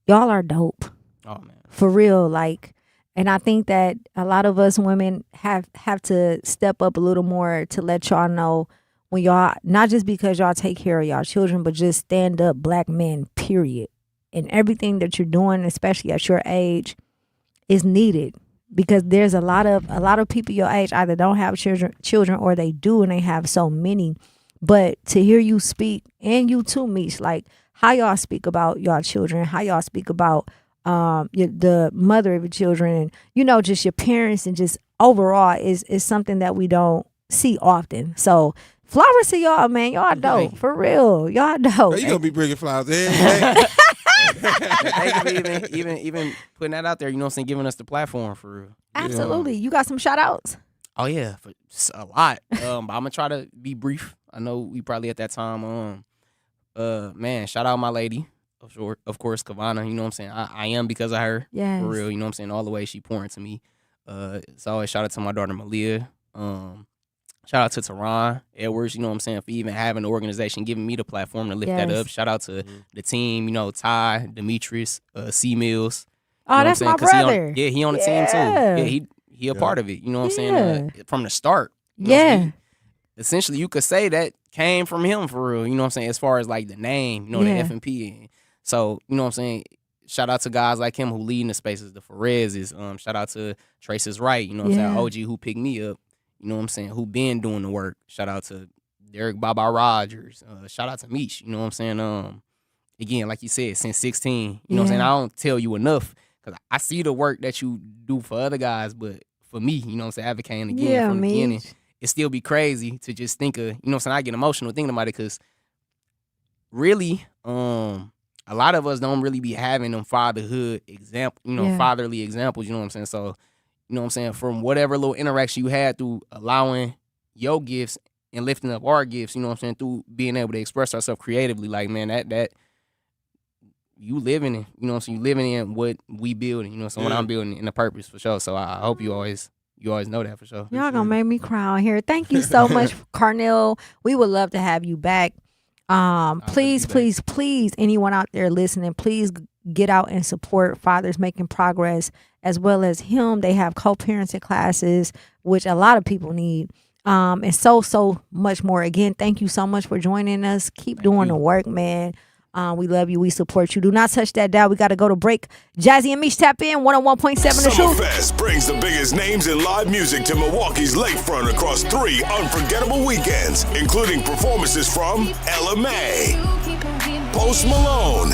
y'all are dope. Oh man, for real. Like, and I think that a lot of us women have to step up a little more to let y'all know when y'all, not just because y'all take care of y'all children, but just stand up black men, period. And everything that you're doing, especially at your age, is needed, because there's a lot of people your age either don't have children or they do and they have so many. But to hear you speak, and you too, Meech, like how y'all speak about y'all children, how y'all speak about the mother of your children, and you know, just your parents, and just overall is something that we don't see often. So flowers to y'all, man. Y'all dope. For real. Y'all dope. You gonna be bringing flowers every day. Thank you for even putting that out there, you know what I'm saying, giving us the platform for real. Absolutely. You got some shout outs? Oh yeah, for a lot. But I'm gonna try to be brief. I know we probably at that time. Man, shout out my lady, of course, Kavana, you know what I'm saying. I am because of her. Yes. For real, you know what I'm saying, all the way she pouring to me. It's always shout out to my daughter Malia. Shout out to Teron Edwards, you know what I'm saying, for even having the organization, giving me the platform to lift that up. Shout out to the team, you know, Ty, Demetrius, C Mills. Oh, that's my brother. He on the team too. Yeah, he a part of it, you know what I'm saying, from the start. You know essentially, you could say that came from him for real, you know what I'm saying, as far as like the name, you know, the F&P. So, you know what I'm saying, shout out to guys like him who lead in the spaces, the Ferez's. Shout out to Traces Wright, you know what I'm saying, OG who picked me up. You know what I'm saying, who been doing the work. Shout out to Derek Baba Rogers. Shout out to Meech, you know what I'm saying. Again, like you said, since 16, you know what I'm saying, I don't tell you enough, because I see the work that you do for other guys, but for me, you know what I'm saying, advocating again from the beginning, it still be crazy to just think of, you know what I'm saying, I get emotional thinking about it, because really, a lot of us don't really be having them fatherhood example, fatherly examples, you know what I'm saying? So, you know what I'm saying, from whatever little interaction you had through allowing your gifts and lifting up our gifts, you know what I'm saying, through being able to express ourselves creatively, like, man, that you living in, you know what I'm saying, you living in what we building, you know what I'm saying, what I'm building in the purpose for sure. So I hope you always know that for sure. Y'all gonna make me cry on here. Thank you so much, Carnell. We would love to have you back. Please, anyone out there listening, please get out and support Fathers Making Progress, as well as him. They have co-parenting classes, which a lot of people need. And so much more. Again, thank you so much for joining us. Keep doing the work, man. We love you. We support you. Do not touch that dial. We got to go to break. Jazzy and Meech tap in 101.7 The Truth. Summerfest brings the biggest names in live music to Milwaukee's lakefront across 3 unforgettable weekends, including performances from Ella May, Post Malone,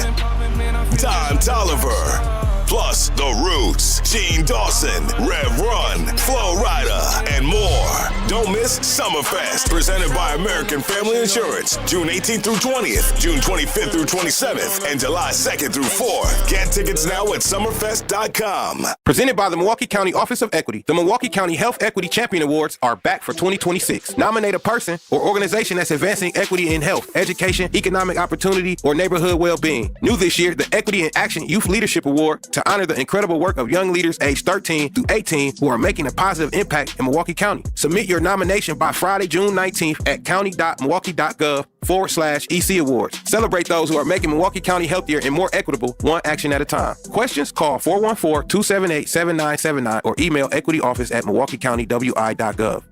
Don Toliver, plus The Roots, Gene Dawson, Rev Run, Flo Rida, and more. Don't miss Summerfest, presented by American Family Insurance, June 18th through 20th, June 25th through 27th, and July 2nd through 4th. Get tickets now at summerfest.com. Presented by the Milwaukee County Office of Equity, the Milwaukee County Health Equity Champion Awards are back for 2026. Nominate a person or organization that's advancing equity in health, education, economic opportunity, or neighborhood well-being. New this year, the Equity in Action Youth Leadership Award to honor the incredible work of young leaders aged 13 through 18 who are making a positive impact in Milwaukee County. Submit your nomination by Friday, June 19th at county.milwaukee.gov/EC Awards. Celebrate those who are making Milwaukee County healthier and more equitable, one action at a time. Questions? Call 414-278-7979 or email equityoffice@milwaukeecountywi.gov.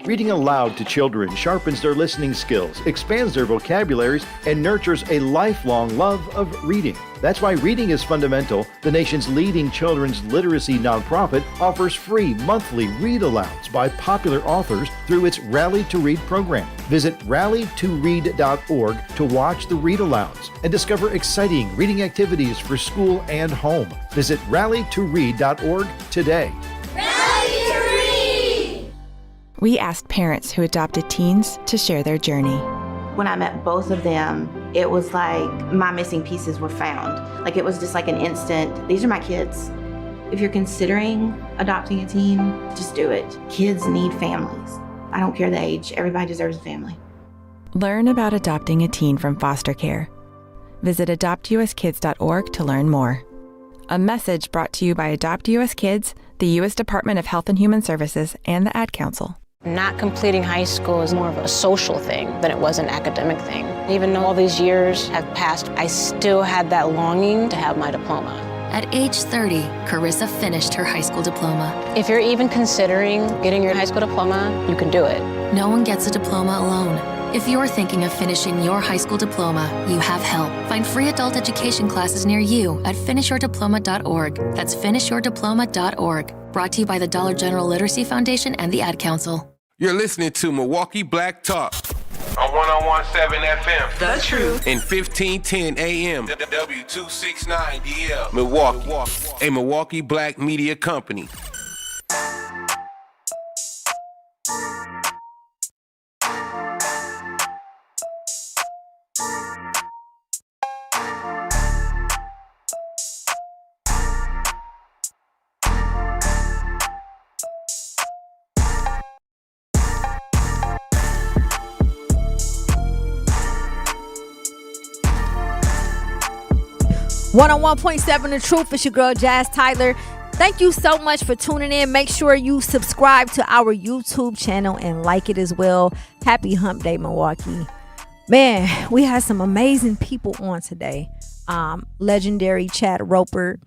Reading aloud to children sharpens their listening skills, expands their vocabularies, and nurtures a lifelong love of reading. That's why Reading is Fundamental, the nation's leading children's literacy nonprofit, offers free monthly read-alouds by popular authors through its Rally to Read program. Visit rallytoread.org to watch the read-alouds and discover exciting reading activities for school and home. Visit rallytoread.org today. We asked parents who adopted teens to share their journey. When I met both of them, it was like my missing pieces were found. Like it was just like an instant, these are my kids. If you're considering adopting a teen, just do it. Kids need families. I don't care the age, everybody deserves a family. Learn about adopting a teen from foster care. Visit adoptuskids.org to learn more. A message brought to you by Adopt US Kids, the U.S. Department of Health and Human Services, and the Ad Council. Not completing high school is more of a social thing than it was an academic thing. Even though all these years have passed, I still had that longing to have my diploma. At age 30, Carissa finished her high school diploma. If you're even considering getting your high school diploma, you can do it. No one gets a diploma alone. If you're thinking of finishing your high school diploma, you have help. Find free adult education classes near you at finishyourdiploma.org. That's finishyourdiploma.org. Brought to you by the Dollar General Literacy Foundation and the Ad Council. You're listening to Milwaukee Black Talk on 101.7 FM. The Truth. And 1510 AM. W269DL. Milwaukee. A Milwaukee Black media company. One on 1.7 The Truth. It's your girl Jazz Tyler. Thank you so much for tuning in. Make sure you subscribe to our YouTube channel and like it as well. Happy Hump Day, Milwaukee. Man, we had some amazing people on today. Legendary Chad Roper,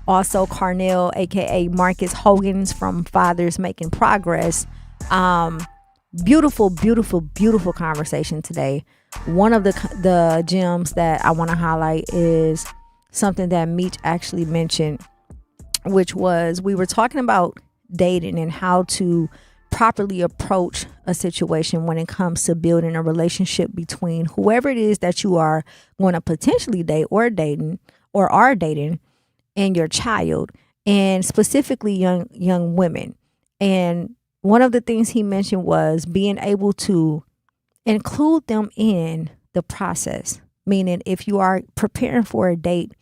also Carnell, aka Marcus Hogans from Fathers Making Progress. Beautiful conversation today. One of the gems that I want to highlight is something that Meech actually mentioned, which was we were talking about dating and how to properly approach a situation when it comes to building a relationship between whoever it is that you are going to potentially date or dating or are dating and your child, and specifically young women. And one of the things he mentioned was being able to include them in the process Meaning, if you are preparing for a date,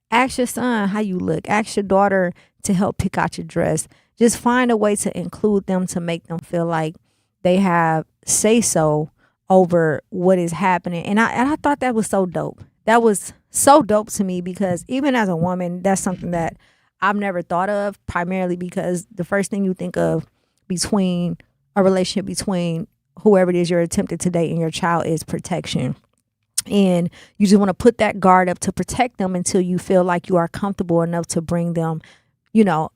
ask your son how you look. Ask your daughter to help pick out your dress. Just find a way to include them, to make them feel like they have say-so over what is happening. And I thought that was so dope. That was so dope to me, because even as a woman, that's something that I've never thought of, primarily because the first thing you think of between a relationship between whoever it is you're attempting to date and your child is protection. And you just want to put that guard up to protect them until you feel like you are comfortable enough to bring them,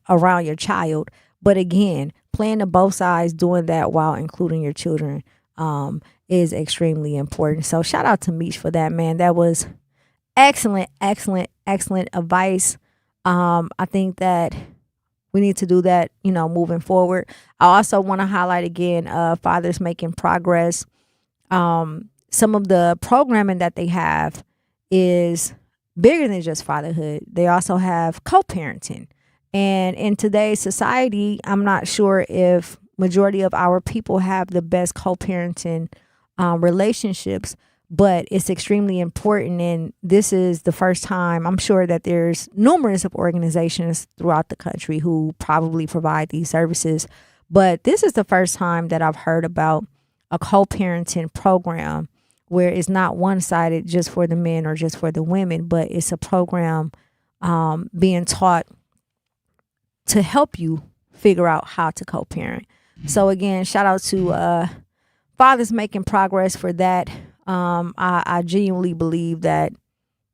around your child. But again, playing to both sides, doing that while including your children, is extremely important. So shout out to Mech for that, man. That was excellent advice. I think that we need to do that, moving forward. I also want to highlight again, Fathers Making Progress. Some of the programming that they have is bigger than just fatherhood. They also have co-parenting. And in today's society, I'm not sure if majority of our people have the best co-parenting relationships, but it's extremely important. And this is the first time, I'm sure that there's numerous of organizations throughout the country who probably provide these services. But this is the first time that I've heard about a co-parenting program where it's not one-sided just for the men or just for the women, but it's a program being taught to help you figure out how to co-parent. So again, shout out to Fathers Making Progress for that. I genuinely believe that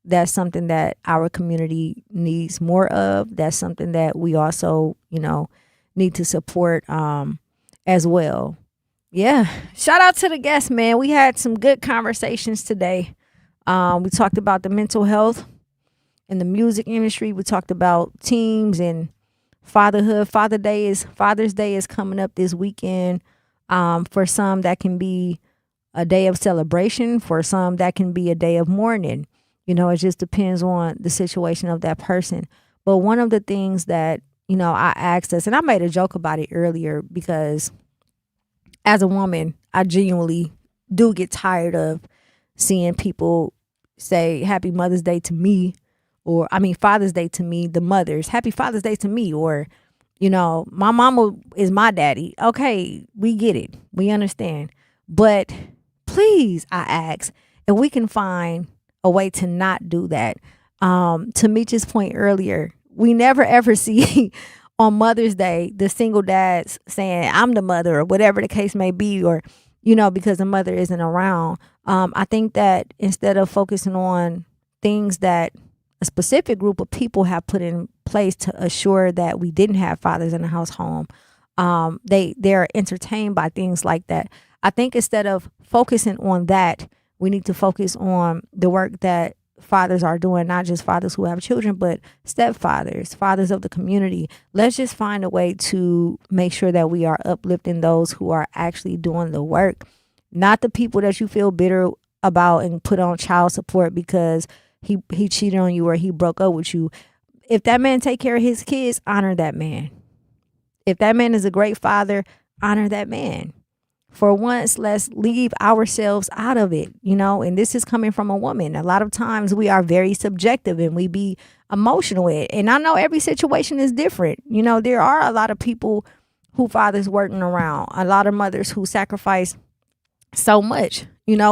that's something that our community needs more of. That's something that we also, need to support as well. Yeah. Shout out to the guests, man. We had some good conversations today. We talked about the mental health in the music industry. We talked about teams and fatherhood. Father's Day is coming up this weekend. For some, that can be a day of celebration. For some, that can be a day of mourning. It just depends on the situation of that person. But one of the things that, I asked us, and I made a joke about it earlier, because as a woman, I genuinely do get tired of seeing people say Happy Mother's Day to me, or Father's Day to me, the mothers, Happy Father's Day to me, or, my mama is my daddy. Okay, we get it. We understand. But please, I ask, if we can find a way to not do that. To Mech's point earlier, we never ever see on Mother's Day the single dads saying I'm the mother, or whatever the case may be, or because the mother isn't around. I think that instead of focusing on things that a specific group of people have put in place to assure that we didn't have fathers in the household, they're entertained by things like that. I think instead of focusing on that, we need to focus on the work that fathers are doing, not just fathers who have children, but stepfathers, fathers of the community. Let's just find a way to make sure that we are uplifting those who are actually doing the work, not the people that you feel bitter about and put on child support because he cheated on you or he broke up with you. If that man take care of his kids, honor that man. If that man is a great father, honor that man. For once, let's leave ourselves out of it, and this is coming from a woman. A lot of times we are very subjective and we be emotional with it. And I know every situation is different. There are a lot of people who fathers working around, a lot of mothers who sacrifice so much,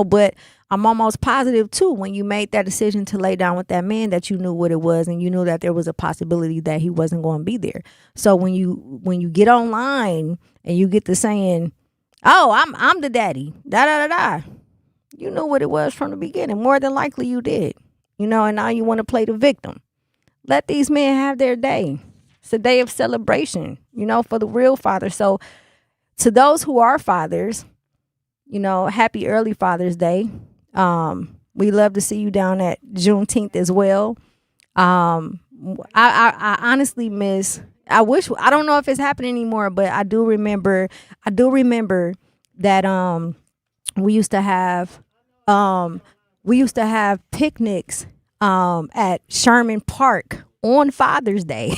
but I'm almost positive too, when you made that decision to lay down with that man, that you knew what it was and you knew that there was a possibility that he wasn't going to be there. So when you get online and you get to saying, oh, I'm the daddy, da. You knew what it was from the beginning. More than likely you did, and now you want to play the victim. Let these men have their day. It's a day of celebration, for the real father. So to those who are fathers, happy early Father's Day. We love to see you down at Juneteenth as well. I honestly miss, I don't know if it's happening anymore, but I do remember that we used to have picnics at Sherman Park on Father's Day.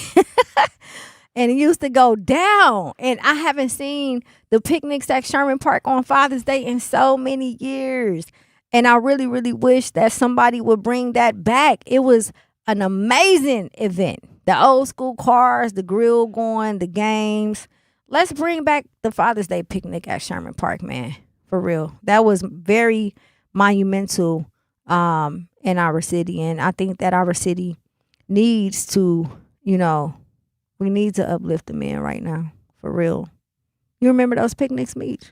And it used to go down. And I haven't seen the picnics at Sherman Park on Father's Day in so many years. And I really, really wish that somebody would bring that back. It was an amazing event. The old school cars, the grill going, the games. Let's bring back the Father's Day picnic at Sherman Park, man. For real. That was very monumental in our city. And I think that our city needs to, we need to uplift the men right now. For real. You remember those picnics, Meech?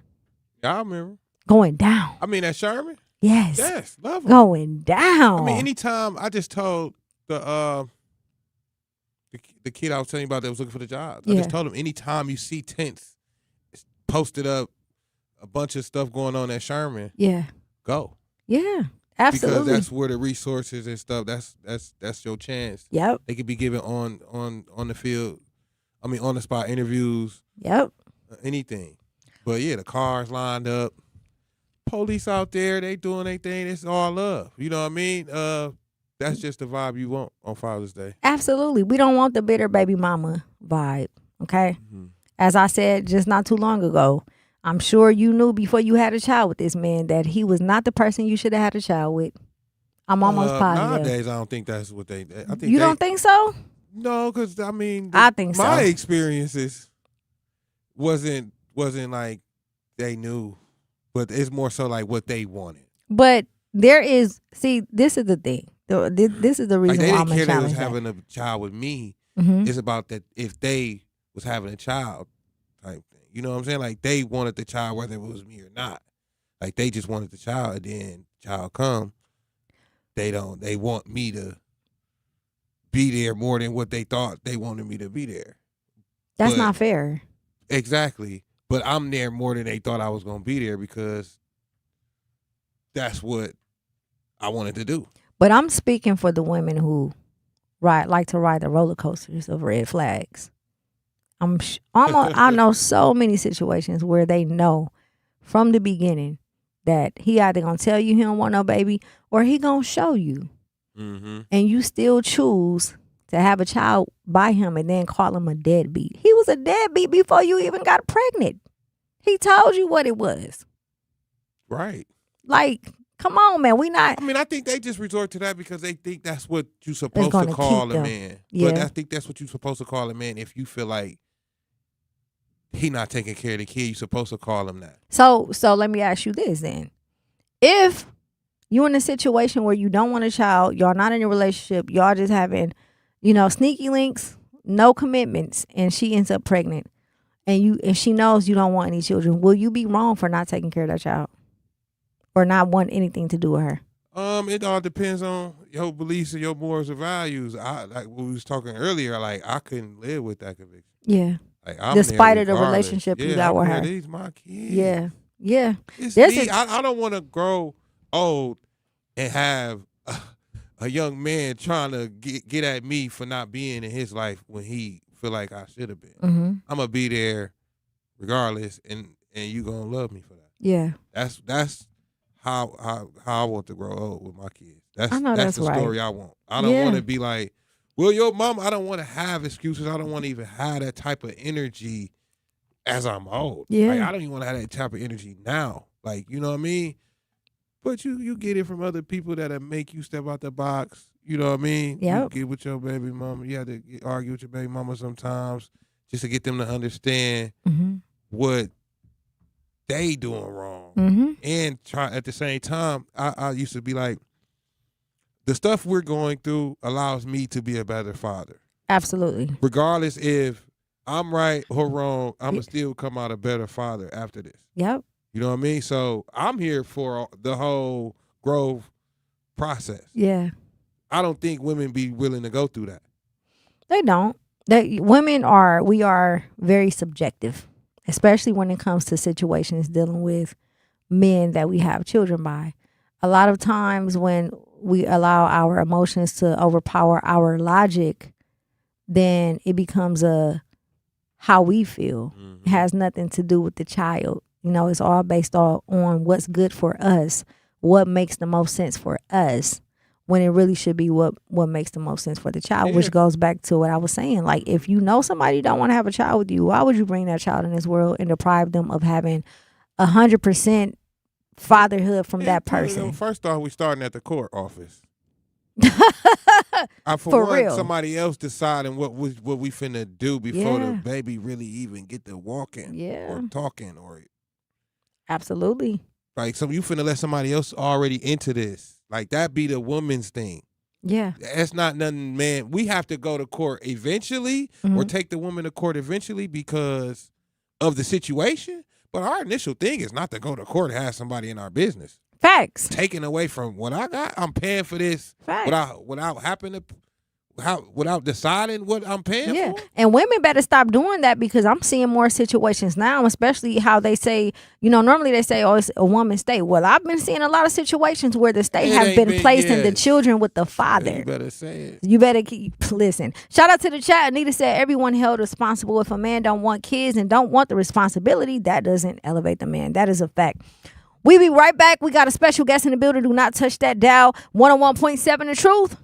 Yeah, I remember. Going down. I mean, at Sherman? Yes. Yes, love them. Going down. I mean, anytime I just told the kid I was telling you about that was looking for the job. I just told him anytime you see tents posted up, a bunch of stuff going on at Sherman. Yeah. Go. Yeah. Absolutely. Because that's where the resources and stuff. That's your chance. Yep. They could be given on the field. I mean, on the spot interviews. Yep. Anything. But yeah, the cars lined up. Police out there, they doing their thing. It's all love. You know what I mean? That's just the vibe you want on Father's Day. Absolutely. We don't want the bitter baby mama vibe. Okay. Mm-hmm. As I said just not too long ago, I'm sure you knew before you had a child with this man that he was not the person you should have had a child with. I'm almost positive. Nowadays, I don't think that's what they. I think you don't think so? No, because I mean, I think so. My experiences wasn't like they knew, but it's more so like what they wanted. But there is, this is the thing. This is the reason like why I'm they didn't care they was that. having a child with me. Mm-hmm. It's about that if they was having a child type thing. You know what I'm saying? Like they wanted the child whether it was me or not. Like they just wanted the child, and then child come. They want me to be there more than what they thought they wanted me to be there. That's not fair. Exactly. But I'm there more than they thought I was going to be there because that's what I wanted to do. But I'm speaking for the women who like to ride the roller coasters of red flags. I know so many situations where they know from the beginning that he either gonna tell you he don't want no baby or he gonna show you. Mm-hmm. And you still choose to have a child by him and then call him a deadbeat. He was a deadbeat before you even got pregnant. He told you what it was. Right. Like, come on, man. I mean, I think they just resort to that because they think that's what you're supposed to call a man. Yeah. But I think that's what you're supposed to call a man if you feel like he not taking care of the kid. You're supposed to call him that. So let me ask you this then. If you're in a situation where you don't want a child, y'all not in a relationship, y'all just having, sneaky links, no commitments, and she ends up pregnant, and she knows you don't want any children, will you be wrong for not taking care of that child? Or not want anything to do with her? It all depends on your beliefs and your morals and values. Like what we was talking earlier, like I couldn't live with that conviction. Yeah. Like I'm despite of the regardless. relationship you got with her. These my kids. Yeah. Yeah. It's me. I don't want to grow old and have a young man trying to get at me for not being in his life when he feel like I should have been. Mm-hmm. I'm gonna be there regardless, and you gonna love me for that. Yeah. That's how I want to grow old with my kids. That's the right. story I want. I don't want to be like, well, your mom. I don't want to have excuses. I don't want to even have that type of energy as I'm old. Yeah. Like, I don't even want to have that type of energy now. Like, you know what I mean? But you get it from other people that'll make you step out the box. You know what I mean? Yep. You get with your baby mama. You have to argue with your baby mama sometimes just to get them to understand what they doing wrong. Mm-hmm. And try at the same time, I used to be like, the stuff we're going through allows me to be a better father. Absolutely. Regardless if I'm right or wrong, I'm going to still come out a better father after this. Yep. You know what I mean? So I'm here for the whole growth process. Yeah. I don't think women be willing to go through that. They don't. We are very subjective, especially when it comes to situations dealing with men that we have children by. A lot of times when we allow our emotions to overpower our logic, then it becomes how we feel. It has nothing to do with the child. It's all based on what's good for us, what makes the most sense for us, when it really should be what makes the most sense for the child, which goes back to what I was saying. Like, if you know somebody don't want to have a child with you, why would you bring that child in this world and deprive them of having 100% fatherhood from that person. First off, we starting at the court office. For one, real. somebody else deciding what we finna do before the baby really even get to walking or talking or. Absolutely. Like, so you finna let somebody else already into this. Like, that be the woman's thing. Yeah. That's not nothing, man. We have to go to court eventually or take the woman to court eventually because of the situation. But our initial thing is not to go to court and have somebody in our business. Facts. Taking away from what I got. I'm paying for this without deciding what I'm paying for. And women better stop doing that because I'm seeing more situations now, especially how they say, normally they say, oh, it's a woman's state. Well, I've been seeing a lot of situations where the state have been placing the children with the father. You better say it. You better listen. Shout out to the chat. Anita said, everyone held responsible. If a man don't want kids and don't want the responsibility, that doesn't elevate the man. That is a fact. We be right back. We got a special guest in the building. Do not touch that dial. 101.7 The Truth.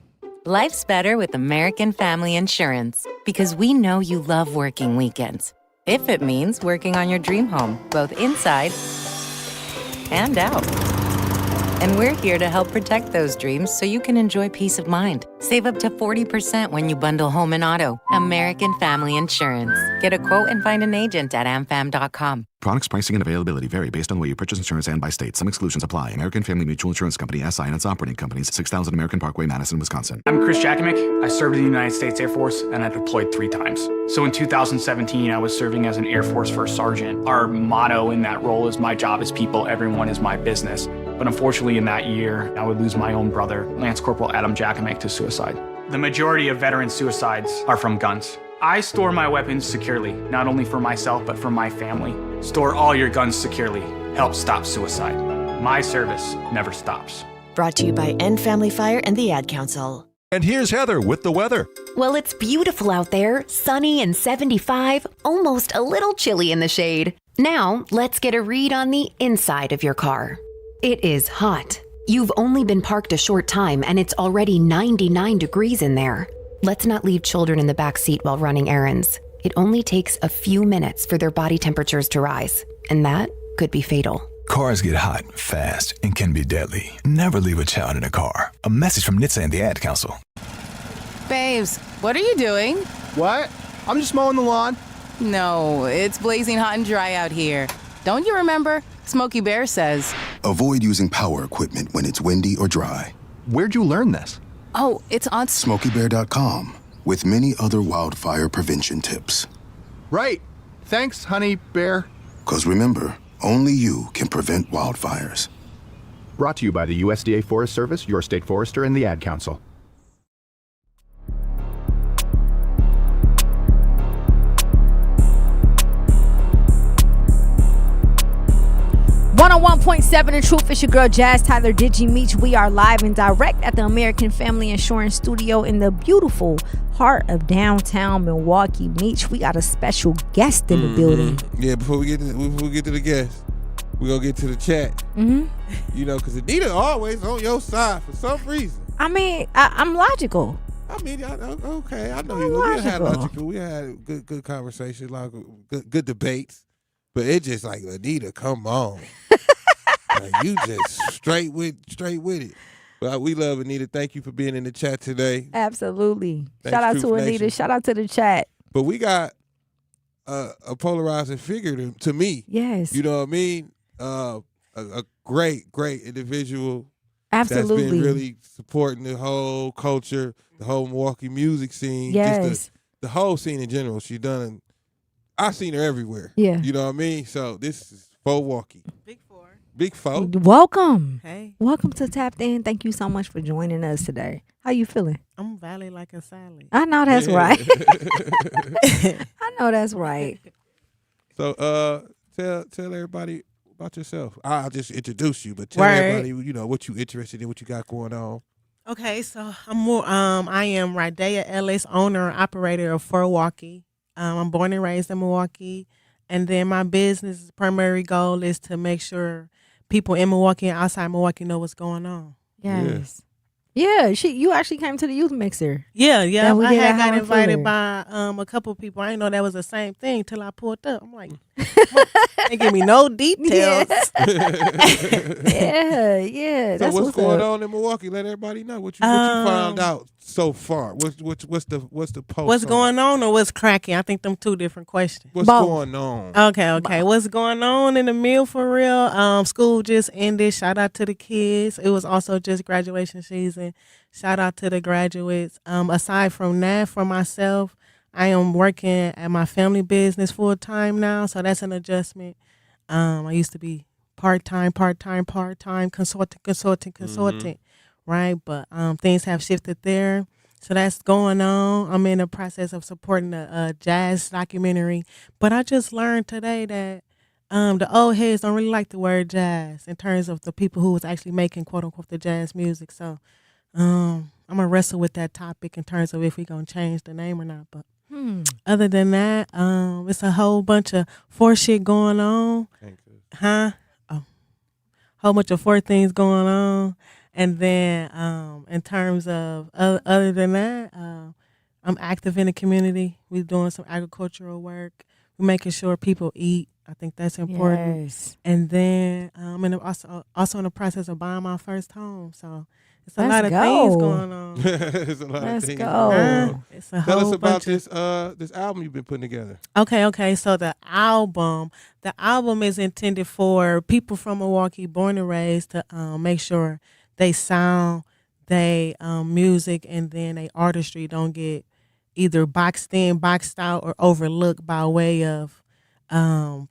Life's better with American Family Insurance because we know you love working weekends. If it means working on your dream home, both inside and out. And we're here to help protect those dreams so you can enjoy peace of mind. Save up to 40% when you bundle home and auto. American Family Insurance. Get a quote and find an agent at amfam.com. Products, pricing, and availability vary based on where you purchase insurance and by state. Some exclusions apply. American Family Mutual Insurance Company, SI, and its operating companies, 6000 American Parkway, Madison, Wisconsin. I'm Chris Jakimick. I served in the United States Air Force, and I deployed 3 times. So in 2017, I was serving as an Air Force First Sergeant. Our motto in that role is, my job is people, everyone is my business. But unfortunately, in that year, I would lose my own brother, Lance Corporal Adam Jakimick, to suicide. The majority of veteran suicides are from guns. I store my weapons securely, not only for myself, but for my family. Store all your guns securely. Help stop suicide. My service never stops. Brought to you by End Family Fire and the Ad Council. And here's Heather with the weather. Well, it's beautiful out there, sunny and 75, almost a little chilly in the shade. Now, let's get a read on the inside of your car. It is hot. You've only been parked a short time and it's already 99 degrees in there. Let's not leave children in the back seat while running errands. It only takes a few minutes for their body temperatures to rise, and that could be fatal. Cars get hot, fast, and can be deadly. Never leave a child in a car. A message from NHTSA and the Ad Council. Babes, what are you doing? What? I'm just mowing the lawn. No, it's blazing hot and dry out here. Don't you remember? Smokey Bear says, avoid using power equipment when it's windy or dry. Where'd you learn this? Oh, it's on SmokeyBear.com with many other wildfire prevention tips. Right. Thanks, honey bear. 'Cause remember, only you can prevent wildfires. Brought to you by the USDA Forest Service, your state forester, and the Ad Council. 101.7 The Truth. It's your girl Jazz Tyler Digi Meech. We are live and direct at the American Family Insurance Studio in the beautiful heart of downtown Milwaukee. Meech, we got a special guest in the building. Yeah, before we get to the guest, we're going to get to the chat. You know, because Anita always on your side for some reason. I mean, I'm logical. I mean, okay, I know you. We had logical. We had good conversation, like good debates. But it's just like, Anita, come on. Like, you just straight with it. But we love Anita. Thank you for being in the chat today. Absolutely. Thanks, shout out Truth to Anita. Nation. Shout out to the chat. But we got a polarizing figure to me. Yes. You know what I mean? A great individual. Absolutely. That's been really supporting the whole culture, the whole Milwaukee music scene. Yes. Just the whole scene in general. She done. I've seen her everywhere. Yeah. You know what I mean? So this is 4waukee. Big four. Welcome. Hey. Welcome to Tapped In. Thank you so much for joining us today. How you feeling? I'm valley like a Sally. I know that's right. I know that's right. So tell everybody about yourself. I'll just introduce you, but tell everybody, you know, what you interested in, what you got going on. Okay, so I am Radea Ellis, owner and operator of 4waukee. I'm born and raised in Milwaukee, and then my business primary goal is to make sure people in Milwaukee and outside Milwaukee know what's going on. Yes. Yeah, you actually came to the youth mixer. Yeah. I had got invited Fuller. by a couple of people. I didn't know that was the same thing till I pulled up. I'm like, they give me no details. Yeah. So That's what's going up. on in Milwaukee? Let everybody know what you found out so far. What's the post? What's going on or what's cracking? I think them two different questions. What's going on? Okay. What's going on in the mill for real? School just ended. Shout out to the kids. It was also just graduation season. Shout out to the graduates. Aside from that, for myself, I am working at my family business full time now, so that's an adjustment. I used to be part-time, consultant, right? But things have shifted there. So that's going on. I'm in the process of supporting a jazz documentary. But I just learned today that the old heads don't really like the word jazz in terms of the people who was actually making, quote unquote, the jazz music. So I'm going to wrestle with that topic in terms of if we're going to change the name or not. But other than that, it's a whole bunch of 4 shit going on. Whole bunch of 4 things going on. And then in terms of other than that, I'm active in the community. We're doing some agricultural work. We're making sure people eat. I think that's important. Yes. And then I'm also in the process of buying my first home. So it's a lot of things going on. It's a lot of things go. going on. It's a Tell whole us about bunch this album you've been putting together. Okay. So the album is intended for people from Milwaukee, born and raised, to make sure they sound, they music, and then they artistry don't get either boxed in, boxed out, or overlooked by way of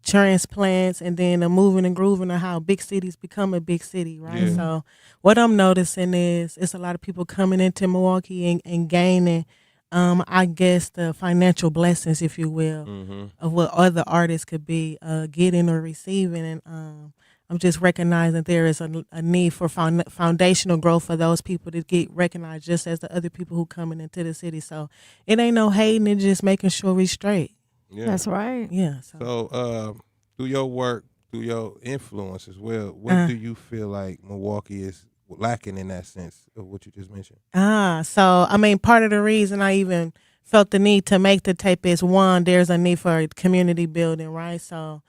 transplants, and then the moving and grooving of how big cities become a big city, right? Yeah. So what I'm noticing is it's a lot of people coming into Milwaukee and gaining, I guess, the financial blessings, if you will, of what other artists could be getting or receiving. And I'm just recognizing there is a need for foundational growth for those people to get recognized just as the other people who coming into the city. So it ain't no hating, it's just making sure we straight. Yeah. That's right. Yeah. So through your work, through your influence as well, what do you feel like Milwaukee is lacking in that sense of what you just mentioned? So I mean, part of the reason I even felt the need to make the tape is, one, there's a need for community building, right? So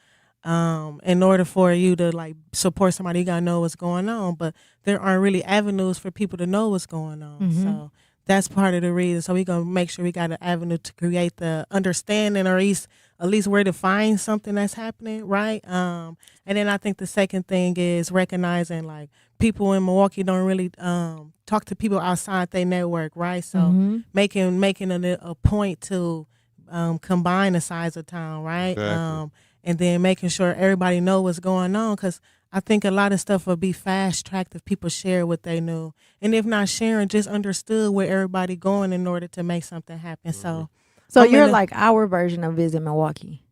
in order for you to like support somebody, you gotta know what's going on, but there aren't really avenues for people to know what's going on. So that's part of the reason. So we're gonna make sure we got an avenue to create the understanding, or at least where to find something that's happening, right? And then I think the second thing is recognizing like people in Milwaukee don't really talk to people outside their network, right? So making a point to combine the size of town, right? Exactly. And then making sure everybody know what's going on, because I think a lot of stuff will be fast-tracked if people share what they knew. And if not sharing, just understood where everybody going in order to make something happen. So you're like our version of Visit Milwaukee.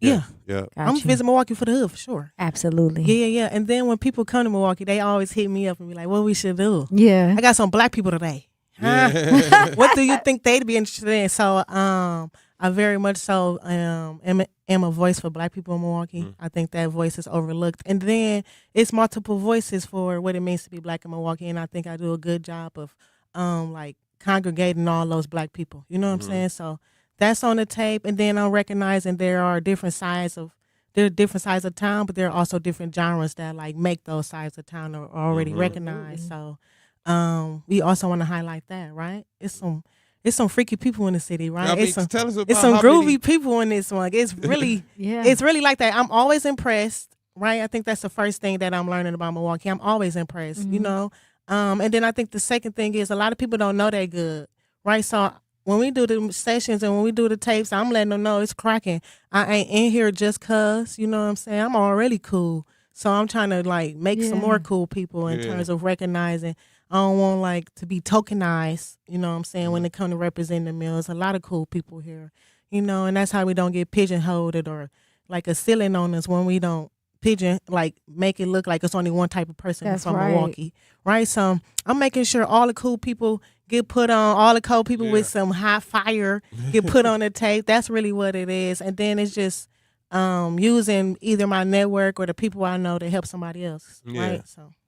Yeah. Yeah. I'm visiting Milwaukee for the hood, for sure. Absolutely. Yeah. And then when people come to Milwaukee, they always hit me up and be like, what we should do. Yeah. I got some black people today. Yeah. What do you think they'd be interested in? So I very much so am a voice for black people in Milwaukee. I think that voice is overlooked. And then it's multiple voices for what it means to be black in Milwaukee. And I think I do a good job of like congregating all those black people. You know what I'm saying? So that's on the tape. And then I'm recognizing there are different sides of town, but there are also different genres that like make those sides of town are already recognized. So we also want to highlight that, right? It's some freaky people in the city, right? I mean, tell us about how groovy many people in this one. It's really, it's really like that. I'm always impressed, right? I think that's the first thing that I'm learning about Milwaukee. I'm always impressed, you know? And then I think the second thing is a lot of people don't know that good, right? So when we do the sessions and when we do the tapes, I'm letting them know it's cracking. I ain't in here just cause, you know what I'm saying? I'm already cool. So I'm trying to like make some more cool people in terms of recognizing. I don't want like to be tokenized, you know what I'm saying, when it comes to representing the mills. A lot of cool people here, you know, and that's how we don't get pigeonholed or like a ceiling on us when we don't make it look like it's only one type of person from Milwaukee, right? So I'm making sure all the cool people get put on, all the cool people with some hot fire get put on the tape. That's really what it is. And then it's just using either my network or the people I know to help somebody else, right?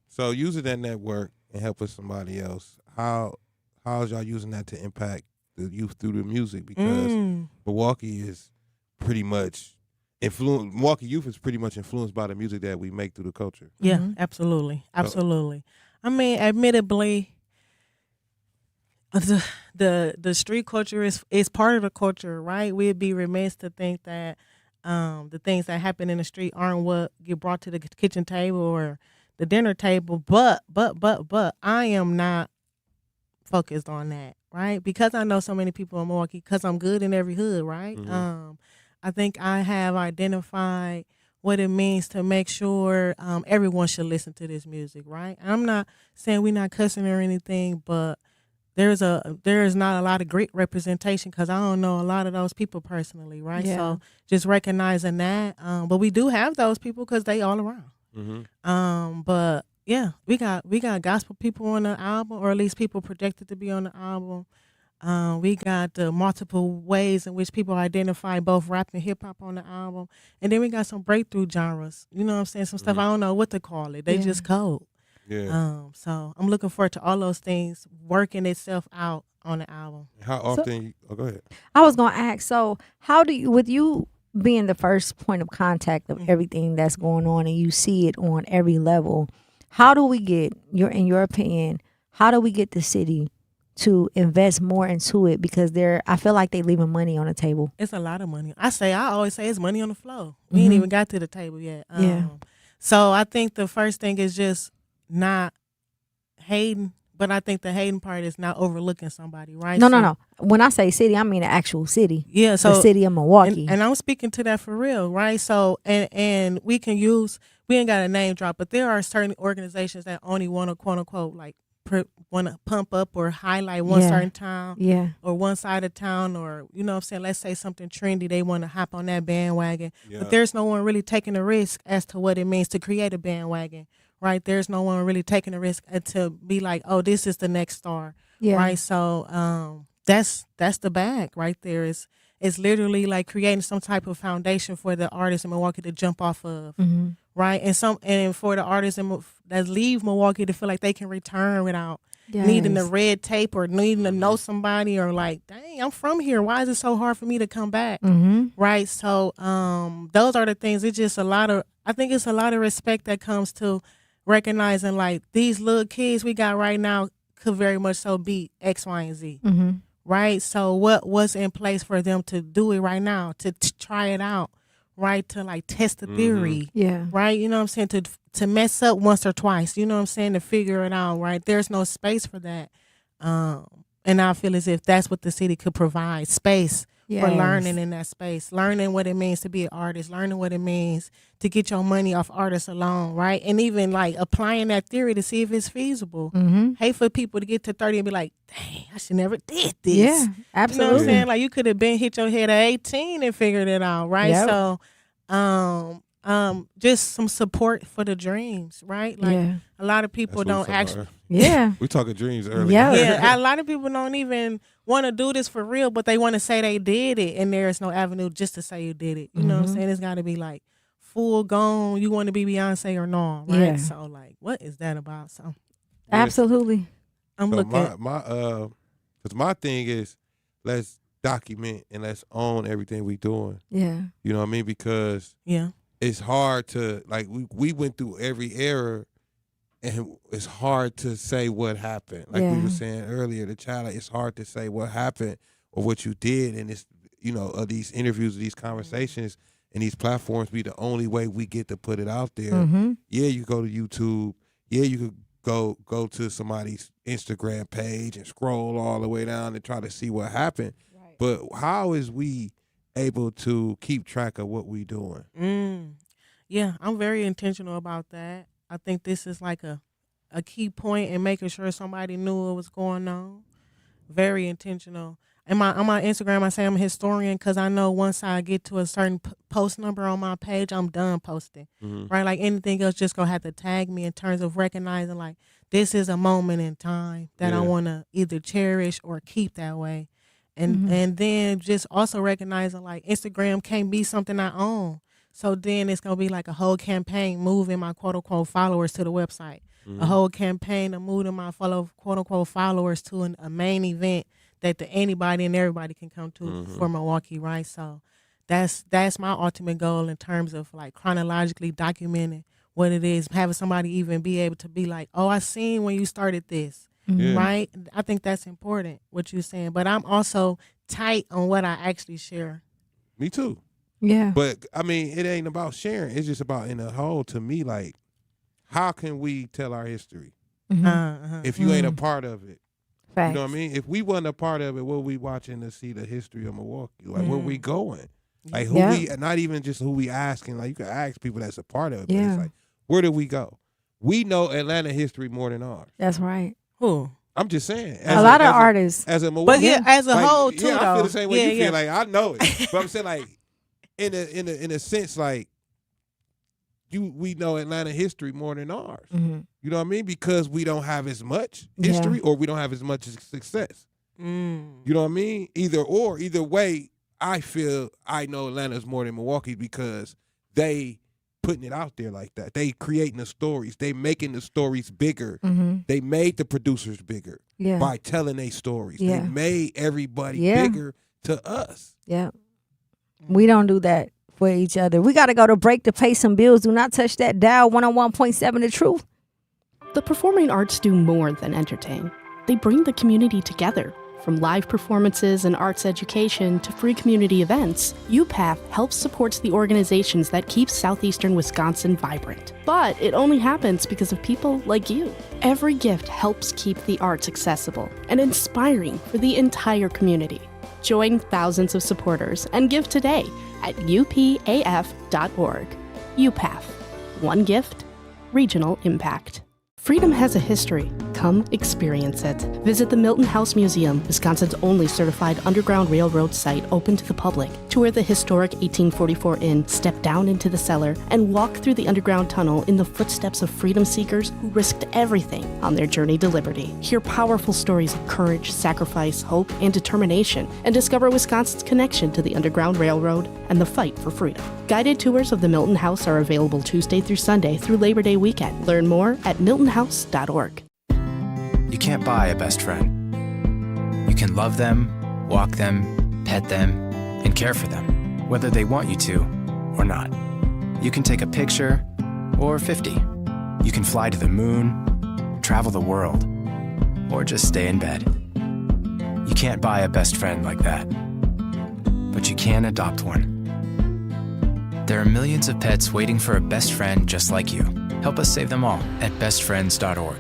So using that network and helping somebody else, how's y'all using that to impact the youth through the music? Because Milwaukee is pretty much Milwaukee youth is pretty much influenced by the music that we make through the culture. Yeah, absolutely. I mean, admittedly, the street culture is part of the culture, right? We'd be remiss to think that the things that happen in the street aren't what get brought to the kitchen table or the dinner table. But I am not focused on that, right? Because I know so many people in Milwaukee, because I'm good in every hood, right? I think I have identified what it means to make sure everyone should listen to this music, right? I'm not saying we're not cussing or anything, but there is not a lot of great representation because I don't know a lot of those people personally, right? Yeah. So just recognizing that, but we do have those people because they all around. But yeah, we got gospel people on the album, or at least people projected to be on the album. We got the multiple ways in which people identify both rap and hip hop on the album, and then we got some breakthrough genres. You know what I'm saying? Some stuff I don't know what to call it. They just cold. Yeah. So I'm looking forward to all those things working itself out on the album. How often? Go ahead. I was gonna ask. So how do you, with you being the first point of contact of everything that's going on, and you see it on every level, how do we get in your opinion? How do we get the city to invest more into it? Because I feel like they leaving money on the table. It's a lot of money. I always say it's money on the floor. We ain't even got to the table yet. So I think the first thing is just not hating, but I think the hating part is not overlooking somebody, right? No. When I say city, I mean the actual city. Yeah, so the city of Milwaukee. And I'm speaking to that for real, right? So and we ain't got a name drop, but there are certain organizations that only want to quote unquote like want to pump up or highlight one certain town or one side of town, or you know what I'm saying, let's say something trendy, they want to hop on that bandwagon. But there's no one really taking a risk as to what it means to create a bandwagon, right? There's no one really taking a risk to be like, oh, this is the next star, right? So that's the bag right there. It's literally like creating some type of foundation for the artists in Milwaukee to jump off of, right? And for the artists that leave Milwaukee to feel like they can return without needing the red tape or needing to know somebody, or like, dang, I'm from here. Why is it so hard for me to come back, right? So those are the things. It's just I think it's a lot of respect that comes to recognizing like these little kids we got right now could very much so be X, Y, and Z. Right, so what was in place for them to do it right now, to try it out, right, to like test the theory, right, you know what I'm saying, to mess up once or twice, you know what I'm saying, to figure it out, right? There's no space for that, and I feel as if that's what the city could provide, space for learning in that space, learning what it means to be an artist, learning what it means to get your money off artists alone, right? And even like applying that theory to see if it's feasible. Hate for people to get to 30 and be like, dang, I should never did this. Yeah, absolutely. You know what I'm saying? Like you could have been hit your head at 18 and figured it out, right? Yep. So just some support for the dreams, right? Like a lot of people don't actually we talking dreams earlier. A lot of people don't even want to do this for real, but they want to say they did it, and there is no avenue just to say you did it. You know what I'm saying? It's got to be like full gone. You want to be Beyonce or no, right? So like, what is that about? So absolutely, I'm looking. Because my thing is, let's document and let's own everything we doing. Yeah, you know what I mean? Because it's hard to like we went through every era. And it's hard to say what happened. Like we were saying earlier, the child, it's hard to say what happened or what you did. And it's, these interviews, these conversations, and these platforms be the only way we get to put it out there. Yeah, you go to YouTube. Yeah, you could go to somebody's Instagram page and scroll all the way down and try to see what happened. Right. But how is we able to keep track of what we doing? Yeah, I'm very intentional about that. I think this is like a key point in making sure somebody knew what was going on. Very intentional. On my Instagram, I say I'm a historian because I know once I get to a certain post number on my page, I'm done posting. Right? Like anything else, just gonna have to tag me in terms of recognizing like this is a moment in time that I want to either cherish or keep that way. And then just also recognizing like Instagram can't be something I own. So then it's going to be like a whole campaign moving my quote-unquote followers to the website. a whole campaign of moving my fellow quote unquote followers to a main event that anybody and everybody can come to for Milwaukee, right? So that's my ultimate goal in terms of like chronologically documenting what it is, having somebody even be able to be like, oh, I seen when you started this, right? I think that's important, what you're saying. But I'm also tight on what I actually share. Me too. Yeah. But, I mean, it ain't about sharing. It's just about, in a whole, to me, like, how can we tell our history if you ain't a part of it? Facts. You know what I mean? If we wasn't a part of it, what we watching to see the history of Milwaukee? Like, where we going? Like, who we, not even just who we asking. Like, you can ask people that's a part of it, but it's like, where do we go? We know Atlanta history more than ours. That's right. Who? I'm just saying. A lot of artists. As a Milwaukee. But as a whole, too, yeah, though. I feel the same way you feel. Like, I know it. But I'm saying, like, in a sense, like, we know Atlanta history more than ours. You know what I mean? Because we don't have as much history or we don't have as much success. You know what I mean? Either way, I feel I know Atlanta's more than Milwaukee because they putting it out there like that. They creating the stories. They making the stories bigger. They made the producers bigger by telling their stories. They made everybody bigger to us. Yeah. We don't do that for each other. We got to go to break to pay some bills. Do not touch that dial. 101.7 The Truth. The performing arts do more than entertain. They bring the community together. From live performances and arts education to free community events, UPath helps support the organizations that keep southeastern Wisconsin vibrant. But it only happens because of people like you. Every gift helps keep the arts accessible and inspiring for the entire community. Join thousands of supporters and give today at upaf.org. UPath. One gift, regional impact. Freedom has a history. Come experience it. Visit the Milton House Museum, Wisconsin's only certified Underground Railroad site open to the public. Tour the historic 1844 Inn, step down into the cellar, and walk through the underground tunnel in the footsteps of freedom seekers who risked everything on their journey to liberty. Hear powerful stories of courage, sacrifice, hope, and determination, and discover Wisconsin's connection to the Underground Railroad and the fight for freedom. Guided tours of the Milton House are available Tuesday through Sunday through Labor Day weekend. Learn more at miltonhouse.org. You can't buy a best friend. You can love them, walk them, pet them, and care for them, whether they want you to or not. You can take a picture or 50. You can fly to the moon, travel the world, or just stay in bed. You can't buy a best friend like that, but you can adopt one. There are millions of pets waiting for a best friend just like you. Help us save them all at bestfriends.org.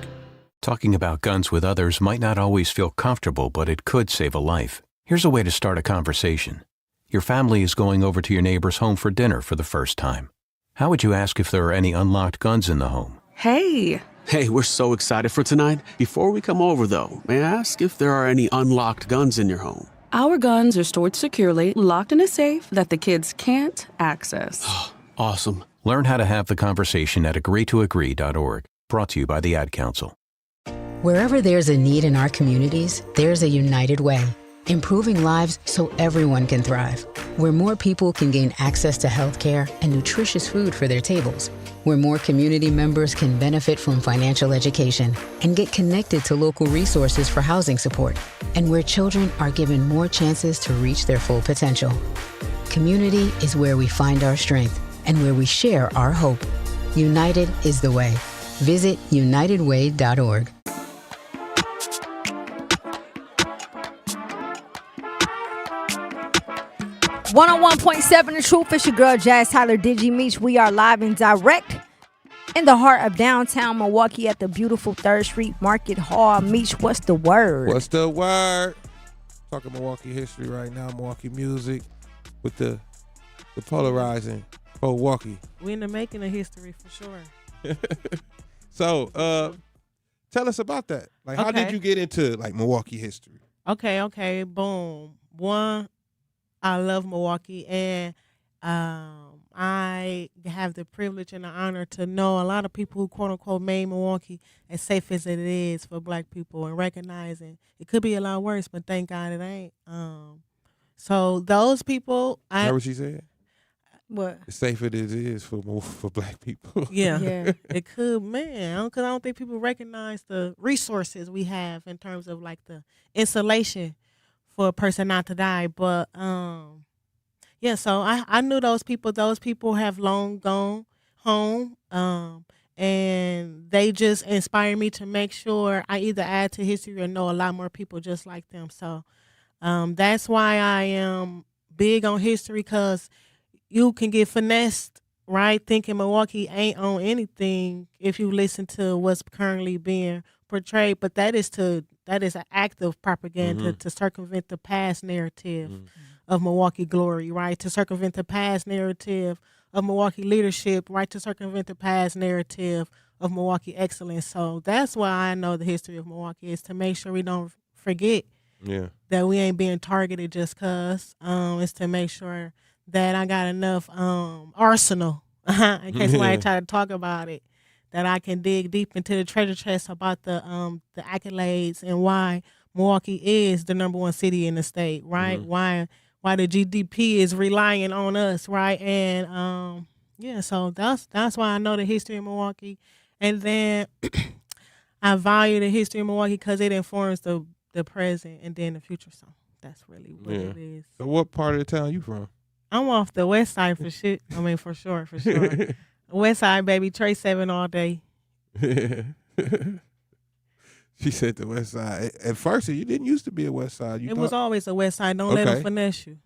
Talking about guns with others might not always feel comfortable, but it could save a life. Here's a way to start a conversation. Your family is going over to your neighbor's home for dinner for the first time. How would you ask if there are any unlocked guns in the home? Hey, we're so excited for tonight. Before we come over, though, may I ask if there are any unlocked guns in your home? Our guns are stored securely, locked in a safe that the kids can't access. Awesome. Learn how to have the conversation at agreetoagree.org. Brought to you by the Ad Council. Wherever there's a need in our communities, there's a United Way, improving lives so everyone can thrive. Where more people can gain access to healthcare and nutritious food for their tables. Where more community members can benefit from financial education and get connected to local resources for housing support. And where children are given more chances to reach their full potential. Community is where we find our strength and where we share our hope. United is the way. Visit unitedway.org. One on 1.7 The Truth. It's your girl Jazz Tyler Digi Meech. We are live and direct in the heart of downtown Milwaukee at the beautiful 3rd Street Market Hall. Meech, what's the word? What's the word? Talking Milwaukee history right now, Milwaukee music with the polarizing 4waukee. We in the making of history for sure. So, tell us about that. Like, how did you get into like Milwaukee history? Okay, boom. One, I love Milwaukee, and I have the privilege and the honor to know a lot of people who quote unquote made Milwaukee as safe as it is for Black people, and recognizing it could be a lot worse, but thank God it ain't. So those people, Is that what she said? What? As safe as it is for black people. Yeah. It could, man. Because I don't think people recognize the resources we have in terms of like the insulation for a person not to die. But yeah, so I knew those people. Those people have long gone home. And they just inspire me to make sure I either add to history or know a lot more people just like them. So that's why I am big on history, because you can get finessed, right? Thinking Milwaukee ain't on anything if you listen to what's currently being portrayed. But that is an act of propaganda to circumvent the past narrative of Milwaukee glory, right? To circumvent the past narrative of Milwaukee leadership, right? To circumvent the past narrative of Milwaukee excellence. So that's why I know the history of Milwaukee, is to make sure we don't forget that we ain't being targeted just because. It's to make sure that I got enough arsenal in case somebody try to talk about it, that I can dig deep into the treasure chest about the accolades and why Milwaukee is the #1 city in the state, right? Why the GDP is relying on us, right? And so that's why I know the history of Milwaukee, and then I value the history of Milwaukee because it informs the present and then the future. So that's really what it is. So what part of the town you from? I'm off the west side for shit. I mean, for sure. West side, baby. Trey 7 all day. She said the west side. At first, you didn't used to be a west side. It was always a west side. Don't let them finesse you.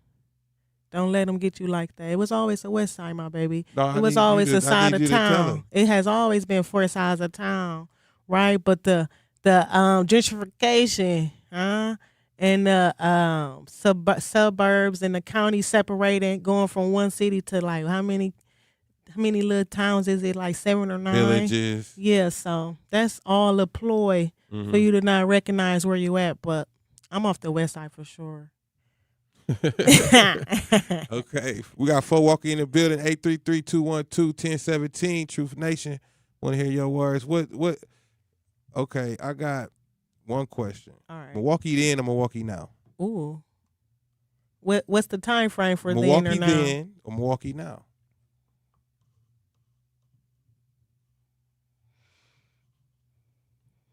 Don't let them get you like that. It was always a west side, my baby. No, it was always a side of town. It has always been 4 sides of town, right? But the gentrification, and the suburbs and the county separating, going from one city to like how many little towns is it? Like 7 or 9 villages. Yeah, so that's all a ploy for you to not recognize where you at. But I'm off the west side for sure. Okay, we got 4waukee in the building. 833-212-1017. Truth Nation, want to hear your words. What? Okay, I got one question. All right. Milwaukee then or Milwaukee now? Ooh. What's the time frame for Milwaukee then or now? then or Milwaukee now?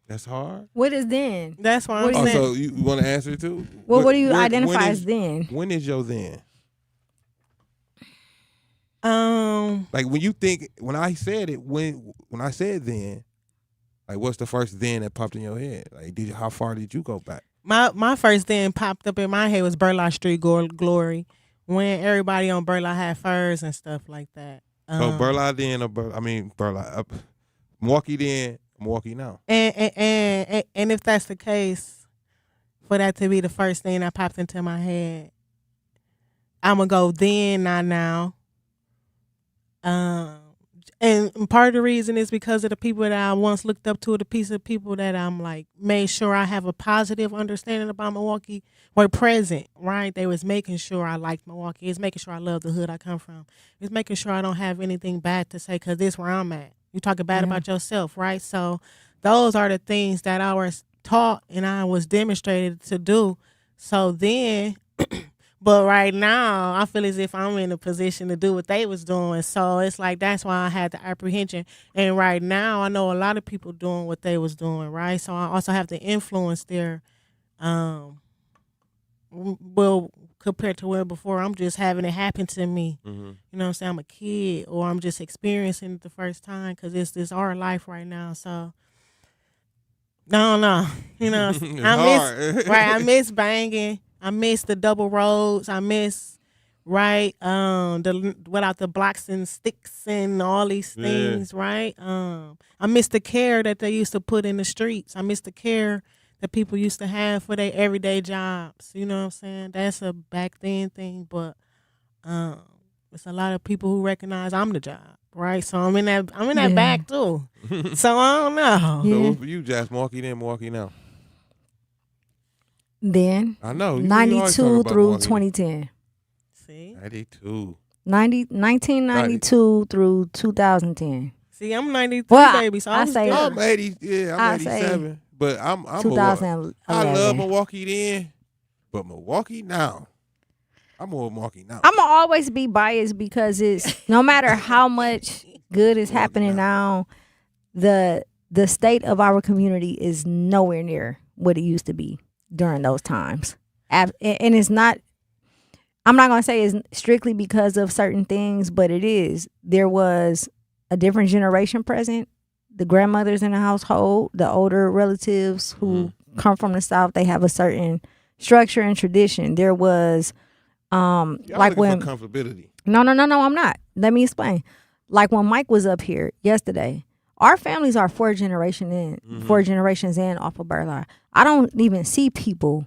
That's hard. What is then? That's why I'm saying. So you want to answer it too? Well, what do you identify as then? When is your then? Like when you think, when I said it, when I said then, like what's the first then that popped in your head? Like how far did you go back? My first then popped up in my head was Burla Street Glory, when everybody on Burla had furs and stuff like that. So Burla then or Burla, Milwaukee then, Milwaukee now. And if that's the case, for that to be the first thing that popped into my head, I'm gonna go then, not now. And part of the reason is because of the people that I once looked up to, the piece of people that I'm like made sure I have a positive understanding about Milwaukee were present, right? They was making sure I liked Milwaukee. It's making sure I love the hood I come from. It's making sure I don't have anything bad to say because this is where I'm at. You talking bad about yourself, right? So those are the things that I was taught and I was demonstrated to do. So then... But right now, I feel as if I'm in a position to do what they was doing. So it's like, that's why I had the apprehension. And right now, I know a lot of people doing what they was doing, right? So I also have the influence there. Well, compared to where before, I'm just having it happen to me. You know what I'm saying? I'm a kid, or I'm just experiencing it the first time because it's our life right now. So, no. You know, I miss banging. I miss the double roads. I miss, without the blocks and sticks and all these things, right? I miss the care that they used to put in the streets. I miss the care that people used to have for their everyday jobs. You know what I'm saying? That's a back then thing, but it's a lot of people who recognize I'm the job, right? So I'm in that back too. So I don't know. So for you, Jazz, Milwaukee then, Milwaukee now. Then I know 92 through 2010. See, 92. 1992 through 2010. See, I'm 93, baby. So I'm 80. Yeah, I'm 87. But I'm 2011. I love Milwaukee then, but Milwaukee now. I'm more Milwaukee now. I'm gonna always be biased because it's no matter how much good is happening now, the state of our community is nowhere near what it used to be during those times. And it's not, I'm not gonna say it's strictly because of certain things, but it is. There was a different generation present. The grandmothers in the household, the older relatives who come from the South, they have a certain structure and tradition. There was like when comfortability. No, I'm not. Let me explain. Like when Mike was up here yesterday, our families are 4 generations in off of Burla. I don't even see people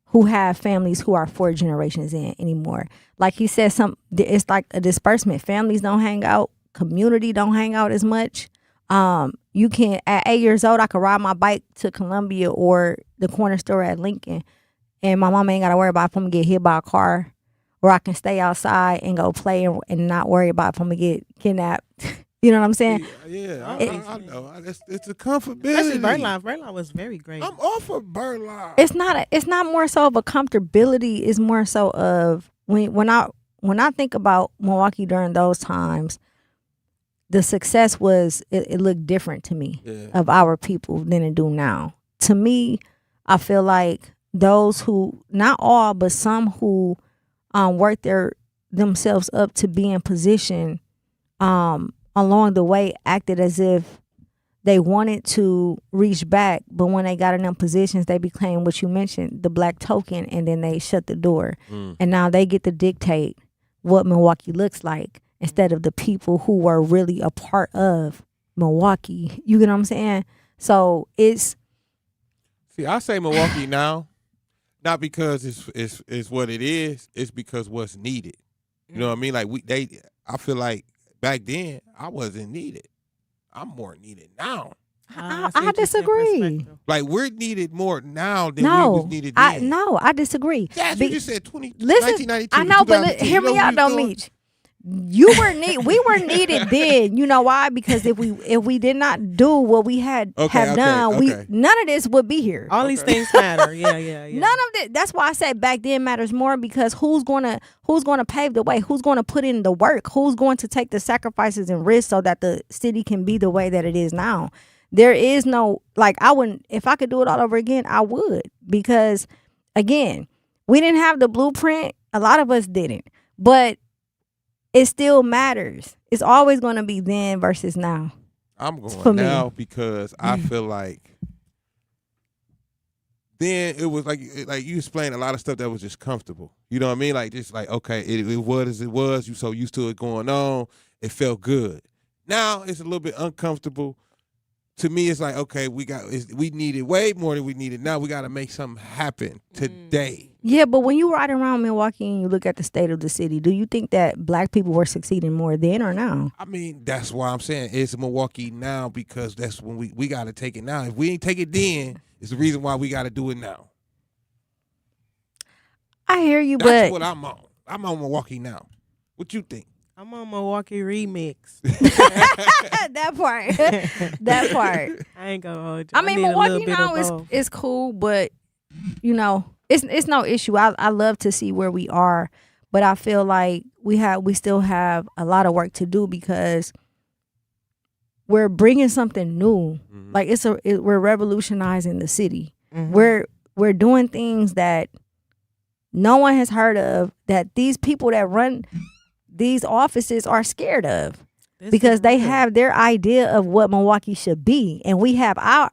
who have families who are 4 generations in anymore. Like he said, it's like a disbursement. Families don't hang out. Community don't hang out as much. You can, at 8 years old, I could ride my bike to Columbia or the corner store at Lincoln, and my mom ain't got to worry about if I'm going to get hit by a car, or I can stay outside and go play and not worry about if I'm going to get kidnapped. You know what I'm saying? Yeah, I know. It's a comfortability. Especially Burla. Burla was very great. I'm off of Burla. It's not more so of a comfortability. It's more so of when I think about Milwaukee during those times, the success was it looked different to me of our people than it do now. To me, I feel like those who, not all, but some who worked themselves up to be in position along the way acted as if they wanted to reach back, but when they got in them positions, they became what you mentioned, the black token, and then they shut the door. And now they get to dictate what Milwaukee looks like instead of the people who were really a part of Milwaukee. You get what I'm saying? So it's... See, I say Milwaukee now, not because it's what it is, it's because what's needed. You know what I mean? Like I feel like back then I wasn't needed. I'm more needed now. I disagree. Like we're needed more now than we was needed then. I disagree. Yes, you just said 1992. Listen, I know, but hear me out though, Meech. We were needed then. You know why? Because if we did not do what we have done, none of this would be here. All these things matter. Yeah. None of this. That's why I say back then matters more, because who's gonna pave the way? Who's gonna put in the work? Who's going to take the sacrifices and risks so that the city can be the way that it is now? There is no, like, I wouldn't, if I could do it all over again, I would, because again, we didn't have the blueprint. A lot of us didn't, but it still matters. It's always going to be then versus now. I'm going now because I feel like then it was like you explained a lot of stuff that was just comfortable. You know what I mean? Like just like, okay, it was as it was. You so used to it going on. It felt good. Now it's a little bit uncomfortable. To me, it's like, okay, we needed way more than we needed. Now we got to make something happen today. Yeah, but when you ride around Milwaukee and you look at the state of the city, do you think that black people were succeeding more then or now? I mean, that's why I'm saying it's Milwaukee now, because that's when we got to take it now. If we ain't take it then, it's the reason why we got to do it now. I hear you, that's what I'm on. I'm on Milwaukee now. What you think? I'm on Milwaukee remix. That part. I ain't gonna hold you. I mean, Milwaukee now is cool, but you know, it's no issue. I love to see where we are, but I feel like we still have a lot of work to do, because we're bringing something new. Mm-hmm. Like we're revolutionizing the city. Mm-hmm. We're doing things that no one has heard of, that these people that run these offices are scared of, because they have their idea of what Milwaukee should be, and we have our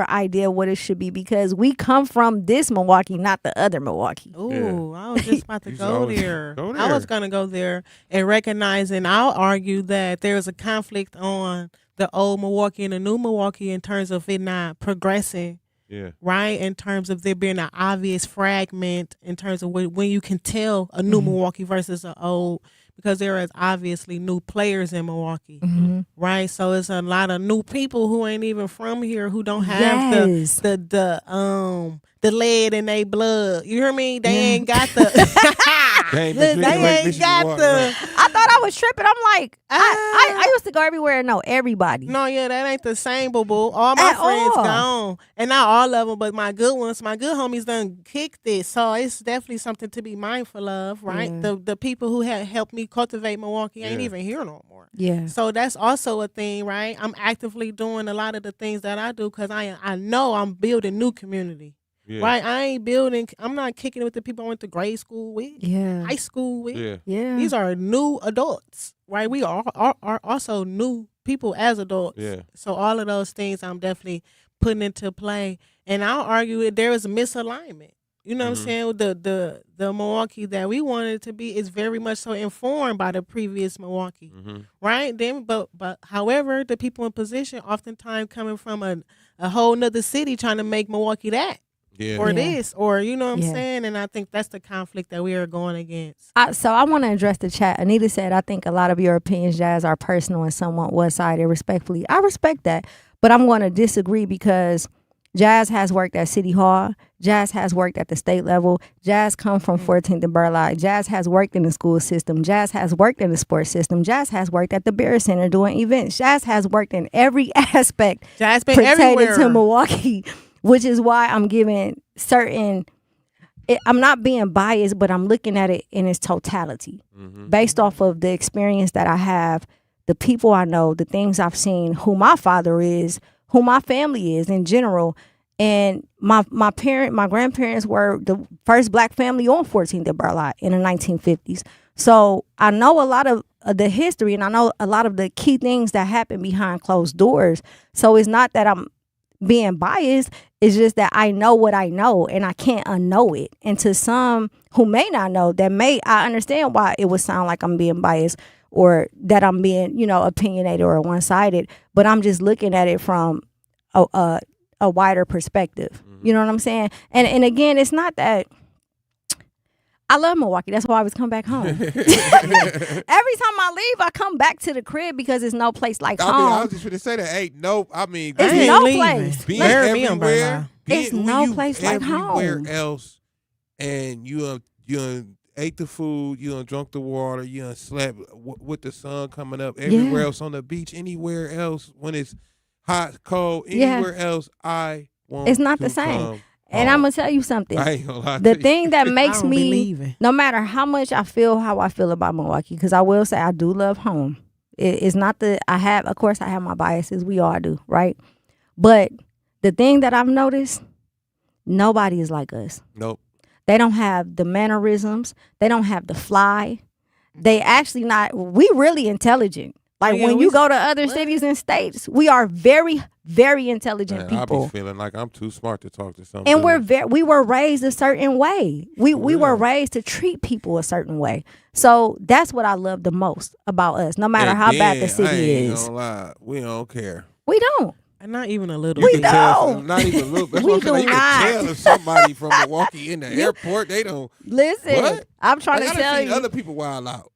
idea of what it should be, because we come from this Milwaukee, not the other Milwaukee. Ooh, I was just about to go there. I was going to go there and recognize, and I'll argue that there's a conflict on the old Milwaukee and the new Milwaukee in terms of it not progressing. Yeah. Right? In terms of there being an obvious fragment in terms of when you can tell a new Milwaukee versus an old. because there is obviously new players in Milwaukee, Mm-hmm. right? So it's a lot of new people who ain't even from here who don't have the lead in their blood. You hear me? They ain't got the. They ain't I thought I was tripping. I'm like, I used to go everywhere and know everybody. No, yeah, that ain't the same, boo boo. All my friends gone, and not all of them, but my good ones, my good homies done kicked it. So it's definitely something to be mindful of, right? Yeah. The people who had helped me cultivate Milwaukee ain't even here no more. Yeah. So that's also a thing, right? I'm actively doing a lot of the things that I do because I know I'm building new community. Yeah. Right, I'm not kicking it with the people I went to grade school with, high school with. Yeah. These are new adults, right? We are also new people as adults. Yeah. So all of those things I'm definitely putting into play. And I'll argue that there is a misalignment. You know what I'm saying? The Milwaukee that we wanted to be is very much so informed by the previous Milwaukee, right? Then, but however, the people in position oftentimes coming from a whole nother city trying to make Milwaukee that. Or this, or you know what I'm saying? And I think that's the conflict that we are going against. So I want to address the chat. Anita said, I think a lot of your opinions, Jazz, are personal and somewhat one-sided, respectfully. I respect that, but I'm going to disagree because Jazz has worked at City Hall. Jazz has worked at the state level. Jazz come from 14th and Burleigh. Jazz has worked in the school system. Jazz has worked in the sports system. Jazz has worked at the Bear Center doing events. Jazz has worked in every aspect Jazz been pertaining everywhere. to Milwaukee. Which is why I'm giving I'm not being biased, but I'm looking at it in its totality. Based off of the experience that I have, the people I know, the things I've seen, who my father is, who my family is in general. And my grandparents were the first black family on 14th and Burleigh in the 1950s. So I know a lot of the history and I know a lot of the key things that happen behind closed doors. So it's not that I'm being biased, it's just that I know what I know and I can't unknow it. And to some who may not know, I understand why it would sound like I'm being biased or that I'm being, opinionated or one-sided, but I'm just looking at it from a wider perspective. You know what I'm saying? And again, it's not that I love Milwaukee. That's why I always come back home. Every time I leave, I come back to the crib because it's no place like home. I was just going to say that. It's no place. Being everywhere. It's no place like home. Everywhere else, and you ate the food, you drunk the water, you slept with the sun coming up. Everywhere else on the beach, anywhere else when it's hot, cold, anywhere else, I want. It's not the same. And I'm going to tell you something. I ain't gonna lie the to thing you. that makes me, no matter how much I feel how I feel about Milwaukee, because I will say I do love home. It's not that of course I have my biases. We all do, right? But the thing that I've noticed, nobody is like us. Nope. They don't have the mannerisms. They don't have the fly. They actually we really intelligent. Like when you go to other cities and states, we are very, very intelligent people. I be feeling like I'm too smart to talk to somebody. And we were raised a certain way. We were raised to treat people a certain way. So that's what I love the most about us. No matter how bad the city is, gonna lie, we don't care. We don't. And not even a little. We don't. Not even a little. That's We what I'm saying. do You can tell if somebody from Milwaukee in the airport, they don't. Listen, what? I'm trying to tell you. Other people wild out.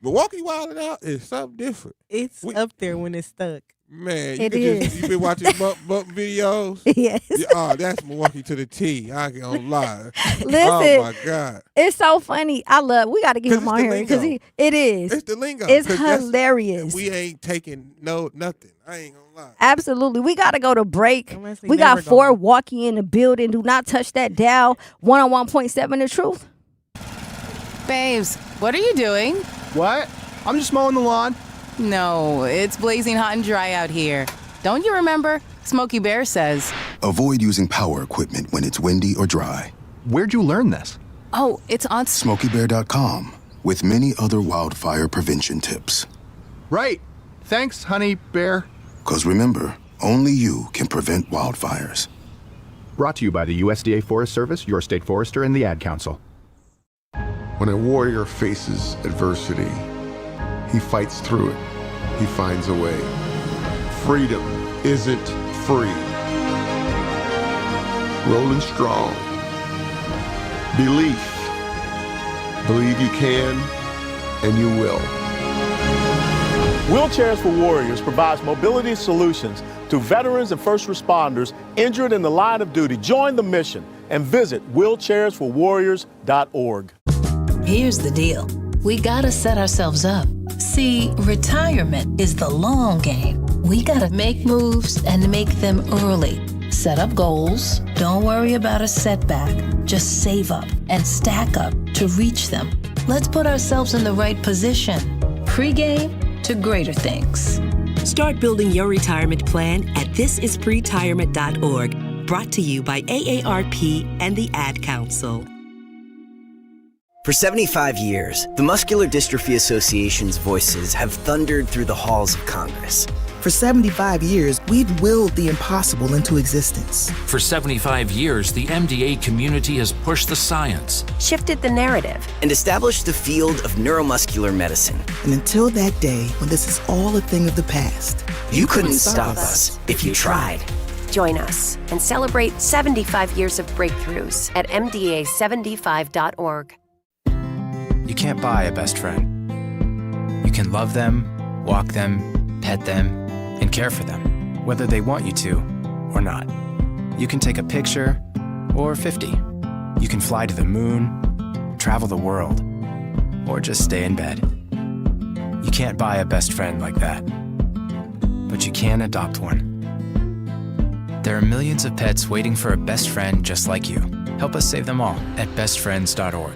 Milwaukee wilding out is something different. It's up there when it's stuck. Man, you been watching bump videos? Yes. Oh, that's Milwaukee to the T. I ain't gonna lie. Listen. Oh my God. It's so funny. We got to get him on here because it is. It's the lingo. It's hilarious. We ain't taking nothing. I ain't gonna lie. Absolutely. We got to go to break. We got 4waukee in the building. Do not touch that dial. 101.7 The Truth. Babes, what are you doing? What? I'm just mowing the lawn. No, it's blazing hot and dry out here. Don't you remember? Smokey Bear says. Avoid using power equipment when it's windy or dry. Where'd you learn this? Oh, it's on SmokeyBear.com with many other wildfire prevention tips. Right. Thanks, honey bear. 'Cause remember, only you can prevent wildfires. Brought to you by the USDA Forest Service, your state forester, and the Ad Council. When a warrior faces adversity, he fights through it. He finds a way. Freedom isn't free. Rolling strong. Belief. Believe you can. and you will. Wheelchairs for Warriors provides mobility solutions to veterans and first responders injured in the line of duty. Join the mission and visit wheelchairsforwarriors.org. Here's the deal. We gotta set ourselves up. See, retirement is the long game. We gotta make moves and make them early. Set up goals. Don't worry about a setback. Just save up and stack up to reach them. Let's put ourselves in the right position. Pre-game to greater things. Start building your retirement plan at thisispretirement.org. Brought to you by AARP and the Ad Council. For 75 years, the Muscular Dystrophy Association's voices have thundered through the halls of Congress. For 75 years, we've willed the impossible into existence. For 75 years, the MDA community has pushed the science, shifted the narrative, and established the field of neuromuscular medicine. And until that day, when this is all a thing of the past, you couldn't stop us if you tried. Join us and celebrate 75 years of breakthroughs at MDA75.org. You can't buy a best friend. You can love them, walk them, pet them, and care for them, whether they want you to or not. You can take a picture or 50. You can fly to the moon, travel the world, or just stay in bed. You can't buy a best friend like that, but you can adopt one. There are millions of pets waiting for a best friend just like you. Help us save them all at bestfriends.org.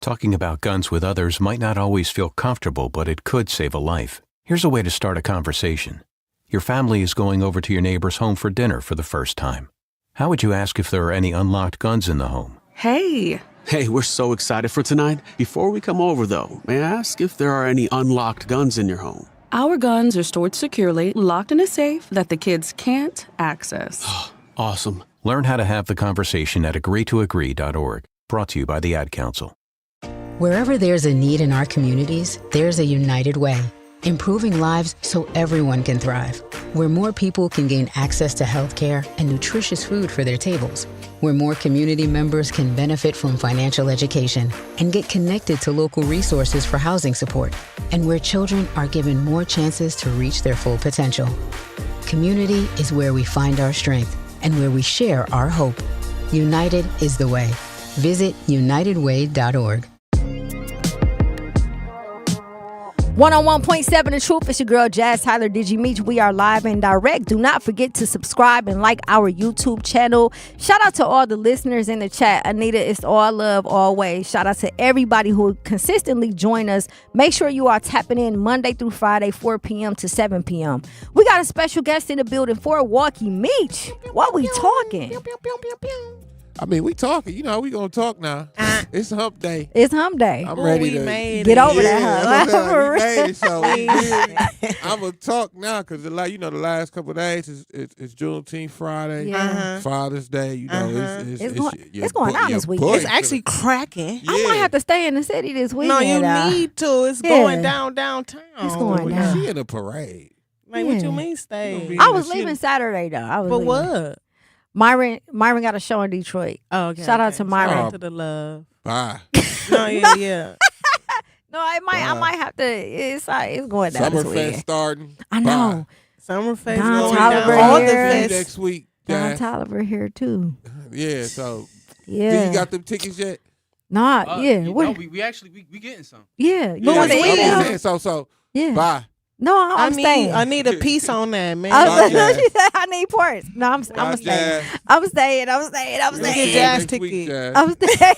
Talking about guns with others might not always feel comfortable, but it could save a life. Here's a way to start a conversation. Your family is going over to your neighbor's home for dinner for the first time. How would you ask if there are any unlocked guns in the home? Hey, we're so excited for tonight. Before we come over, though, may I ask if there are any unlocked guns in your home? Our guns are stored securely, locked in a safe that the kids can't access. Awesome. Learn how to have the conversation at agreetoagree.org. Brought to you by the Ad Council. Wherever there's a need in our communities, there's a united way. Improving lives so everyone can thrive. Where more people can gain access to healthcare and nutritious food for their tables. Where more community members can benefit from financial education and get connected to local resources for housing support. And where children are given more chances to reach their full potential. Community is where we find our strength and where we share our hope. United is the way. Visit unitedway.org. 101.7 The Truth. It's your girl Jazz Tyler Digimich. We are live and direct. Do not forget to subscribe and like our YouTube channel. Shout out to all the listeners in the chat. Anita, it's all love always. Shout out to everybody who consistently join us. Make sure you are tapping in Monday through Friday, 4 p.m. to 7 p.m. We got a special guest in the building, 4waukee Meech. What we talking? I mean, we talking. You know, we gonna talk now. It's hump day. It's hump day. I'm ready to get over that hump. We made it, so I'm gonna talk now because the last couple of days is Juneteenth Friday, Father's Day. You know, it's going on this weekend. It's actually cracking. I might have to stay in the city this weekend. No, you need to. It's going downtown. It's going down. She in a parade. Like, what you mean stay? I was leaving Saturday though. But what? Myron got a show in Detroit. Oh, okay. Shout out to Myron. Shout out to the love. Bye. No, yeah. No, I might have to. It's going down. Summerfest starting. I know. Summerfest Don going Toliver down. here. Next week. Don Toliver here too. Yeah. So. Yeah. Did you got them tickets yet? Nah. Yeah. No, we actually getting some. Yeah. You want to eat? So. Yeah. Bye. No, I'm staying. I need a piece on that, man. She said I need parts. No, I'm staying. I'm staying. Get Jazz ticket. I'm staying.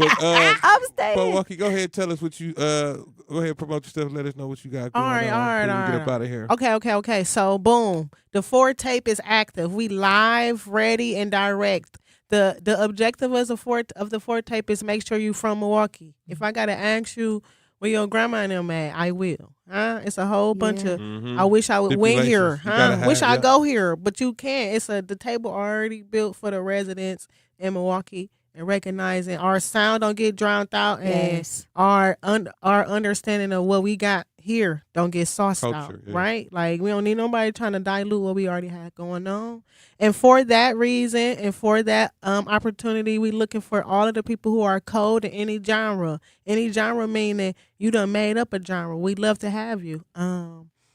I'm staying. 4waukee, go ahead and tell us what you go ahead and promote your stuff. Let us know what you got going on. All right. Get up out of here. Okay. So boom. The 4 tape is active. We live, ready, and direct. The objective of the 4 tape is make sure you from Milwaukee. If I gotta ask you where your grandma and them at, I will. It's a whole bunch of. I wish I would win here. Wish I go here, but you can't. The table already built for the residents in Milwaukee, and recognizing our sound don't get drowned out, and our understanding of what we got here don't get sauced Culture, out, yeah. right? Like we don't need nobody trying to dilute what we already had going on. And for that reason and for that opportunity, we looking for all of the people who are cold in any genre. Any genre meaning you done made up a genre. We'd love to have you.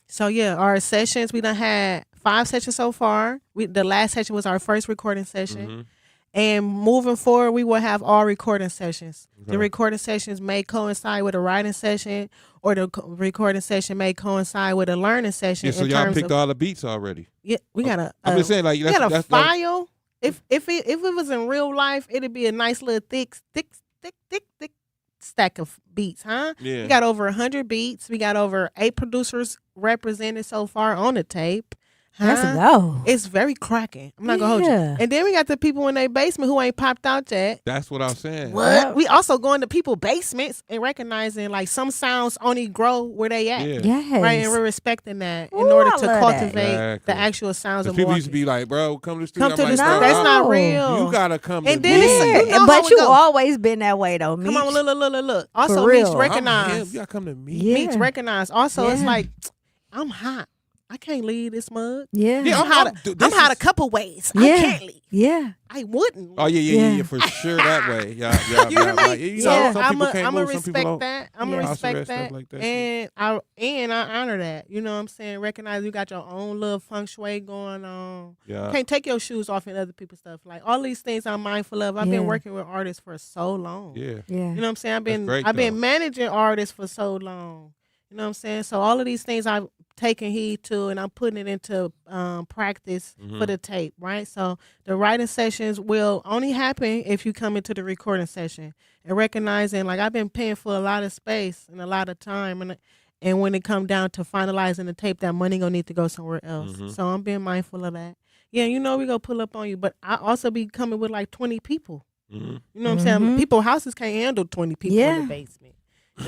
So yeah, our sessions, we done had 5 sessions so far. The last session was our first recording session. Mm-hmm. And moving forward, we will have all recording sessions. Okay. The recording sessions may coincide with a writing session, or the recording session may coincide with a learning session. Yeah, so y'all picked all the beats already. Yeah, we got a. I'm just saying, like, we got a that's file. If it was in real life, it'd be a nice little thick stack of beats, huh? Yeah. We got over 100 beats. We got over 8 producers represented so far on the tape. Let's go. It's very cracking. I'm not gonna hold you. And then we got the people in their basement who ain't popped out yet. That's what I'm saying. What? We also going to people's basements and recognizing like some sounds only grow where they at. Yeah. Yes. Right, and we're respecting that in Ooh, order I to love cultivate that. the actual sounds of People Milwaukee. used to be like, bro, come to the studio. Come to I'm the like, studio. bro, That's not real. You gotta come And to then me. it's, you know but how you we go. always been that way though, Meech. Come on, look. Also, For Meech real. recognize. You gotta come to me. Yeah. Meech recognize. Also, it's Yeah. like, I'm hot. I can't leave this mug. Yeah. I'm hot a couple ways. Yeah. I can't leave. Yeah. I wouldn't. Oh yeah, for sure that way. Yeah. You hear me? You So know, some I'm people can't gonna move, some people respect don't. that. I'm gonna House respect arrest, that, stuff like that. and I honor that. You know what I'm saying? Recognize you got your own little feng shui going on. Yeah. Can't take your shoes off in other people's stuff. Like all these things I'm mindful of. I've Yeah. been working with artists for so long. Yeah. You know what I'm saying? I've been great, I've been though. managing artists for so long. You know what I'm saying? So all of these things I've taken heed to, and I'm putting it into practice for the tape, right? So the writing sessions will only happen if you come into the recording session and recognizing, like, I've been paying for a lot of space and a lot of time, and when it come down to finalizing the tape, that money gonna need to go somewhere else. So I'm being mindful of that. Yeah, you know we gonna pull up on you, but I also be coming with like 20 people. You know what I'm saying? People houses can't handle 20 people in the basement.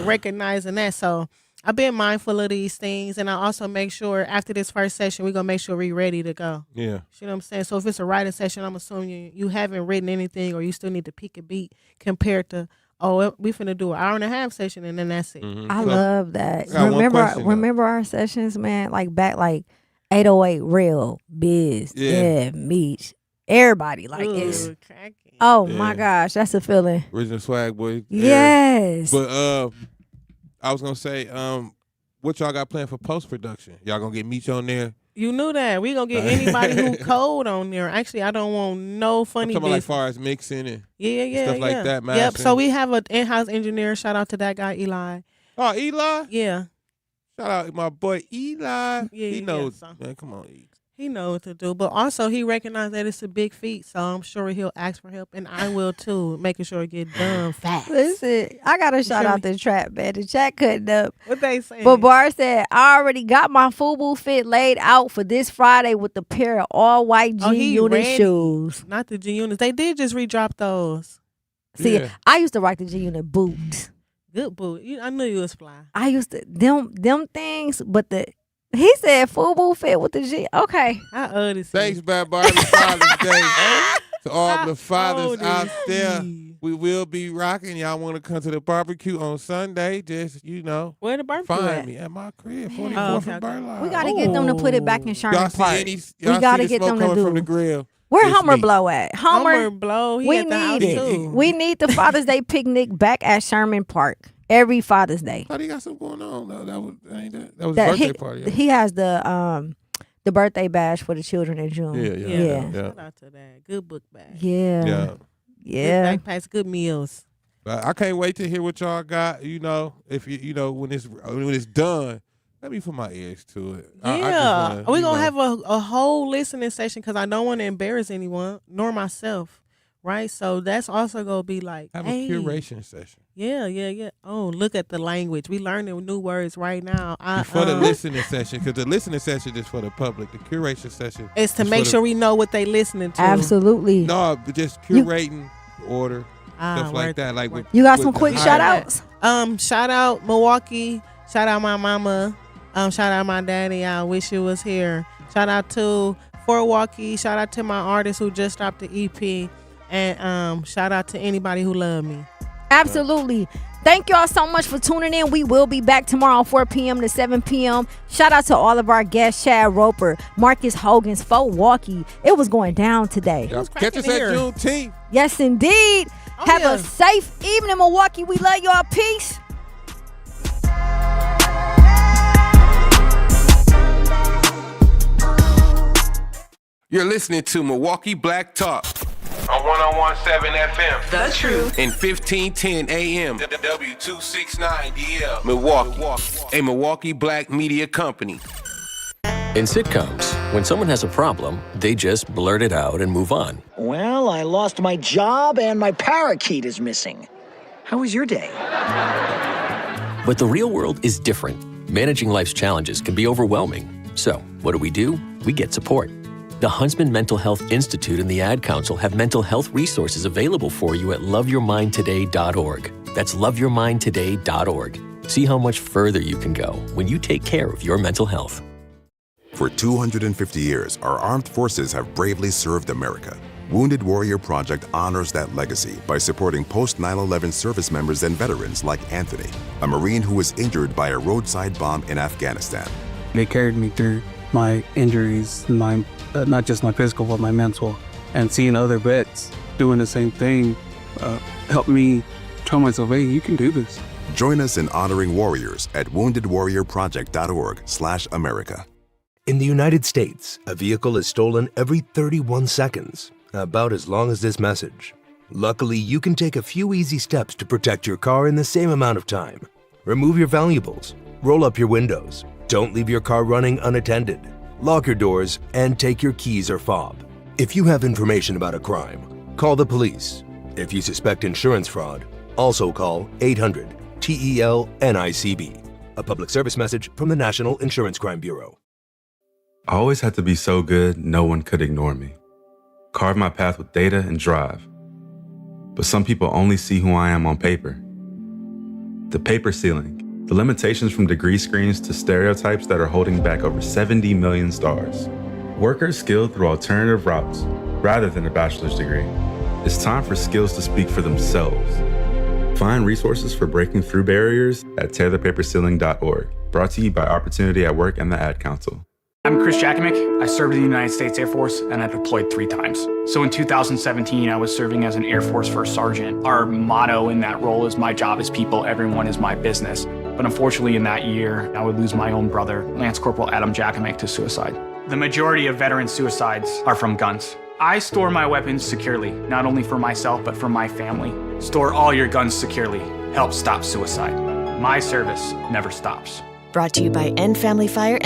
Recognizing that, so I've been mindful of these things, and I also make sure after this first session, we're going to make sure we're ready to go. Yeah. You know what I'm saying? So if it's a writing session, I'm assuming you haven't written anything, or you still need to pick a beat compared to, we finna do an 1.5-hour session, and then that's it. I love that. I got one question, though. Remember our sessions, man? Like back, like 808 Real, Biz, Yeah. Meech, everybody. Like it's. Cracking. Oh Yeah. my gosh, that's a feeling. Original Swag Boy. Yes. But I was gonna say, what y'all got planned for post production? Y'all gonna get Meech on there? You knew that. We going to get anybody who cold on there. Actually, I don't want no funny I'm talking about like business. far as mixing and Yeah. stuff like that. Yep. mastering. So we have an in-house engineer. Shout out to that guy, Eli. Oh, Eli. Yeah. Shout out to my boy Eli. Yeah, he knows. so. Man, come on, E. He knows what to do, but also he recognized that it's a big feat, so I'm sure he'll ask for help, and I will too, making sure it get done fast. Listen, I gotta shout out the trap, man. The chat cutting up. What they saying? But Bar said, I already got my FUBU fit laid out for this Friday with the pair of all white G-Unit shoes. Not the G-Units. They did just redrop those. See, I used to rock the G-Unit boots. Good boot. I knew you was fly. I used to them things, but he said FUBU fit with the G. Okay. I owe this. Thanks, Bad Barbie Father's Day. To all the fathers out there, we will be rocking. Y'all want to come to the barbecue on Sunday? Just, Where the barbecue find at? me at my crib, 44th and Burleigh. We gotta get them to put it back in Sherman Y'all Park. see We gotta get them to coming do. from the grill. Where It's Homer me. Blow at? Homer Blow. He We at the house need it. too. We need the Father's Day picnic back at Sherman Park every Father's Day. Thought he got something going on though. That was his birthday party. Yeah. He has the birthday bash for the children in June. Yeah. Shout out to that. Good book bag. Yeah. Good backpacks, good meals. But I can't wait to hear what y'all got. If when it's done, let me put my ears to it. Yeah, we're gonna have a whole listening session because I don't want to embarrass anyone nor myself, right? So that's also gonna be like have a curation session. Yeah. Oh, look at the language. We learning new words right now. Before the listening session, because the listening session is for the public. The curation session is to make sure we know what they listening to. Absolutely. No, but just curating order. Stuff like that. Like you got some quick shout outs? Shout out Milwaukee. Shout out my mama. Shout out my daddy. I wish you was here. Shout out to 4waukee. Shout out to my artist who just dropped the EP. And shout out to anybody who love me. Absolutely. Thank y'all so much for tuning in. We will be back tomorrow 4 p.m. to 7 p.m. Shout out to all of our guests, Chad Roper, Marcus Hogans, 4waukee. It was going down today. Catch us at Juneteenth. Yes, indeed. Have a safe evening, Milwaukee. We love y'all. Peace. You're listening to Milwaukee Black Talk on 101.7 FM. The Truth. And 1510 AM. W269DL. Milwaukee. A Milwaukee Black media company. In sitcoms, when someone has a problem, they just blurt it out and move on. Well, I lost my job and my parakeet is missing. How was your day? But the real world is different. Managing life's challenges can be overwhelming. So, what do? We get support. The Huntsman Mental Health Institute and the Ad Council have mental health resources available for you at loveyourmindtoday.org. That's loveyourmindtoday.org. See how much further you can go when you take care of your mental health. For 250 years, our armed forces have bravely served America. Wounded Warrior Project honors that legacy by supporting post-9/11 service members and veterans like Anthony, a Marine who was injured by a roadside bomb in Afghanistan. They carried me through my injuries, not just my physical, but my mental. And seeing other vets doing the same thing helped me tell myself, hey, you can do this. Join us in honoring warriors at woundedwarriorproject.org/America. In the United States, a vehicle is stolen every 31 seconds, about as long as this message. Luckily, you can take a few easy steps to protect your car in the same amount of time. Remove your valuables, roll up your windows, don't leave your car running unattended, lock your doors, and take your keys or fob. If you have information about a crime, call the police. If you suspect insurance fraud, also call 800-TEL-NICB. A public service message from the National Insurance Crime Bureau. I always had to be so good, no one could ignore me. Carve my path with data and drive. But some people only see who I am on paper. The paper ceiling, the limitations from degree screens to stereotypes that are holding back over 70 million stars. Workers skilled through alternative routes, rather than a bachelor's degree. It's time for skills to speak for themselves. Find resources for breaking through barriers at tearthepaperceiling.org. Brought to you by Opportunity at Work and the Ad Council. I'm Chris Jackamick. I served in the United States Air Force and I deployed 3 times. So in 2017, I was serving as an Air Force First Sergeant. Our motto in that role is my job is people, everyone is my business. But unfortunately in that year, I would lose my own brother, Lance Corporal Adam Jackamick, to suicide. The majority of veteran suicides are from guns. I store my weapons securely, not only for myself, but for my family. Store all your guns securely. Help stop suicide. My service never stops. Brought to you by End Family Fire and